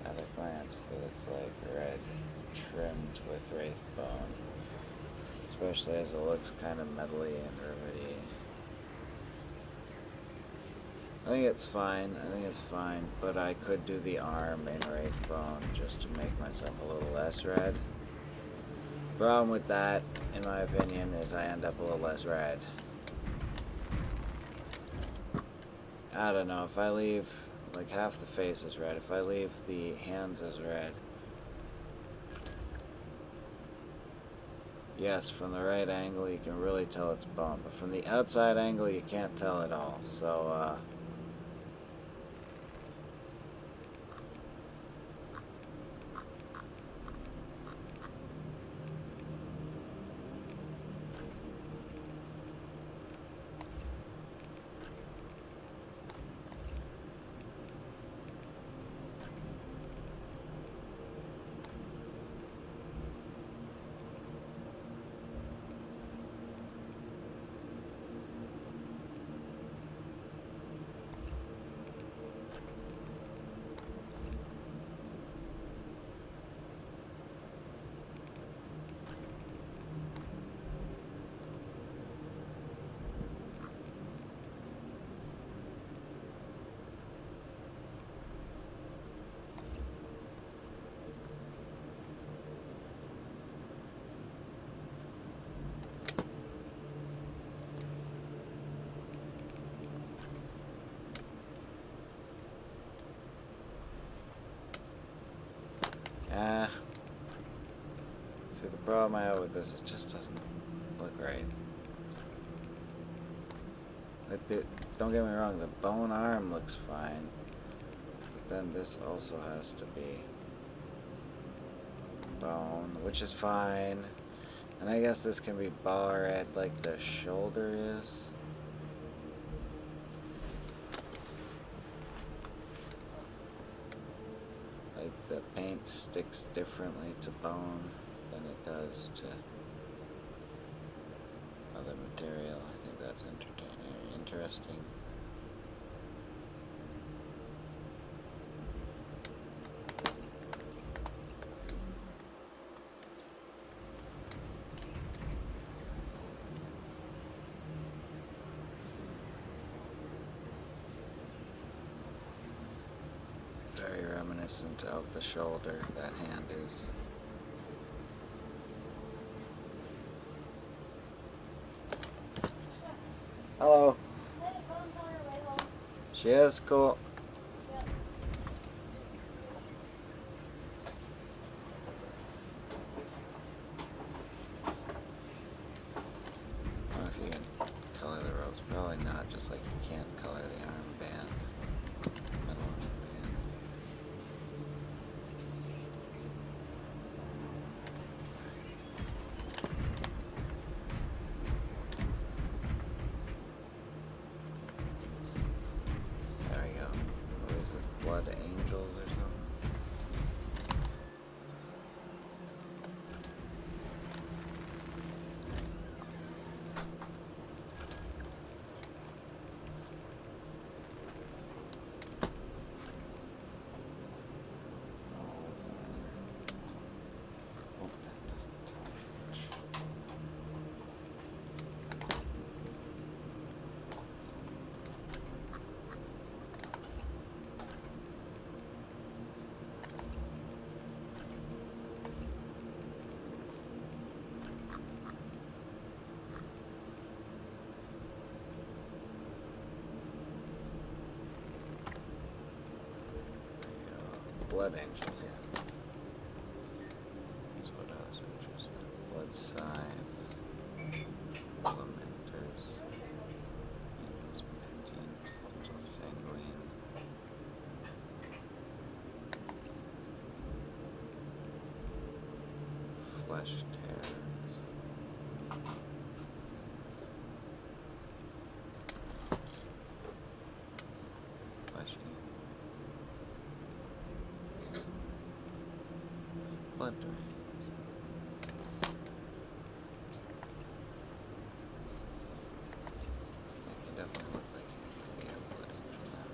at a glance that it's like red trimmed with wraith bone, especially as it looks kind of metally and rivety. I think it's fine, but I could do the arm in wraith bone just to make myself a little less red. Problem with that, in my opinion, is I end up a little less red. I don't know, if I leave like half the face is red, if I leave the hands as red, yes, from the right angle you can really tell it's bone, but from the outside angle you can't tell at all, so see, the problem I have with this is it just doesn't look right. Don't get me wrong, the bone arm looks fine, but then this also has to be bone, which is fine, and I guess this can be ball red like the shoulder is. Like the paint sticks differently to bone than it does to other material. I think that's interesting. Very reminiscent of the shoulder that hand is. Hello. She is cool. I don't know if you blood angels, yeah. That's what I was interested in. Blood scythes, lamenters, angels pendant, angels sanguine. Flesh terrors. Fleshy. Blood drains. It can definitely look like it could be a blood angel now.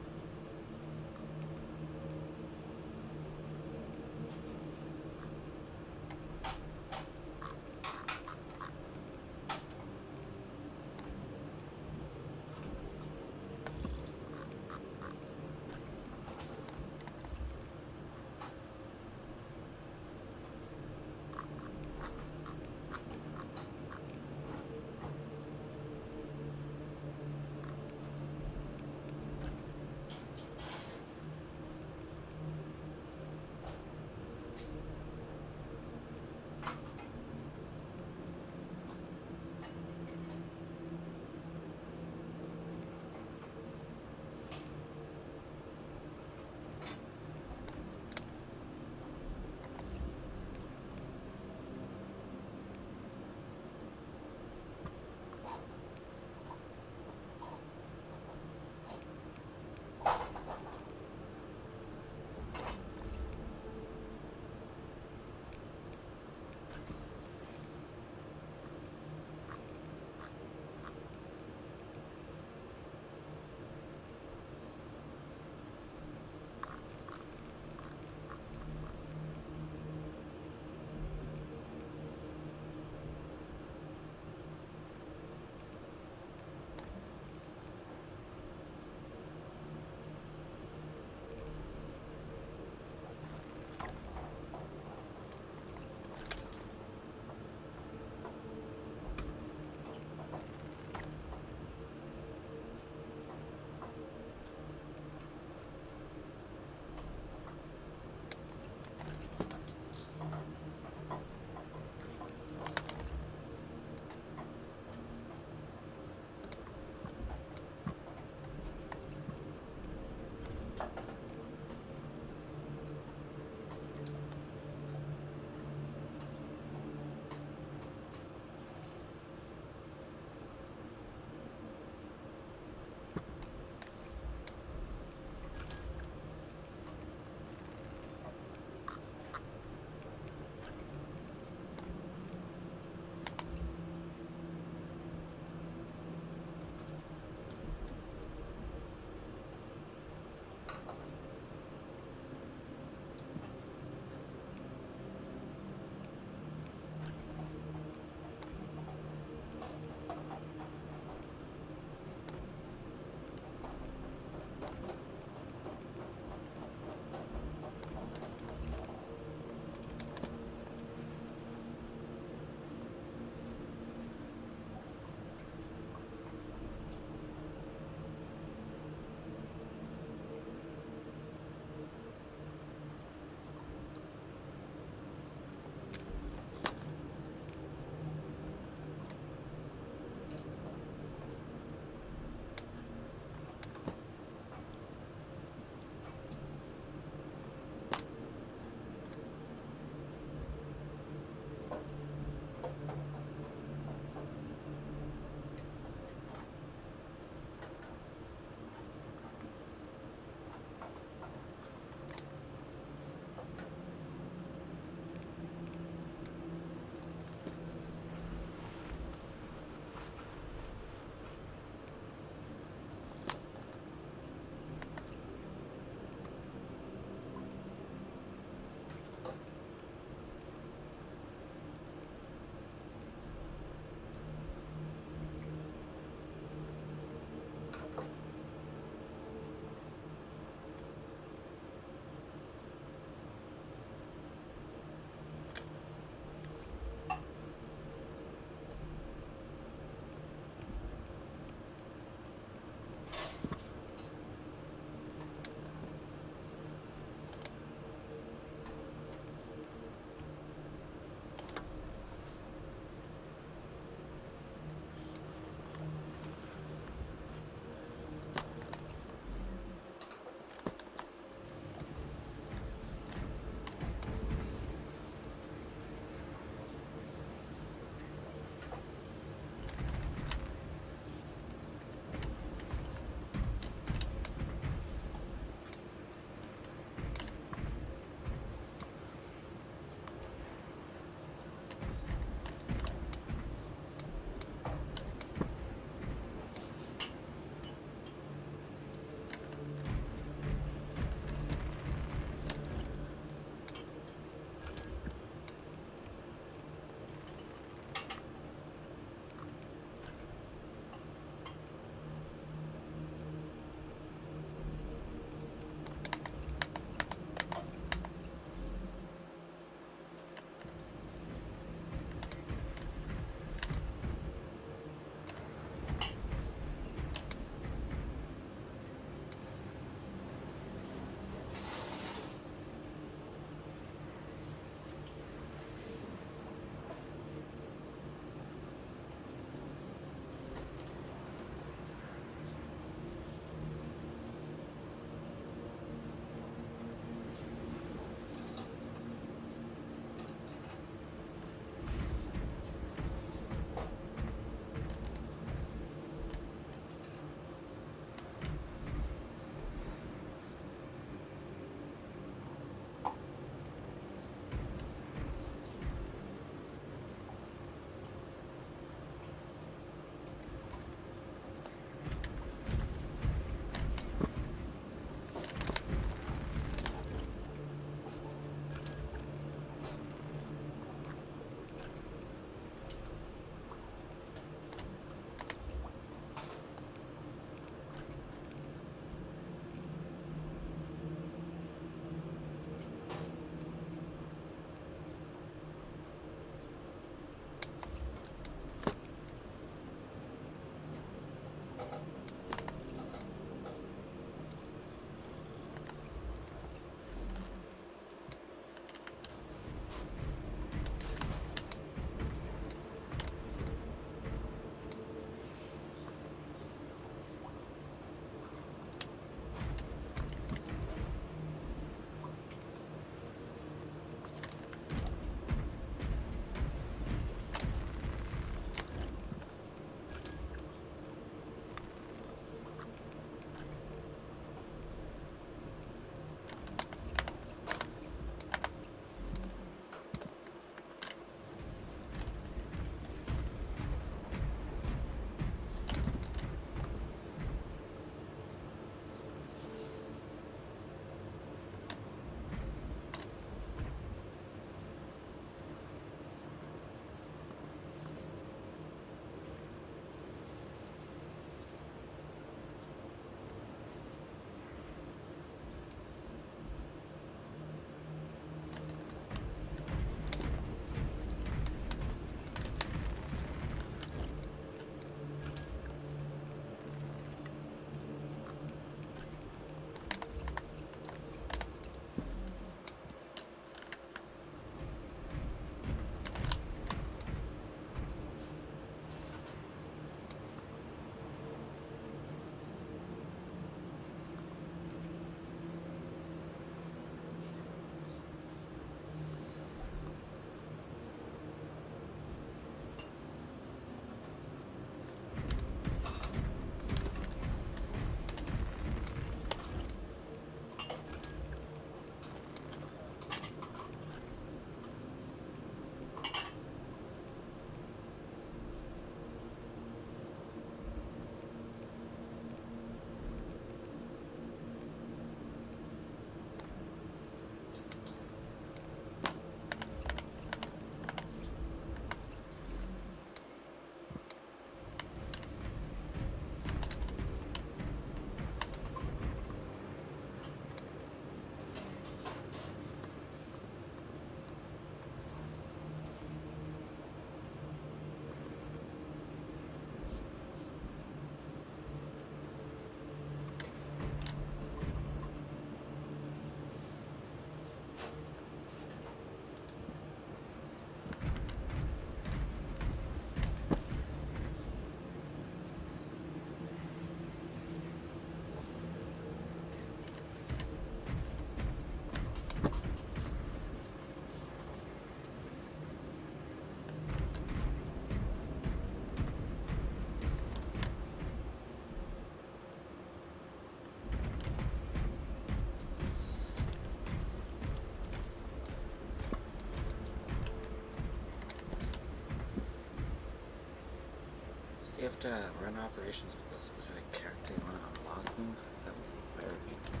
you have to run operations with a specific character you want to unlock things? That would be very painful.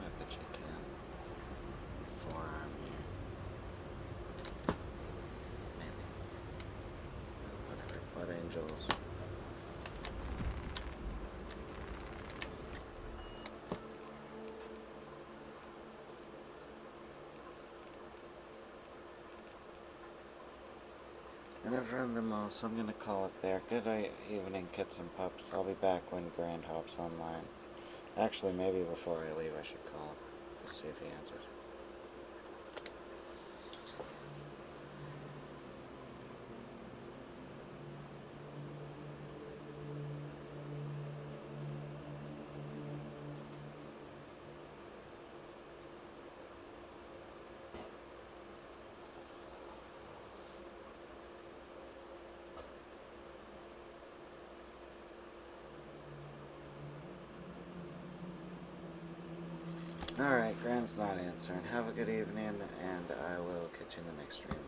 I bet you can. Forearm here. Maybe. Well, whatever. Blood angels. And I've run them all, so I'm gonna call it there. Good evening, kits and pups. I'll be back when Grand hops online. Actually, maybe before I leave I should call him. Just see if he answers. Alright, Grand's not answering. Have a good evening, and I will catch you in the next stream.